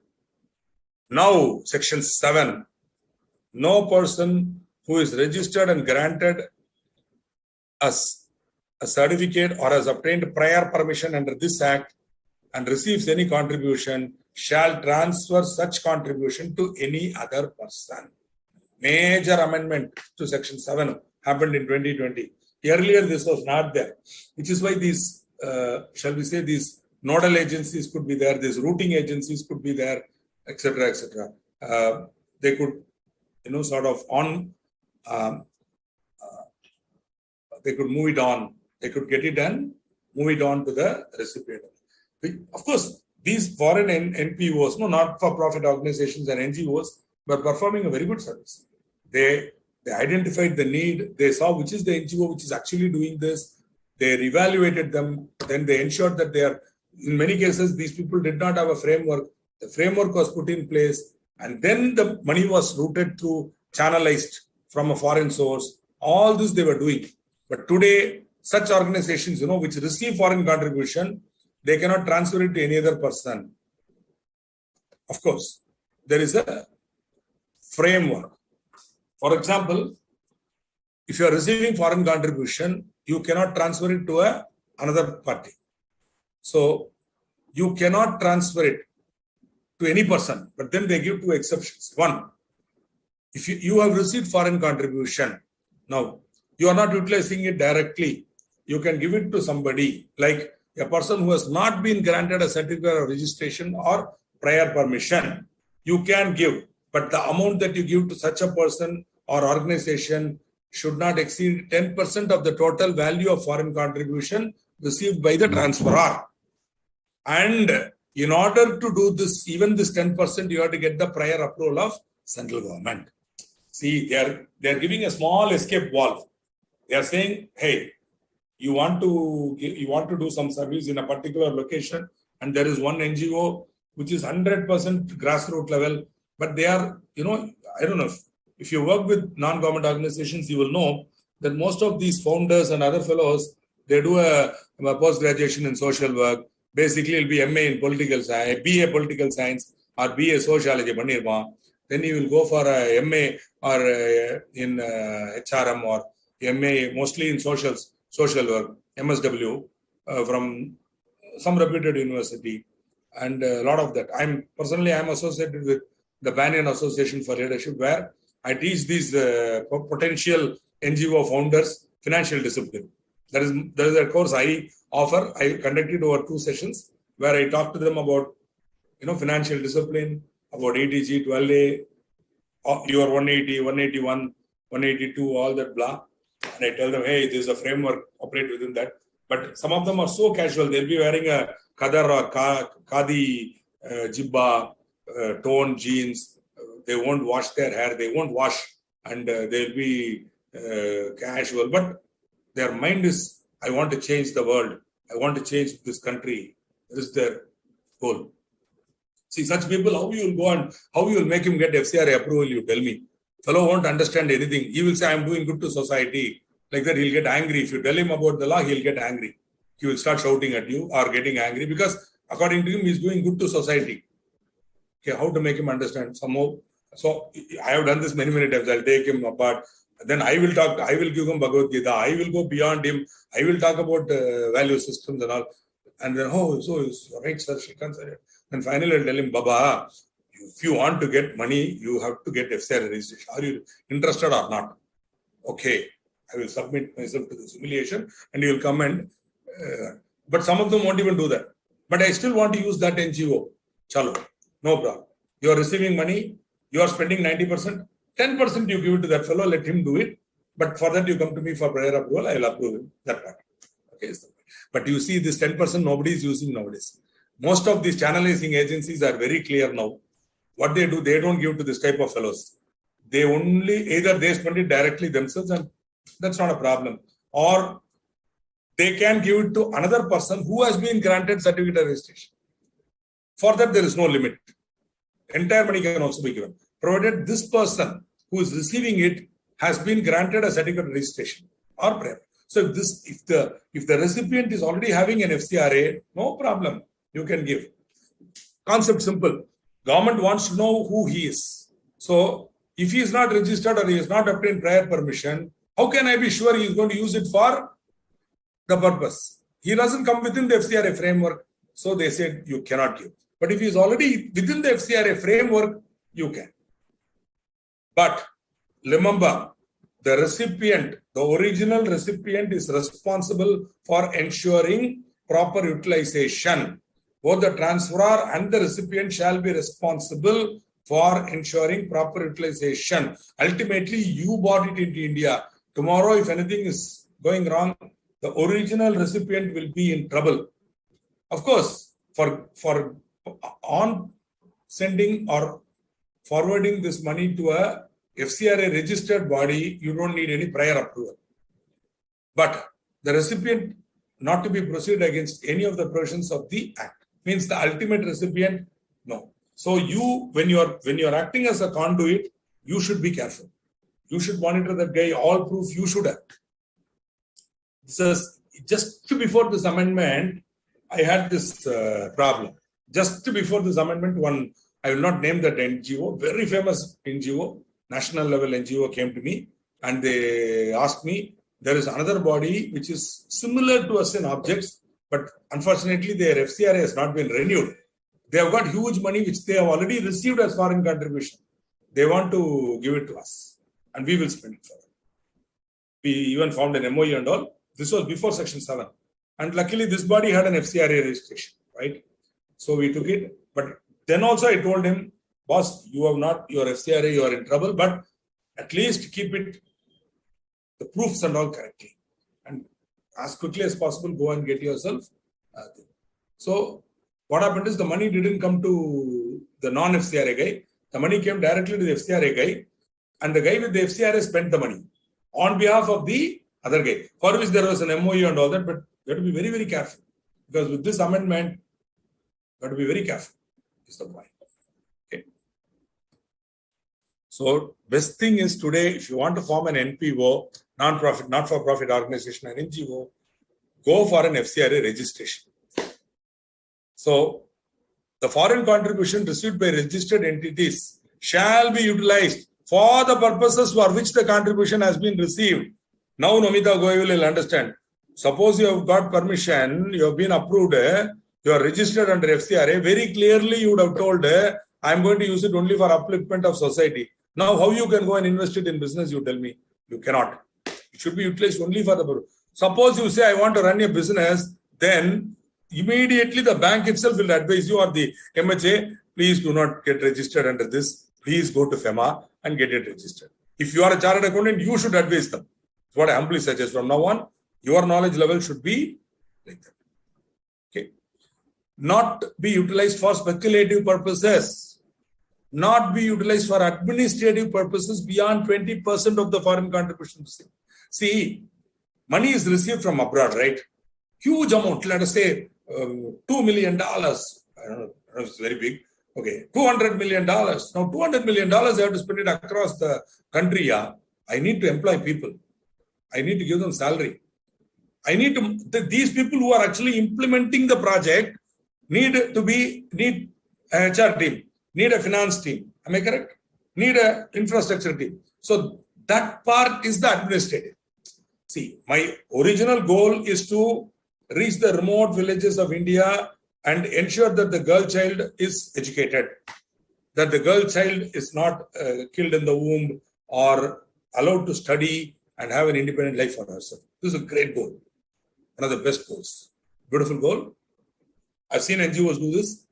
Now, section 7. No person who is registered and granted as a certificate or has obtained prior permission under this act and receives any contribution shall transfer such contribution to any other person. Major amendment to section 7 happened in 2020. Earlier this was not there, which is why these, shall we say, these nodal agencies could be there, these routing agencies could be there, etc., etc. They could, sort of they could move it on. They could get it and move it on to the recipient. Of course, these foreign NPOs, no, not-for-profit organizations and NGOs, were performing a very good service. They identified the need. They saw which is the NGO which is actually doing this. They reevaluated them. Then they ensured that they are, in many cases, these people did not have a framework. The framework was put in place. And then the money was routed through, channelized from a foreign source. All this they were doing. But today, such organizations, which receive foreign contribution, they cannot transfer it to any other person. Of course, there is a framework. For example, if you are receiving foreign contribution, you cannot transfer it to another party. So you cannot transfer it to any person, but then they give two exceptions. One, if you have received foreign contribution, now you are not utilizing it directly, you can give it to somebody, like a person who has not been granted a certificate of registration or prior permission. You can give, but the amount that you give to such a person or organization should not exceed 10% of the total value of foreign contribution received by the transferor. And in order to do this, even this 10%, you have to get the prior approval of central government. See, they are giving a small escape valve. They are saying, hey, you want to do some service in a particular location, and there is one NGO which is 100% grassroots level, but they are, I don't know, if you work with non-government organizations, you will know that most of these founders and other fellows, they do a post-graduation in social work. Basically, it'll be MA in political science, BA political science, or BA sociology. Then you will go for a MA or in HRM or MA, mostly in social work, MSW, from some reputed university, and a lot of that. I'm associated with the Banyan Association for Leadership, where I teach these potential NGO founders financial discipline. There is a course I offer. I conducted over 2 sessions where I talk to them about financial discipline, about ETG, 12A, your 180, 181, 182, all that blah. And I tell them, hey, there's a framework, operate within that. But some of them are so casual. They'll be wearing a khadar or khadi jibba, toned jeans. They won't wash their hair. They won't wash, and they'll be casual. But their mind is, I want to change the world. I want to change this country. This is their goal. See, such people, how you will go and how you will make him get FCRA approval, you tell me. Fellow won't understand anything. He will say, I'm doing good to society. Like that, he'll get angry. If you tell him about the law, he'll get angry. He will start shouting at you or getting angry because according to him, he's doing good to society. Okay, how to make him understand? Somehow. So I have done this many times. I'll take him apart. Then I will give him Bhagavad Gita. I will go beyond him. I will talk about value systems and all. And then, so it's right, sir, Shrikant sir. And finally, I'll tell him, Baba, if you want to get money, you have to get FCRA registration. Are you interested or not? Okay, I will submit myself to this humiliation and you will come and... but some of them won't even do that. But I still want to use that NGO. Chalo, no problem. You are receiving money, you are spending 90%, 10% you give it to that fellow, let him do it. But for that, you come to me for prior approval, I will approve him. That part. Okay. But you see, this 10% nobody is using nowadays. Most of these channelizing agencies are very clear now. What they do, they don't give to this type of fellows. They only, either they spend it directly themselves, and that's not a problem. Or they can give it to another person who has been granted certificate of registration. For that, there is no limit. Entire money can also be given, provided this person who is receiving it has been granted a certificate of registration or prior. So if the recipient is already having an FCRA, no problem. You can give. Concept simple. Government wants to know who he is. So if he is not registered or he has not obtained prior permission, how can I be sure he is going to use it for the purpose? He doesn't come within the FCRA framework. So they said you cannot give. But if he is already within the FCRA framework, you can. But remember, the recipient, the original recipient is responsible for ensuring proper utilization. Both the transferor and the recipient shall be responsible for ensuring proper utilization. Ultimately, you bought it into India. Tomorrow, if anything is going wrong, the original recipient will be in trouble. Of course, for on sending or forwarding this money to a FCRA registered body, you don't need any prior approval. But the recipient not to be proceeded against any of the provisions of the Act. Means the ultimate recipient, no. So you, when you are acting as a conduit, you should be careful. You should monitor that guy. All proof you should have. This is just before this amendment. I had this problem. Just before this amendment, one, I will not name that NGO, very famous NGO, national level NGO came to me and they asked me, there is another body which is similar to us in objects, but unfortunately their FCRA has not been renewed. They have got huge money which they have already received as foreign contribution. They want to give it to us and we will spend it for them. We even found an MOU and all. This was before Section 7. And luckily this body had an FCRA registration, right? So we took it. But then also I told him, boss, you have not your FCRA, you are in trouble, but at least keep it, the proofs and all correctly. And as quickly as possible, go and get yourself. So what happened is the money didn't come to the non-FCRA guy. The money came directly to the FCRA guy. And the guy with the FCRA spent the money on behalf of the other guy, for which there was an MOU and all that. But you have to be very, very careful. Because with this amendment, you have to be very careful, is the point. Okay. So best thing is today, if you want to form an NPO, non-profit, not-for-profit organization, an NGO, go for an FCRA registration. So the foreign contribution received by registered entities shall be utilized for the purposes for which the contribution has been received. Now Nomita Goyal will understand. Suppose you have got permission, you have been approved, you are registered under FCRA, very clearly you would have told, I am going to use it only for upliftment of society. Now how you can go and invest it in business, you tell me. You cannot. It should be utilized only for the purpose. Suppose you say, I want to run a business, then immediately the bank itself will advise you or the MHA, please do not get registered under this. Please go to FEMA and get it registered. If you are a chartered accountant, you should advise them. That's what I humbly suggest. From now on, your knowledge level should be like that. Okay. Not be utilized for speculative purposes. Not be utilized for administrative purposes beyond 20% of the foreign contribution received. See, money is received from abroad, right? Huge amount, let us say $2 million. I don't know, it's very big. Okay, $200 million. Now, $200 million, I have to spend it across the country. Yeah? I need to employ people. I need to give them salary. I need to, these people who are actually implementing the project need a HR team, need a finance team. Am I correct? Need an infrastructure team. So that part is the administrative. See, my original goal is to reach the remote villages of India and ensure that the girl child is educated, that the girl child is not killed in the womb or allowed to study and have an independent life for herself. This is a great goal. One of the best goals. Beautiful goal. I've seen NGOs do this.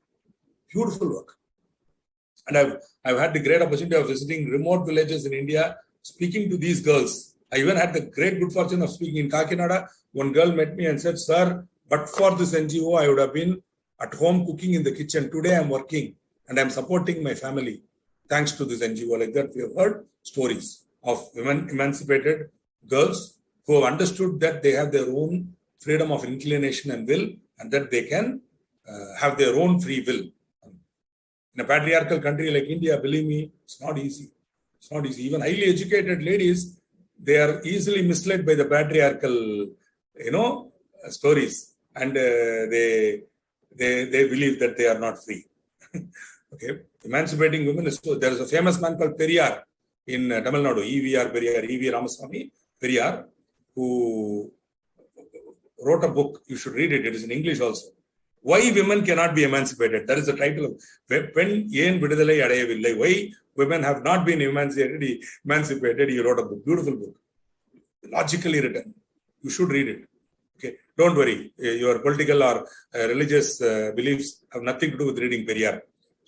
Beautiful work. And I've had the great opportunity of visiting remote villages in India, speaking to these girls. I even had the great good fortune of speaking in Kakinada. One girl met me and said, sir, but for this NGO, I would have been at home cooking in the kitchen. Today I'm working and I'm supporting my family thanks to this NGO. Like that, we have heard stories of women, emancipated girls who have understood that they have their own freedom of inclination and will, and that they can have their own free will. In a patriarchal country like India, believe me, it's not easy. It's not easy. Even highly educated ladies, they are easily misled by the patriarchal, stories, and they believe that they are not free. Okay, emancipating women is so. There is a famous man called Periyar in Tamil Nadu, E.V.R. Periyar, E.V. Ramaswamy Periyar, who wrote a book. You should read it. It is in English also. Why women cannot be emancipated? That is the title of Pen Yen Vidadalai Adayavillai. Why women have not been emancipated. He wrote a book, beautiful book, logically written. You should read it. Okay, don't worry. Your political or religious beliefs have nothing to do with reading Periyar.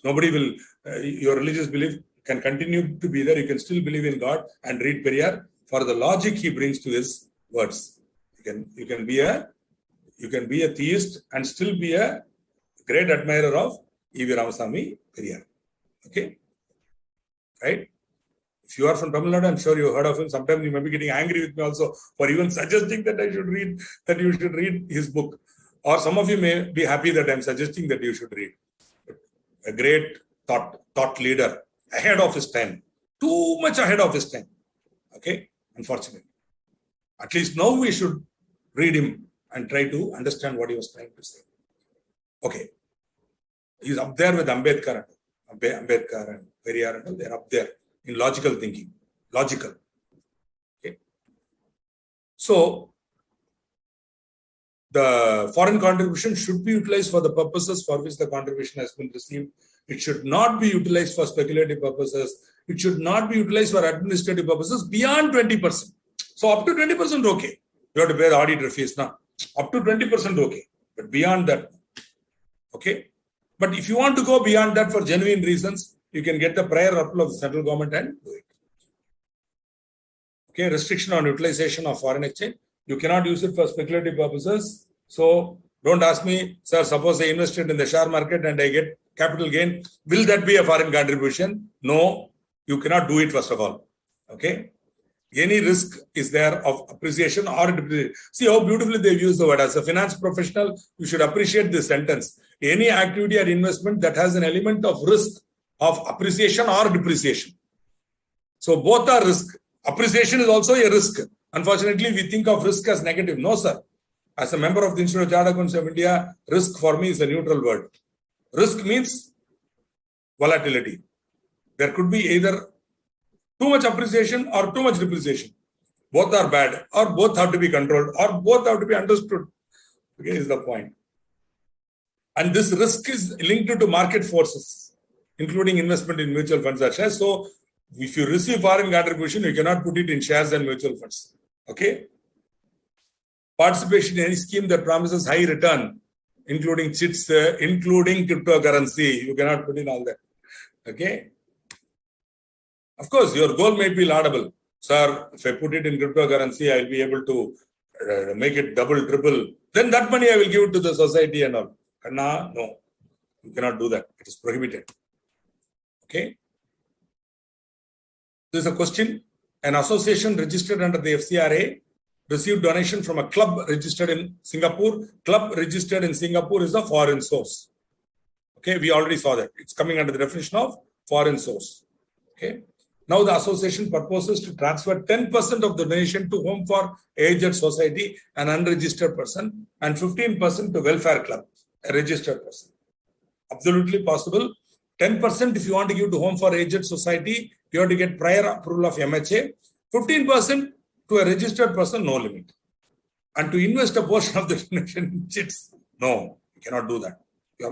Nobody will. Your religious belief can continue to be there. You can still believe in God and read Periyar for the logic he brings to his words. You can be a theist and still be a great admirer of E.V. Ramasamy Periyar. Okay? Right? If you are from Tamil Nadu, I'm sure you heard of him. Sometimes you may be getting angry with me also for even suggesting that you should read his book. Or some of you may be happy that I'm suggesting that you should read. A great thought leader, ahead of his time. Too much ahead of his time. Okay? Unfortunately. At least now we should read him and try to understand what he was trying to say. Okay. He's up there with Ambedkar and Periyar and all. They're up there in logical thinking. Logical. Okay. So, the foreign contribution should be utilized for the purposes for which the contribution has been received. It should not be utilized for speculative purposes. It should not be utilized for administrative purposes beyond 20%. So up to 20% okay. You have to pay the auditor fees now. Up to 20% okay. But beyond that, okay. But if you want to go beyond that for genuine reasons, you can get the prior approval of the central government and do it. Okay, restriction on utilization of foreign exchange. You cannot use it for speculative purposes. So don't ask me, sir, suppose I invested in the share market and I get capital gain. Will that be a foreign contribution? No, you cannot do it first of all. Okay. Any risk is there of appreciation or depreciation. See how beautifully they've used the word. As a finance professional, you should appreciate this sentence. Any activity or investment that has an element of risk of appreciation or depreciation. So both are risk. Appreciation is also a risk. Unfortunately, we think of risk as negative. No, sir. As a member of the Institute of Chartered Accountants of India, risk for me is a neutral word. Risk means volatility. There could be either too much appreciation or too much depreciation. Both are bad, or both have to be controlled, or both have to be understood. Okay, is the point. And this risk is linked to market forces, including investment in mutual funds or shares. So, if you receive foreign contribution, you cannot put it in shares and mutual funds. Okay? Participation in any scheme that promises high return, including chits, including cryptocurrency, you cannot put in all that. Okay? Of course, your goal may be laudable. Sir, if I put it in cryptocurrency, I will be able to make it double, triple. Then that money I will give it to the society and all. No, you cannot do that. It is prohibited. Okay? There is a question. An association registered under the FCRA received donation from a club registered in Singapore. Club registered in Singapore is a foreign source. Okay, we already saw that. It's coming under the definition of foreign source. Okay. Now the association proposes to transfer 10% of the donation to Home for Aged Society, an unregistered person, and 15% to Welfare Club, a registered person. Absolutely possible. 10% if you want to give to Home for Aged Society, you have to get prior approval of MHA. 15% to a registered person, no limit. And to invest a portion of the donation in chits, no, you cannot do that.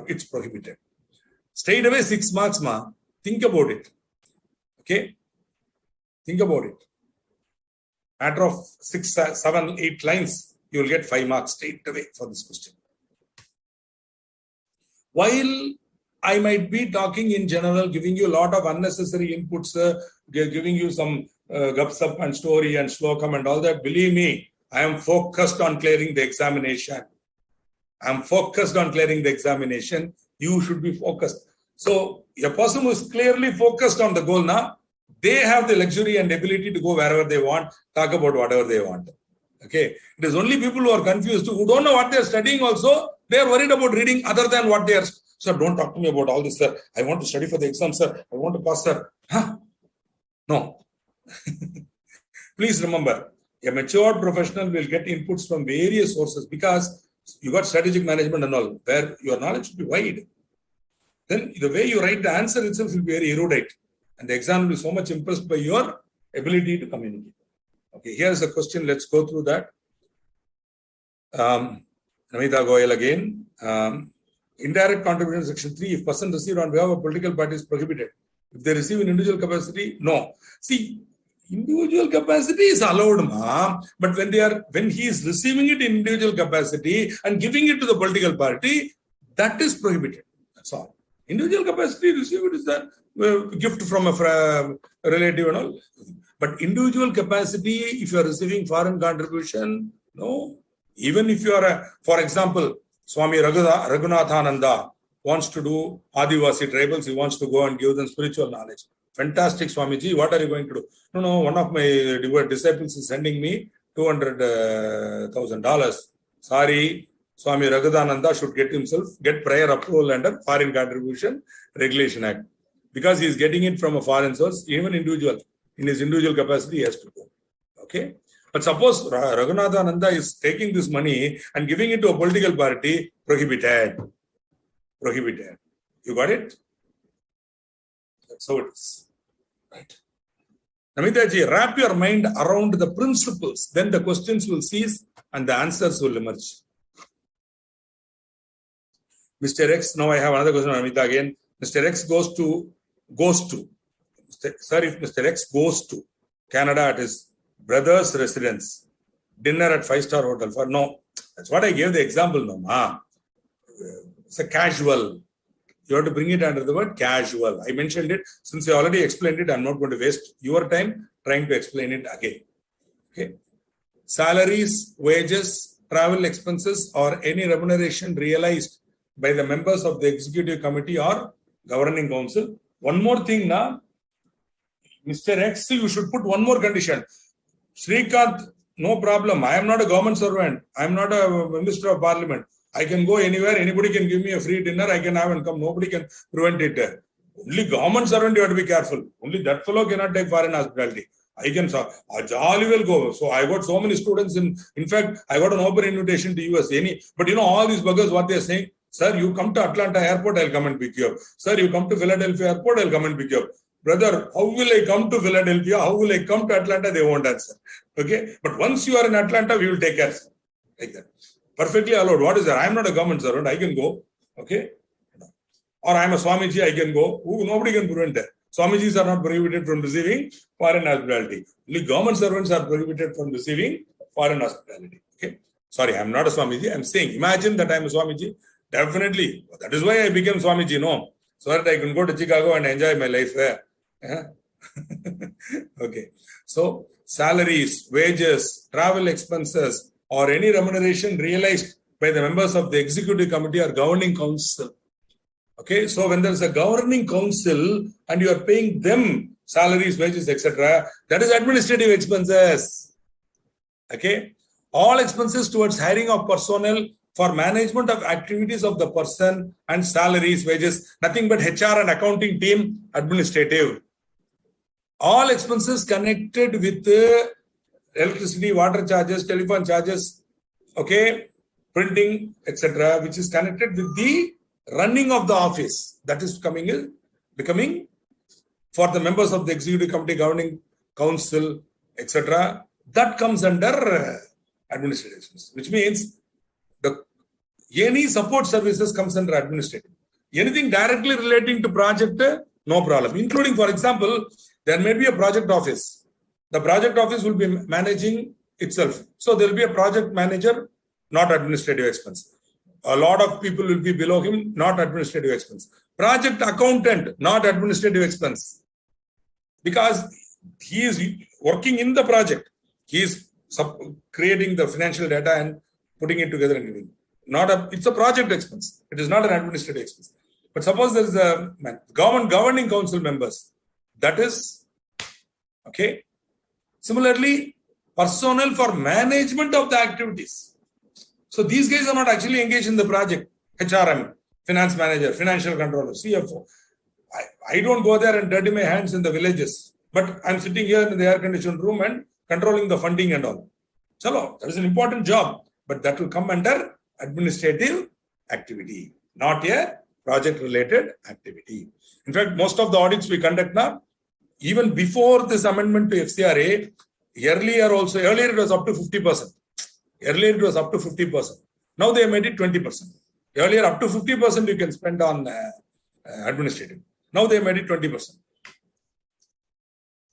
It's prohibited. Straight away 6 marks, ma. Think about it. Okay? Think about it. Matter of 6, 7, 8 lines, you will get 5 marks straight away for this question. While I might be talking in general, giving you a lot of unnecessary inputs, giving you some gupsup and story and slokam and all that, believe me, I am focused on clearing the examination. I am focused on clearing the examination. You should be focused. So, a person who is clearly focused on the goal now, they have the luxury and ability to go wherever they want, talk about whatever they want. Okay. It is only people who are confused, who don't know what they are studying also, they are worried about reading other than what they are. Sir, don't talk to me about all this, sir. I want to study for the exam, sir. I want to pass, sir. Huh? No. Please remember, a matured professional will get inputs from various sources because you got strategic management and all, where your knowledge should be wide. Then the way you write the answer itself will be very erudite. And the exam will be so much impressed by your ability to communicate. Okay, here's a question. Let's go through that. Namita Goyal again. Indirect contribution section 3. If person received on behalf of political party is prohibited. If they receive in individual capacity, no. See, individual capacity is allowed, ma. But when he is receiving it in individual capacity and giving it to the political party, that is prohibited. That's all. Individual capacity received is a gift from a relative and all. But individual capacity, if you are receiving foreign contribution, no. Even if you are, for example, Swami Raghunathananda wants to do Adivasi tribals. He wants to go and give them spiritual knowledge. Fantastic, Swamiji. What are you going to do? No, one of my disciples is sending me $200,000. Sorry, Swami Raghudananda should get prior approval under Foreign Contribution Regulation Act. Because he is getting it from a foreign source, even individual, in his individual capacity, he has to go. Okay? But suppose Raghunathananda is taking this money and giving it to a political party, prohibited. Prohibited. You got it? That's how it is. Right. Namitaji, wrap your mind around the principles. Then the questions will cease and the answers will emerge. Mr. X, now I have another question, Namita again. Mr. X goes to, sir, if Mr. X goes to Canada at his brother's residence, dinner at 5-star hotel for, no, that's what I gave the example, no, it's a casual. You have to bring it under the word casual. I mentioned it. Since I already explained it, I'm not going to waste your time trying to explain it again. Okay. Salaries, wages, travel expenses, or any remuneration realized by the members of the executive committee or governing council. One more thing now, Mr. X, you should put one more condition. Srikanth, no problem. I am not a government servant. I am not a minister of parliament. I can go anywhere. Anybody can give me a free dinner. I can have and come. Nobody can prevent it. Only government servant, you have to be careful. Only that fellow cannot take foreign hospitality. I can, jolly will go. So I got so many students in fact, I got an open invitation to US. But all these buggers, what they are saying, sir, you come to Atlanta airport, I'll come and pick you up. Sir, you come to Philadelphia airport, I'll come and pick you up. Brother, how will I come to Philadelphia? How will I come to Atlanta? They won't answer. Okay. But once you are in Atlanta, we will take care. Like that. Perfectly allowed. What is that? I am not a government servant. I can go. Okay. Or I am a Swamiji. I can go. Nobody can prevent that. Swamijis are not prohibited from receiving foreign hospitality. Only government servants are prohibited from receiving foreign hospitality. Okay. Sorry, I am not a Swamiji. I am saying, imagine that I am a Swamiji. Definitely. That is why I became Swamiji. No. So that I can go to Chicago and enjoy my life there. Okay. So, salaries, wages, travel expenses, or any remuneration realized by the members of the executive committee or governing council. Okay. So, when there is a governing council and you are paying them salaries, wages, etc., that is administrative expenses. Okay. All expenses towards hiring of personnel for management of activities of the person and salaries, wages, nothing but HR and accounting team, administrative. All expenses connected with electricity, water charges, telephone charges, okay, printing, etc., which is connected with the running of the office. That is becoming for the members of the executive committee, governing council, etc. That comes under administrative expenses, which means any support services comes under administrative. Anything directly relating to project, no problem. Including, for example, there may be a project office. The project office will be managing itself. So there will be a project manager, not administrative expense. A lot of people will be below him, not administrative expense. Project accountant, not administrative expense. Because he is working in the project. He is creating the financial data and putting it together and giving. It's a project expense. It is not an administrative expense. But suppose there is a governing council members. That is, okay. Similarly, personnel for management of the activities. So these guys are not actually engaged in the project. HRM, finance manager, financial controller, CFO. I don't go there and dirty my hands in the villages. But I'm sitting here in the air-conditioned room and controlling the funding and all. So that is an important job. But that will come under administrative activity, not a project-related activity. In fact, most of the audits we conduct now, even before this amendment to FCRA, earlier it was up to 50%. Earlier it was up to 50%. Now they made it 20%. Earlier up to 50% you can spend on administrative. Now they made it 20%.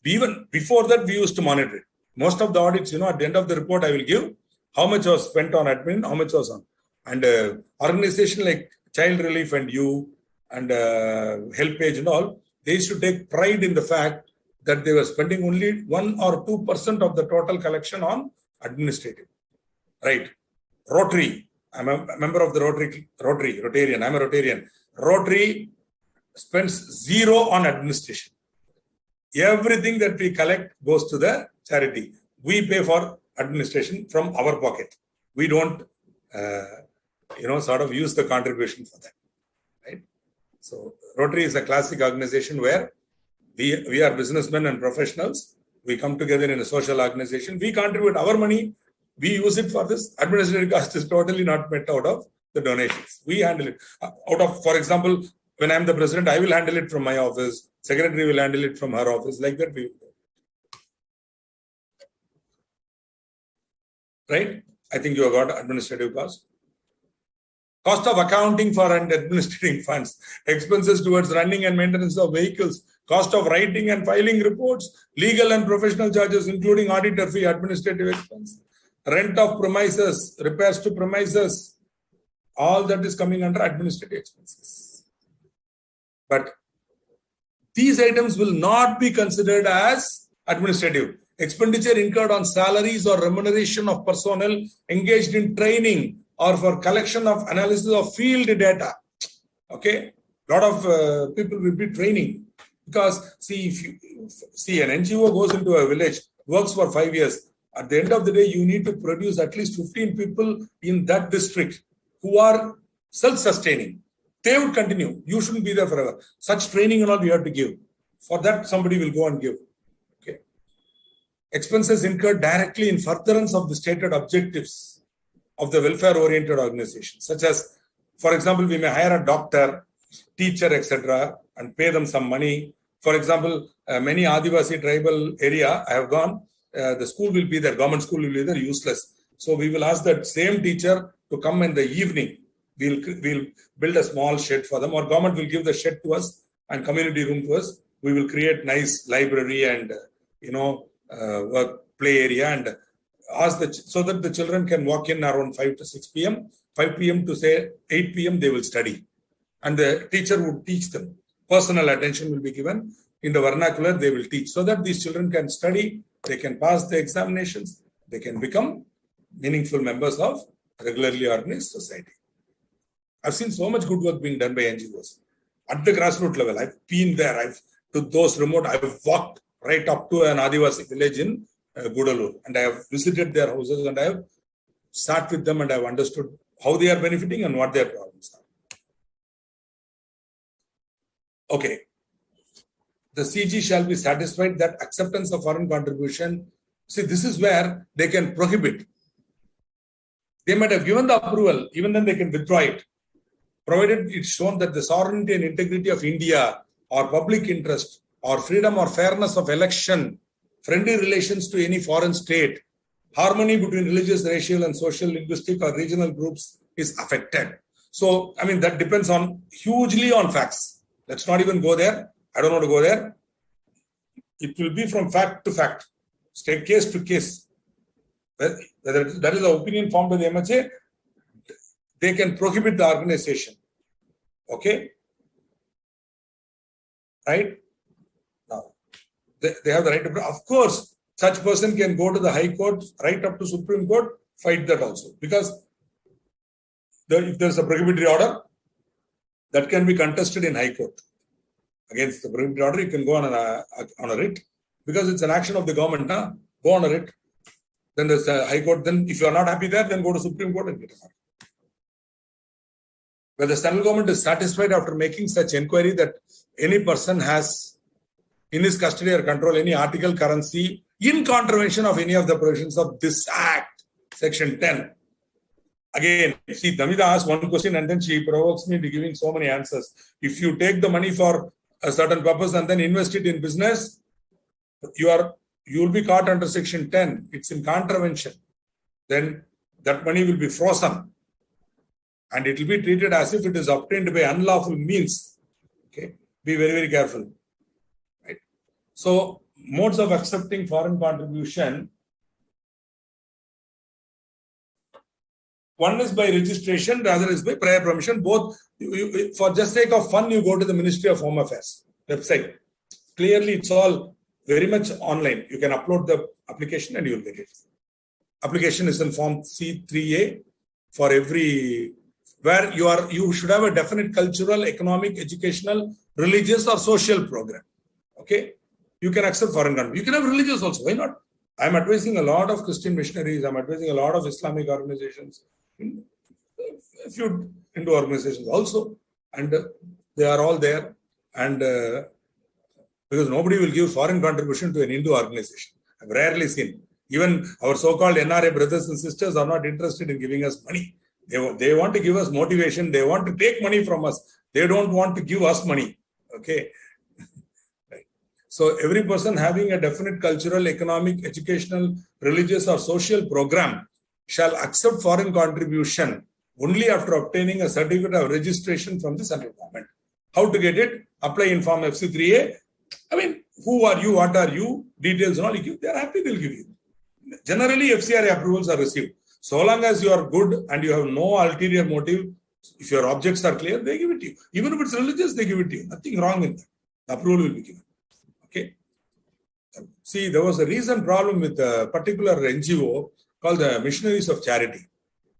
Even before that we used to monitor it. Most of the audits, at the end of the report I will give how much was spent on admin, how much was on. And organization like Child Relief and You and Help Page and all, they used to take pride in the fact that they were spending only 1 or 2% of the total collection on administrative. Right. Rotary, I'm a member of the Rotarian. I'm a Rotarian. Rotary spends zero on administration. Everything that we collect goes to the charity. We pay for administration from our pocket. We don't, sort of use the contribution for that, right? So Rotary is a classic organization where we are businessmen and professionals. We come together in a social organization. We contribute our money. We use it for this. Administrative cost is totally not met out of the donations. We handle it for example, when I'm the president, I will handle it from my office. Secretary will handle it from her office. Like that we will do. Right? I think you have got administrative cost. Cost of accounting for and administering funds. Expenses towards running and maintenance of vehicles. Cost of writing and filing reports. Legal and professional charges, including auditor fee, administrative expense. Rent of premises, repairs to premises. All that is coming under administrative expenses. But these items will not be considered as administrative. Expenditure incurred on salaries or remuneration of personnel engaged in training or for collection of analysis of field data. Okay, a lot of people will be training because if you see an NGO goes into a village, works for 5 years. At the end of the day, you need to produce at least 15 people in that district who are self-sustaining. They would continue. You shouldn't be there forever. Such training and all you have to give. For that, somebody will go and give. Okay. Expenses incurred directly in furtherance of the stated objectives of the welfare-oriented organization, such as, for example, we may hire a doctor, teacher, etc., and pay them some money. For example, many Adivasi tribal area, I have gone, the school will be there, government school will be there, useless. So we will ask that same teacher to come in the evening. We'll build a small shed for them, or government will give the shed to us and community room to us. We will create nice library and work play area and ask so that the children can walk in around 5 to 6 p.m. 5 p.m. to say 8 p.m. they will study, and the teacher would teach them. Personal attention will be given in the vernacular. They will teach so that these children can study. They can pass the examinations. They can become meaningful members of regularly organized society. I've seen so much good work being done by NGOs at the grassroots level. I've been there. To those remote. I've walked right up to an Adivasi village in Gudalur, and I have visited their houses and I have sat with them and I have understood how they are benefiting and what their problems are. Okay. The CG shall be satisfied that acceptance of foreign contribution. See, this is where they can prohibit. They might have given the approval, even then they can withdraw it, provided it's shown that the sovereignty and integrity of India or public interest or freedom or fairness of election, friendly relations to any foreign state, harmony between religious, racial and social, linguistic or regional groups is affected. So, that depends hugely on facts. Let's not even go there. I don't want to go there. It will be from fact to fact, state case to case. Whether that is the opinion formed by the MHA, they can prohibit the organization. Okay? Right? Now, they have the right to, of course, such person can go to the High Court, right up to Supreme Court, fight that also. Because if there's a prohibitory order, that can be contested in High Court. Against the prohibitory order, you can go on a writ. Because it's an action of the government, go on a writ. Then there's a High Court. Then if you are not happy there, then go to Supreme Court and get it. Where the central government is satisfied after making such inquiry that any person has in his custody or control any article, currency in contravention of any of the provisions of this Act, Section 10. Again, see, Damita asked one question and then she provokes me into giving so many answers. If you take the money for a certain purpose and then invest it in business, you will be caught under Section 10. It's in contravention. Then that money will be frozen. And it will be treated as if it is obtained by unlawful means. Okay, be very, very careful. Right. So, modes of accepting foreign contribution. One is by registration, the other is by prior permission. Both, for just sake of fun, you go to the Ministry of Home Affairs website. Clearly, it's all very much online. You can upload the application and you will get it. Application is in Form C3A. for every, where you should have a definite cultural, economic, educational, religious or social program. Okay, you can accept foreign country. You can have religious also. Why not? I'm advising a lot of Christian missionaries. I'm advising a lot of Islamic organizations, a few Hindu organizations also, and they are all there. And because nobody will give foreign contribution to an Hindu organization. I've rarely seen. Even our so-called NRA brothers and sisters are not interested in giving us money. They want to give us motivation. They want to take money from us. They don't want to give us money. Okay. Right. So every person having a definite cultural, economic, educational, religious or social program shall accept foreign contribution only after obtaining a certificate of registration from the central government. How to get it? Apply in Form FC3A. I mean, who are you? What are you? Details and all you give. They are happy, they'll give you. Generally, FCRA approvals are received. So long as you are good and you have no ulterior motive, if your objects are clear, they give it to you. Even if it's religious, they give it to you. Nothing wrong in that. The approval will be given. Okay. See, there was a recent problem with a particular NGO called the Missionaries of Charity,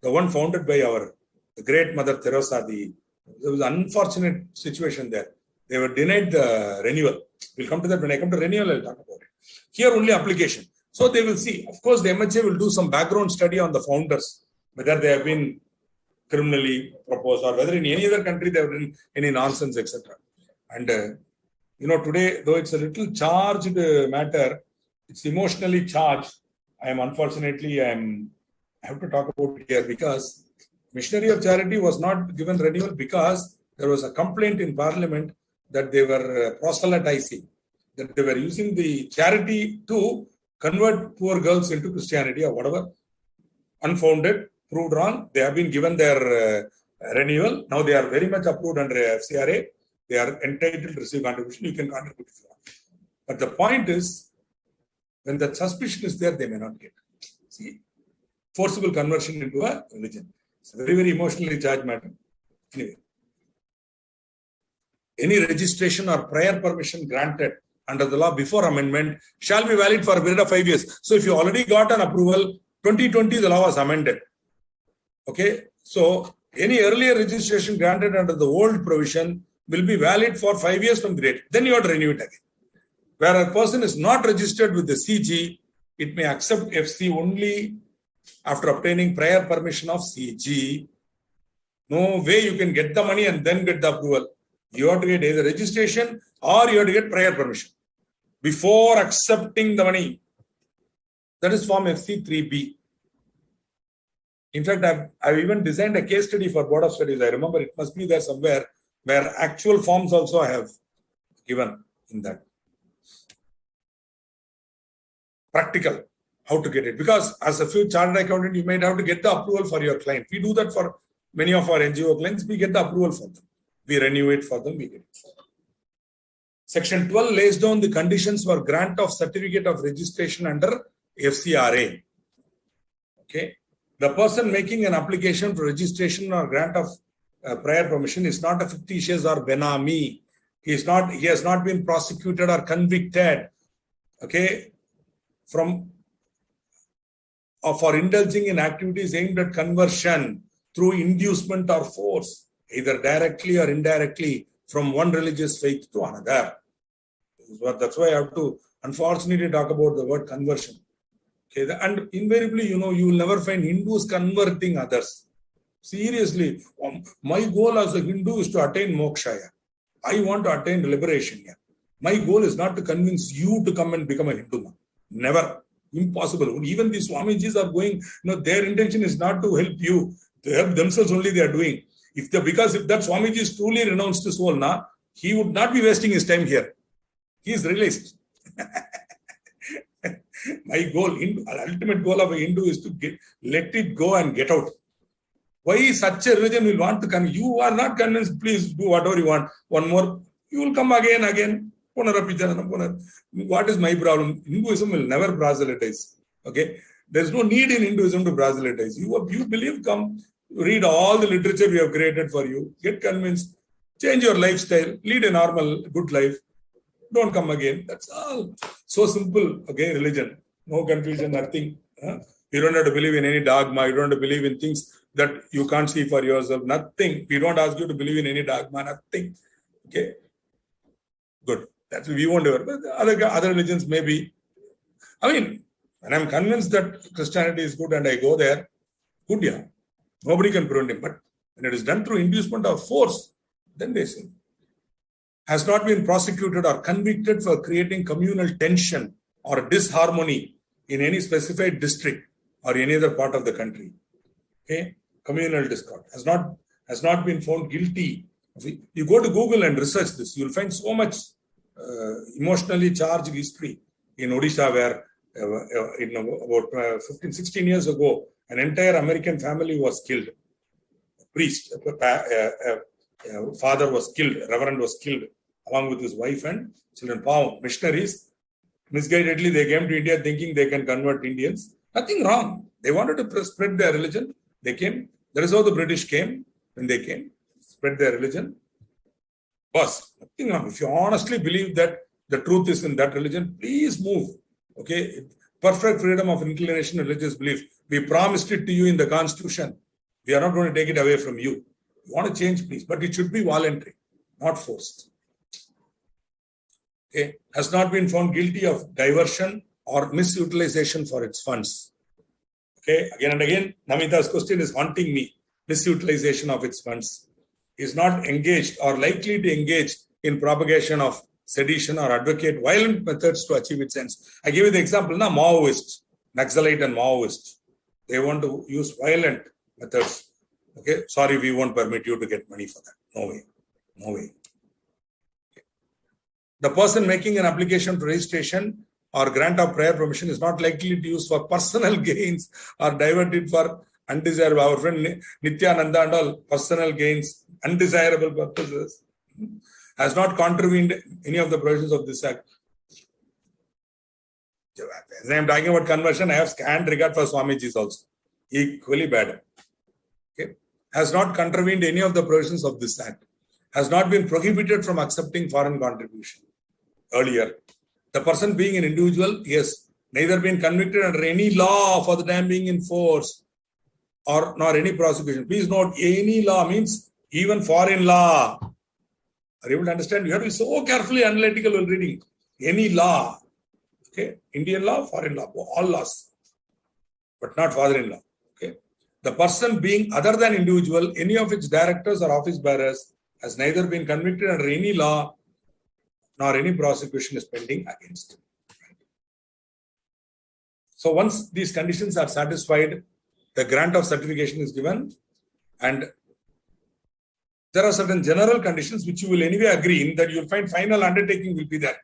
the one founded by the great Mother Teresa. There was an unfortunate situation there. They were denied the renewal. We'll come to that when I come to renewal. I'll talk about it. Here only application. So they will see. Of course, the MHA will do some background study on the founders, whether they have been criminally proposed or whether in any other country they have done any nonsense, etc. And today, though it's a little charged matter, it's emotionally charged. I have to talk about it here because Missionary of Charity was not given renewal because there was a complaint in Parliament that they were proselytizing, that they were using the charity to convert poor girls into Christianity or whatever. Unfounded, proved wrong. They have been given their renewal. Now they are very much approved under FCRA. They are entitled to receive contribution. You can contribute if you want. But the point is, when that suspicion is there, they may not get. See, forcible conversion into a religion. It's a very, very emotionally charged matter. Anyway, any registration or prior permission granted under the law before amendment shall be valid for a period of 5 years. So if you already got an approval, 2020 the law was amended. Okay, so any earlier registration granted under the old provision will be valid for 5 years from the date. Then you have to renew it again. Where a person is not registered with the CG, it may accept FC only after obtaining prior permission of CG. No way you can get the money and then get the approval. You have to get either registration or you have to get prior permission before accepting the money. That is Form FC3B. In fact, I've even designed a case study for Board of Studies. I remember it must be there somewhere where actual forms also I have given in that. Practical, how to get it. Because as a few chartered accountant, you might have to get the approval for your client. We do that for many of our NGO clients. We get the approval for them. We renew it for them. We get it for them. Section 12 lays down the conditions for grant of certificate of registration under FCRA. Okay. The person making an application for registration or grant of prior permission is not a fictitious or benami. He has not been prosecuted or convicted. Okay. For indulging in activities aimed at conversion through inducement or force, either directly or indirectly from one religious faith to another. That's why I have to unfortunately talk about the word conversion. Okay, and invariably, you will never find Hindus converting others. Seriously, my goal as a Hindu is to attain moksha. I want to attain liberation. My goal is not to convince you to come and become a Hindu. Never. Impossible. Even the Swamijis are going, their intention is not to help you. To help themselves only they are doing. Because if that Swamiji is truly renounced his soul, he would not be wasting his time here. He is released. My goal, ultimate goal of a Hindu is to let it go and get out. Why such a religion will want to come? You are not convinced, please do whatever you want. One more, you will come again. What is my problem? Hinduism will never proselytize. Okay? There is no need in Hinduism to proselytize. You believe, come, read all the literature we have created for you, get convinced, change your lifestyle, lead a normal, good life. Don't come again. That's all. So simple. Okay, religion. No confusion, nothing. You don't have to believe in any dogma. You don't have to believe in things that you can't see for yourself. Nothing. We don't ask you to believe in any dogma. Nothing. Okay. Good. That's we won't ever. But other religions maybe. I mean, when I'm convinced that Christianity is good and I go there, good, yeah. Nobody can prevent him. But when it is done through inducement or force, then they sin. Has not been prosecuted or convicted for creating communal tension or disharmony in any specified district or any other part of the country. Okay, communal discord has not been found guilty. You go to Google and research this, you'll find so much emotionally charged history in Odisha, where in about 15, 16 years ago, an entire American family was killed. A priest, father was killed, reverend was killed, along with his wife and children. Power missionaries, misguidedly, they came to India thinking they can convert Indians. Nothing wrong. They wanted to spread their religion. They came. That is how the British came. When they came, spread their religion. Boss, nothing wrong. If you honestly believe that the truth is in that religion, please move. Okay? Perfect freedom of inclination, religious belief. We promised it to you in the Constitution. We are not going to take it away from you. You want to change, please. But it should be voluntary, not forced. Okay? Has not been found guilty of diversion or misutilization for its funds. Okay? Again and again, Namita's question is haunting me. Misutilization of its funds. Is not engaged or likely to engage in propagation of sedition or advocate violent methods to achieve its ends. I give you the example, now Maoists, Naxalite and Maoists. They want to use violent methods. Okay, sorry, we won't permit you to get money for that. No way. No way. Okay. The person making an application for registration or grant of prior permission is not likely to use for personal gains or divert it for undesirable. Our friend Nityananda and all, personal gains, undesirable purposes, has not contravened any of the provisions of this act. As I am talking about conversion, I have scant regard for Swamiji's also. Equally bad. Okay. Has not contravened any of the provisions of this act. Has not been prohibited from accepting foreign contribution. Earlier, the person being an individual, yes, neither been convicted under any law for the time being in force or nor any prosecution. Please note, any law means even foreign law. Are you able to understand? You have to be so carefully analytical while reading. Any law. Okay. Indian law, foreign law, all laws. But not father-in-law. Okay. The person being other than individual, any of its directors or office bearers, has neither been convicted under any law nor any prosecution is pending against him. So once these conditions are satisfied, the grant of certification is given, and there are certain general conditions which you will anyway agree in, that you will find final undertaking will be there.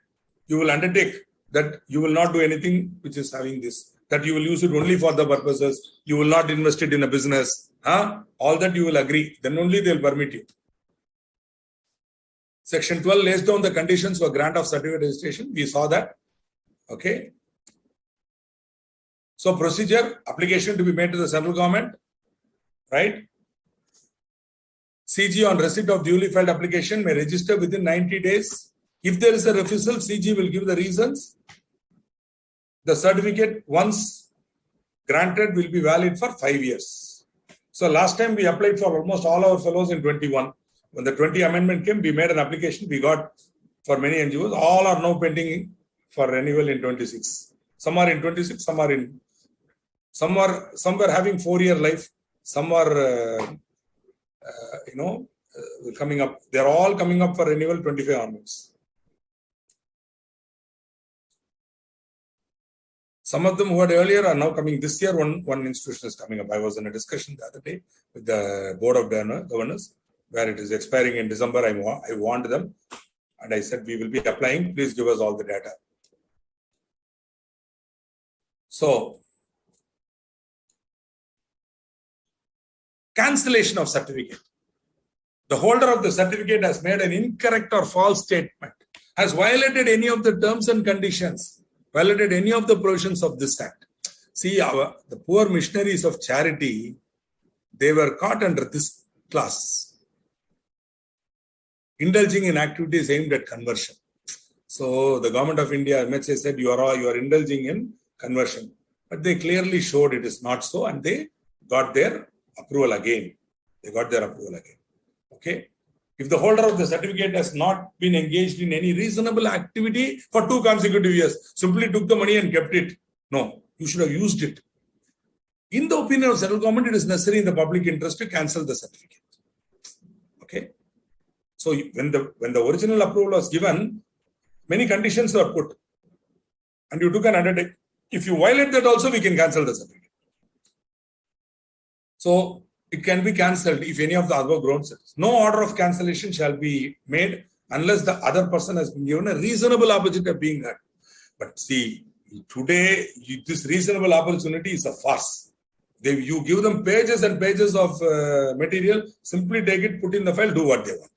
You will undertake that you will not do anything which is having this, that you will use it only for the purposes, you will not invest it in a business. All that you will agree, then only they will permit you. Section 12 lays down the conditions for grant of certificate registration. We saw that. Okay. So procedure, application to be made to the central government, right? CG on receipt of duly filed application may register within 90 days. If there is a refusal, CG will give the reasons. The certificate, once granted, will be valid for 5 years. So last time we applied for almost all our fellows in 21. When the 20 amendment came, we made an application. We got for many NGOs. All are now pending for renewal in 26. Some are in 26, some are in... Some were having 4-year life. Some are, coming up. They are all coming up for renewal 25 onwards. Some of them who had earlier are now coming this year. One institution is coming up. I was in a discussion the other day with the Board of Governors, where it is expiring in December. I warned them and I said, we will be applying. Please give us all the data. So, cancellation of certificate. The holder of the certificate has made an incorrect or false statement, has violated any of the terms and conditions, violated any of the provisions of this act. See, the poor missionaries of charity, they were caught under this class, indulging in activities aimed at conversion. So the government of India, MHA, said you are indulging in conversion, but they clearly showed it is not so, and they got their approval again. They got their approval again. Okay. If the holder of the certificate has not been engaged in any reasonable activity for 2 consecutive years, simply took the money and kept it. No, you should have used it. In the opinion of central government, it is necessary in the public interest to cancel the certificate. Okay. So when the original approval was given, many conditions were put. And you took an undertaking. If you violate that also, we can cancel the certificate. So it can be cancelled if any of the other grounds. No order of cancellation shall be made unless the other person has been given a reasonable opportunity of being heard. But see, today, this reasonable opportunity is a farce. You give them pages and pages of material, simply take it, put in the file, do what they want.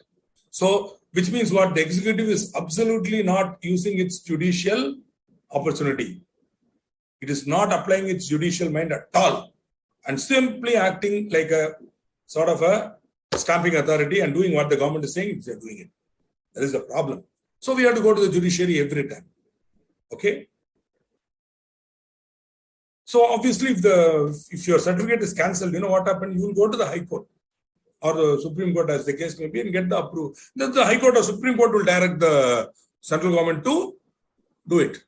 So, which means what? The executive is absolutely not using its judicial opportunity. It is not applying its judicial mind at all and simply acting like a sort of a stamping authority and doing what the government is saying, they are doing it. That is the problem. So, we have to go to the judiciary every time. Okay. So, obviously, if your certificate is cancelled, you know what happened? You will go to the High Court or the Supreme Court, as the case may be, and get the approval. Then the High Court or Supreme Court will direct the central government to do it.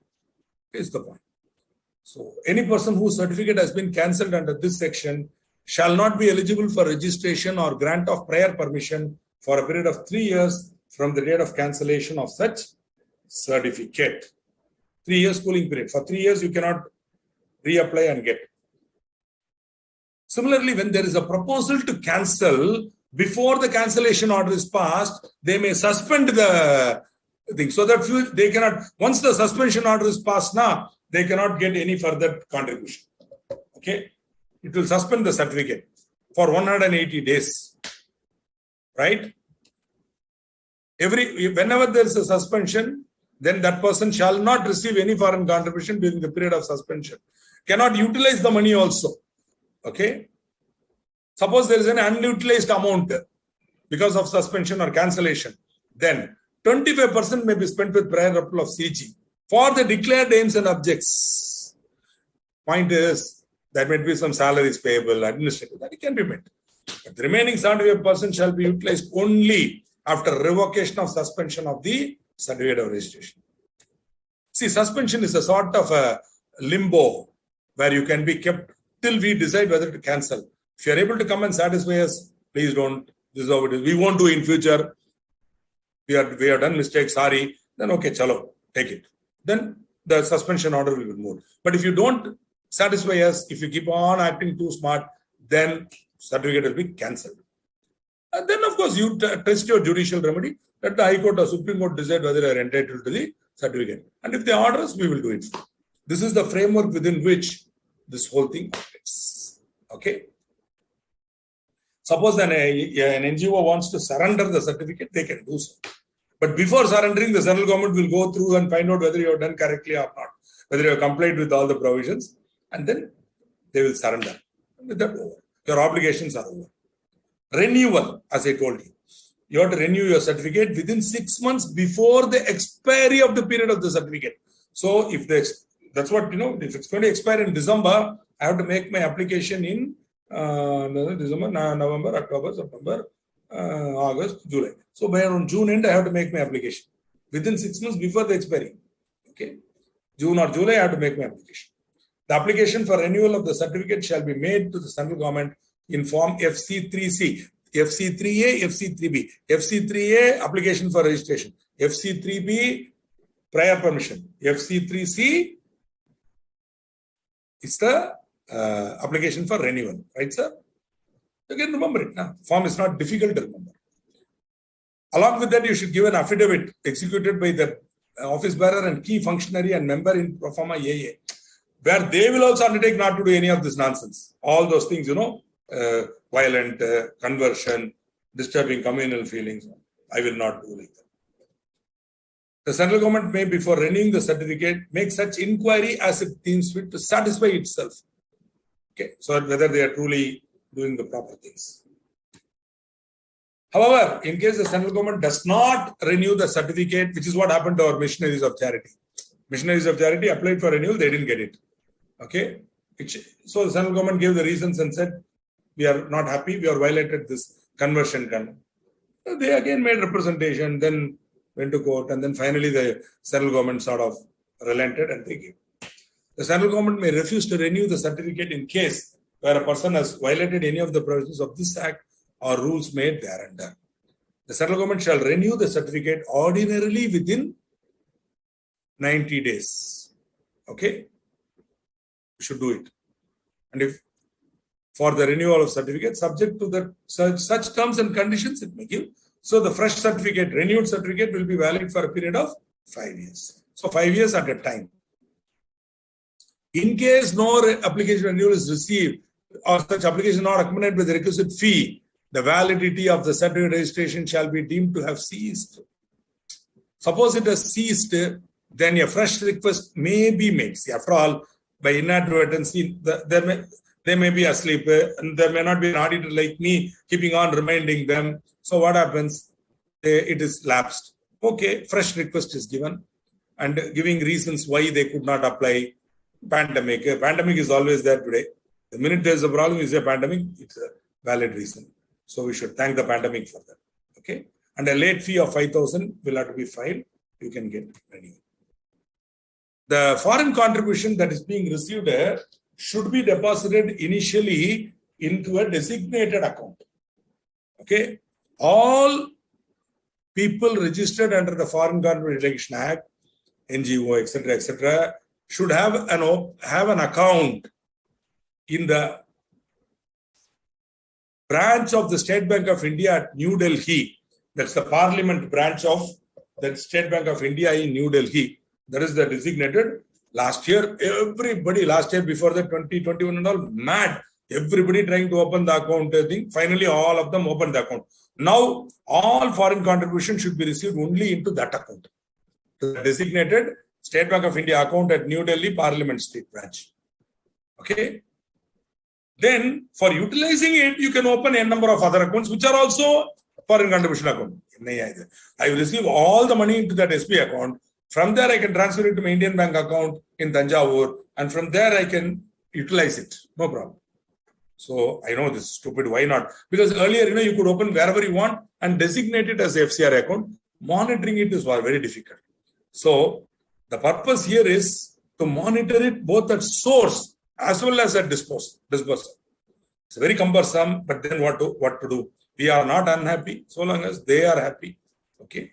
Is the point. So, any person whose certificate has been cancelled under this section shall not be eligible for registration or grant of prior permission for a period of 3 years from the date of cancellation of such certificate. 3 years cooling period. For 3 years, you cannot reapply and get. Similarly, when there is a proposal to cancel, before the cancellation order is passed, they may suspend the thing so that they cannot, once the suspension order is passed now, they cannot get any further contribution. Okay. It will suspend the certificate for 180 days. Right? Whenever there is a suspension, then that person shall not receive any foreign contribution during the period of suspension. Cannot utilize the money also. Okay. Suppose there is an unutilized amount because of suspension or cancellation, then 25% may be spent with prior approval of CG for the declared aims and objects. Point is, there may be some salaries payable, administrative, that it can be met. But the remaining 75% shall be utilized only after revocation of suspension of the certificate of registration. See, suspension is a sort of a limbo where you can be kept till we decide whether to cancel. If you are able to come and satisfy us, please don't. This is how it is. We won't do in future. We have done mistakes, sorry. Then okay, chalo, take it. Then the suspension order will be removed. But if you don't satisfy us, if you keep on acting too smart, then certificate will be cancelled. And then of course you test your judicial remedy. Let the High Court or Supreme Court decide whether you are entitled to the certificate. And if they order us, we will do it. This is the framework within which this whole thing operates. Okay. Suppose an NGO wants to surrender the certificate, they can do so. But before surrendering, the central government will go through and find out whether you have done correctly or not, whether you have complied with all the provisions, and then they will surrender. With that over. Your obligations are over. Renewal, as I told you. You have to renew your certificate within 6 months before the expiry of the period of the certificate. So, if that's what, if it's going to expire in December, I have to make my application in December, November, October, September, August, July. So, by around June end, I have to make my application. Within 6 months before the expiry. Okay. June or July, I have to make my application. The application for renewal of the certificate shall be made to the central government in form FC3C, FC3A, FC3B. FC3A, application for registration. FC3B, prior permission. FC3C is the application for renewal. Right, sir? You can remember it. Form is not difficult to remember. Along with that, you should give an affidavit executed by the office bearer and key functionary and member in pro forma AA, where they will also undertake not to do any of this nonsense. All those things, violent conversion, disturbing communal feelings. I will not do like that. The central government may, before renewing the certificate, make such inquiry as it deems fit to satisfy itself. Okay, so whether they are truly doing the proper things. However, in case the central government does not renew the certificate, which is what happened to our missionaries of charity. Missionaries of charity applied for renewal, they didn't get it. Okay. So the central government gave the reasons and said, we are not happy, we are violated this conversion condition. They again made representation, then went to court, and then finally the central government sort of relented and they gave. The central government may refuse to renew the certificate in case where a person has violated any of the provisions of this act or rules made thereunder. The central government shall renew the certificate ordinarily within 90 days. Okay? We should do it. And if for the renewal of certificate, subject to the such terms and conditions it may give. So the fresh certificate, renewed certificate will be valid for a period of 5 years. So 5 years at a time. In case no application renewal is received or such application not accompanied with the requisite fee, the validity of the certificate registration shall be deemed to have ceased. Suppose it has ceased, then a fresh request may be made. See, after all, by inadvertence, they may be asleep, and there may not be an auditor like me keeping on reminding them. So what happens? It is lapsed. Okay, fresh request is given and giving reasons why they could not apply. Pandemic. Pandemic is always there today. The minute there is a problem, is a pandemic, it's a valid reason. So we should thank the pandemic for that. Okay. And a late fee of 5,000 will have to be filed. You can get renewed. The foreign contribution that is being received should be deposited initially into a designated account. Okay. All people registered under the Foreign Contribution Act, NGO, etc., should have an account in the branch of the State Bank of India at New Delhi. That's the Parliament branch of the State Bank of India in New Delhi. That is the designated. Last year, before the 2021 and all, mad. Everybody trying to open the account. I think finally all of them opened the account. Now, all foreign contributions should be received only into that account. The designated State Bank of India account at New Delhi Parliament Street branch. Okay. Then, for utilizing it, you can open a number of other accounts, which are also foreign contribution account. I will receive all the money into that SP account. From there, I can transfer it to my Indian bank account in Tanjavur, and from there, I can utilize it. No problem. So, I know this is stupid. Why not? Because earlier, you could open wherever you want and designate it as a FCR account. Monitoring it is very difficult. So, the purpose here is to monitor it both at source as well as at dispersal. It's very cumbersome, but then what to do? We are not unhappy so long as they are happy. Okay.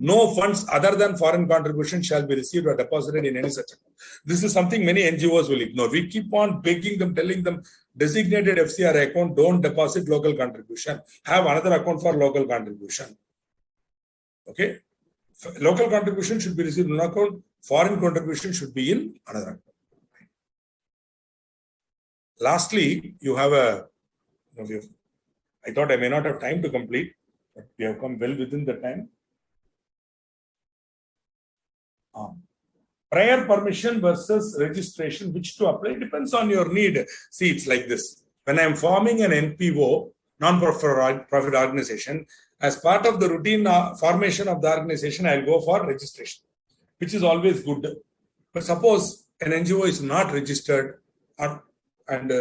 No funds other than foreign contribution shall be received or deposited in any such account. This is something many NGOs will ignore. We keep on begging them, telling them, designated FCR account, don't deposit local contribution. Have another account for local contribution. Okay. Local contribution should be received in one account. Foreign contribution should be in another account. Lastly, you have I thought I may not have time to complete, but we have come well within the time. Prior permission versus registration, which to apply depends on your need. See, it's like this. When I am forming an NPO, non-profit organization, as part of the routine formation of the organization, I'll go for registration, which is always good. But suppose an NGO is not registered and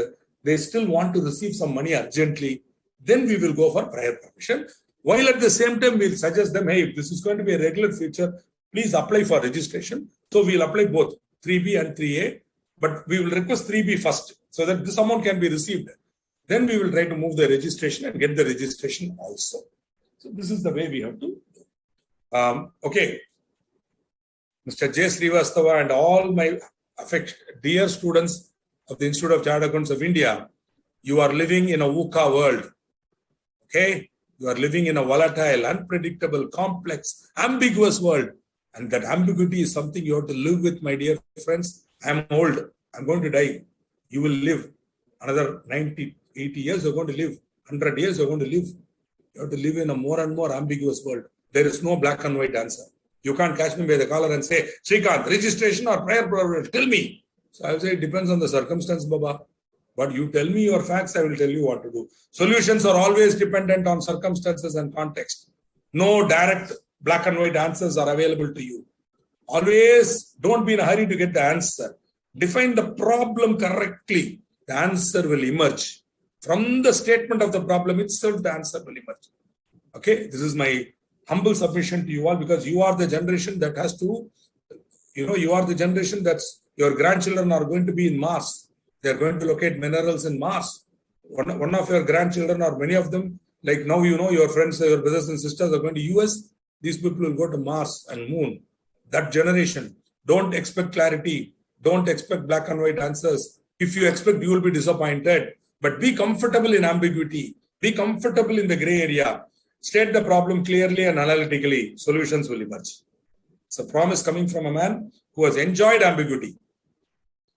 they still want to receive some money urgently, then we will go for prior permission. While at the same time, we'll suggest them, hey, if this is going to be a regular feature, please apply for registration. So we'll apply both 3B and 3A, but we will request 3B first so that this amount can be received. Then we will try to move the registration and get the registration also. So this is the way we have to do. Okay. Mr. J. Srivastava and all my dear students of the Institute of Chartered Accountants of India, you are living in a VUCA world. Okay? You are living in a volatile, unpredictable, complex, ambiguous world. And that ambiguity is something you have to live with, my dear friends. I am old. I'm going to die. You will live. Another 90, 80 years you're going to live. 100 years you're going to live. You have to live in a more and more ambiguous world. There is no black and white answer. You can't catch me by the collar and say, Srikanth, registration or prior permission, tell me. So I will say it depends on the circumstance, Baba. But you tell me your facts, I will tell you what to do. Solutions are always dependent on circumstances and context. No direct black and white answers are available to you. Always don't be in a hurry to get the answer. Define the problem correctly the answer will emerge. From the statement of the problem itself, the answer will emerge. Okay, this is my humble submission to you all, because you are the generation that has to, you are the generation that's, your grandchildren are going to be in Mars. They're going to locate minerals in Mars. One of your grandchildren, or many of them, like now, your friends, your brothers and sisters are going to US. These people will go to Mars and Moon. That generation, don't expect clarity. Don't expect black and white answers. If you expect, you will be disappointed. But be comfortable in ambiguity. Be comfortable in the gray area. State the problem clearly and analytically. Solutions will emerge. It's a promise coming from a man who has enjoyed ambiguity,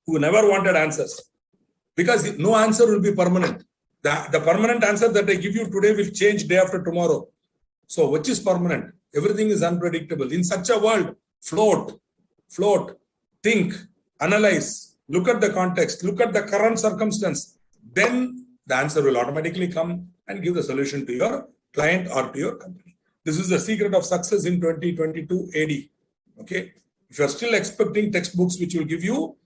who never wanted answers. Because no answer will be permanent. The permanent answer that I give you today will change day after tomorrow. So which is permanent? Everything is unpredictable. In such a world, float, think, analyze, look at the context, look at the current circumstance. Then the answer will automatically come and give the solution to your client or to your company. This is the secret of success in 2022 AD. Okay. If you are still expecting textbooks which will give you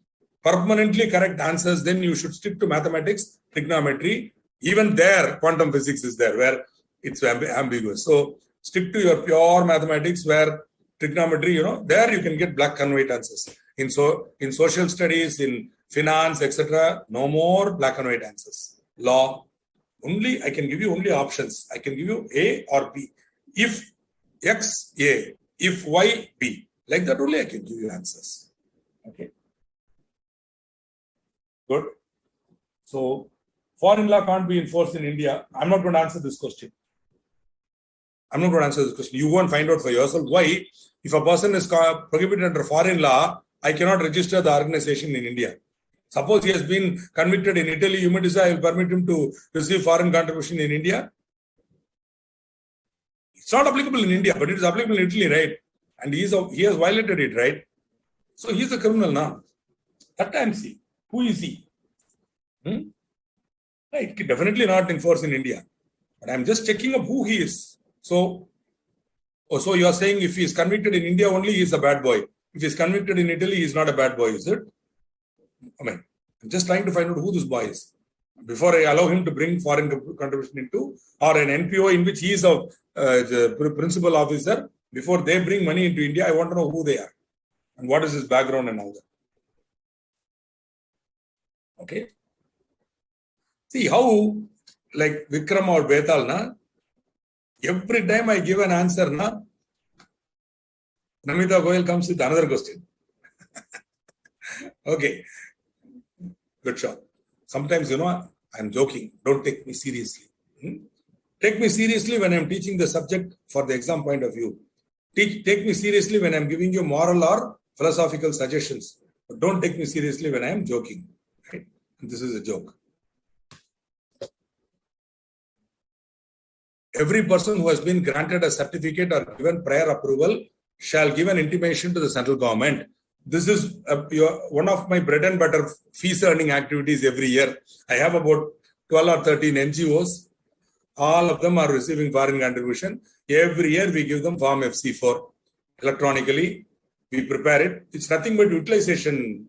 permanently correct answers, then you should stick to mathematics, trigonometry. Even there, quantum physics is there, where it's ambiguous. So stick to your pure mathematics, where trigonometry, there you can get black and white answers. In social studies, in finance, etc., no more black and white answers. Law, I can give you only options. I can give you A or B. If X, A. If Y, B. Like that only I can give you answers. Okay. Good. So, foreign law can't be enforced in India. I'm not going to answer this question. You go and find out for yourself why. If a person is prohibited under foreign law, I cannot register the organization in India. Suppose he has been convicted in Italy, you may say I will permit him to receive foreign contribution in India. It's not applicable in India, but it is applicable in Italy, right? And he has violated it, right? So he is a criminal now. That time, see, who is he? Right, definitely not enforced in India. But I'm just checking up who he is. So you are saying if he is convicted in India only, he is a bad boy. If he is convicted in Italy, he is not a bad boy, is it? I'm just trying to find out who this boy is before I allow him to bring foreign contribution into, or an NPO in which he is the principal officer. Before they bring money into India, I want to know who they are and what is his background and all that. Okay. See how, like Vikram or Betal, every time I give an answer, Namita Goyal comes with another question. Okay. Good shot. Sometimes, I'm joking. Don't take me seriously. Take me seriously when I'm teaching the subject for the exam point of view. Take me seriously when I'm giving you moral or philosophical suggestions. But don't take me seriously when I'm joking. Right? And this is a joke. Every person who has been granted a certificate or given prior approval shall give an intimation to the central government. This is one of my bread and butter fees earning activities every year. I have about 12 or 13 NGOs. All of them are receiving foreign contribution. Every year we give them Form FC4 electronically. We prepare it. It's nothing but utilization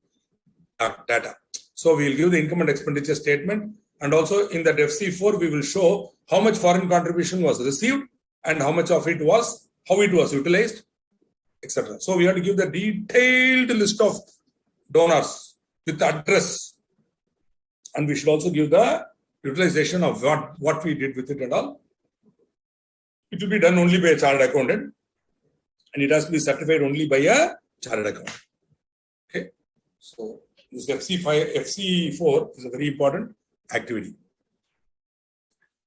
data. So we will give the income and expenditure statement. And also in that FC4, we will show how much foreign contribution was received and how much of it was, how it was utilized, etc. So we have to give the detailed list of donors with the address. And we should also give the utilization of what we did with it and all. It will be done only by a chartered accountant. And it has to be certified only by a chartered accountant. Okay. So this FC4 is a very important activity.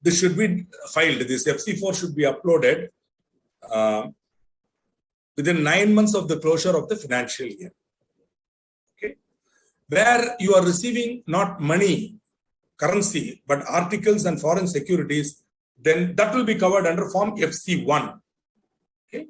This should be filed. This FC4 should be uploaded within 9 months of the closure of the financial year. Okay. Where you are receiving not money, currency, but articles and foreign securities, then that will be covered under Form FC1. Okay.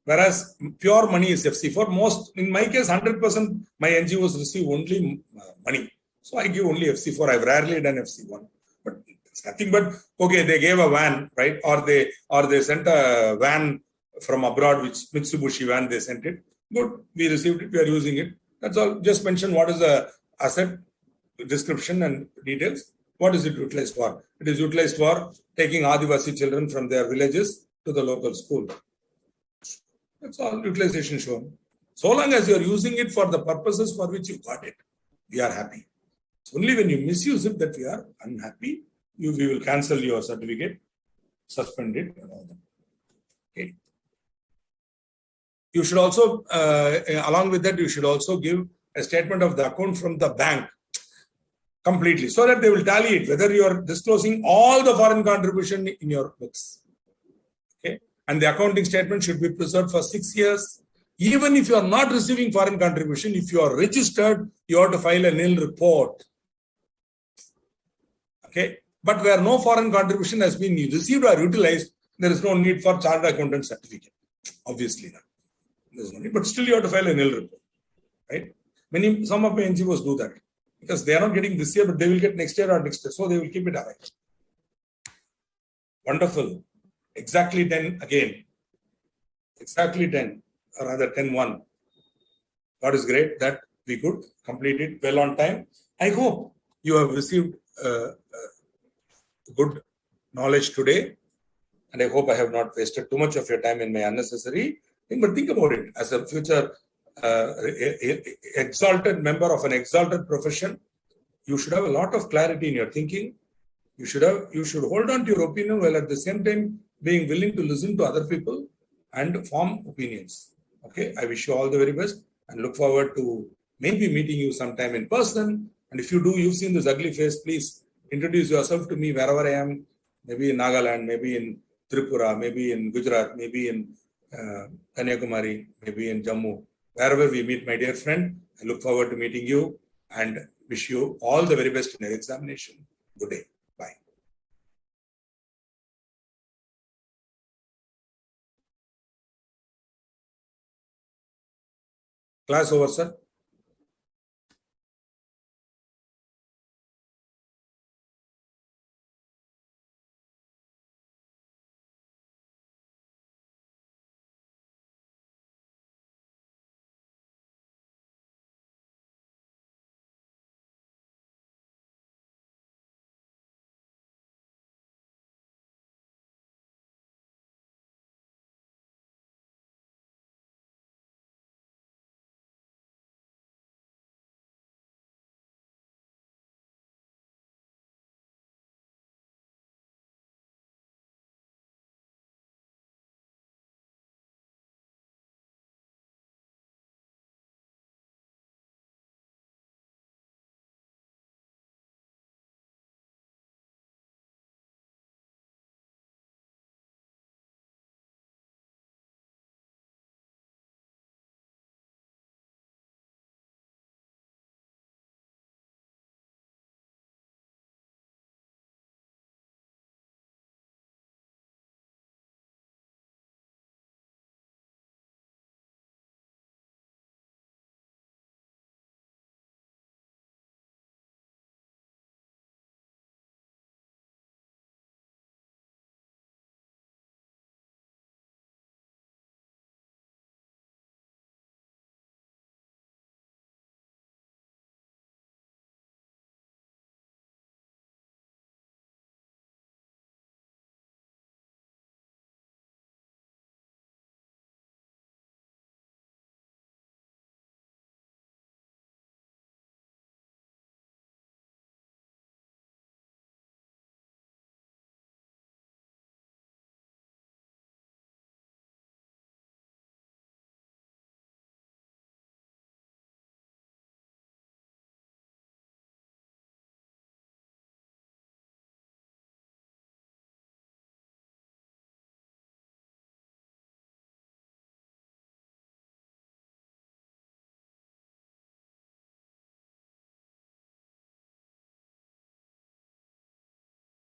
Whereas pure money is FC4. In my case, 100% my NGOs receive only money. So I give only FC4. I've rarely done FC1. But it's nothing but, okay, they gave a van, right? Or they sent a van from abroad, which Mitsubishi van, they sent it. Good. We received it. We are using it. That's all. Just mention what is the asset. description and details. What is it utilized for? It is utilized for taking Adivasi children from their villages to the local school. That's all utilization shown. So long as you are using it for the purposes for which you got it, we are happy. It's only when you misuse it that we are unhappy. We will cancel your certificate, suspend it, and all that. Okay. You should also, along with that, you should also give a statement of the account from the bank completely, so that they will tally it, whether you are disclosing all the foreign contribution in your books. Okay. And the accounting statement should be preserved for 6 years. Even if you are not receiving foreign contribution, if you are registered, you have to file a nil report. Okay. But where no foreign contribution has been received or utilized, there is no need for chartered accountant certificate. Obviously not. There is no need, but still you have to file a nil report. Right? Some of my NGOs do that because they are not getting this year, but they will get next year or next year. So they will keep it away. Wonderful. Exactly 10 again. Exactly 10, or rather 10-1. God is great that we could complete it well on time. I hope you have received good knowledge today, and I hope I have not wasted too much of your time in my unnecessary thing. But think about it as a future exalted member of an exalted profession. You should have a lot of clarity in your thinking. You should hold on to your opinion while at the same time being willing to listen to other people and form opinions. Okay, I wish you all the very best and look forward to maybe meeting you sometime in person. And if you do, you've seen this ugly face, please introduce yourself to me wherever I am, maybe in Nagaland, maybe in Tripura, maybe in Gujarat, maybe in Kanyakumari, maybe in Jammu. Wherever we meet, my dear friend, I look forward to meeting you and wish you all the very best in your examination. Good day. Bye. Class over, sir.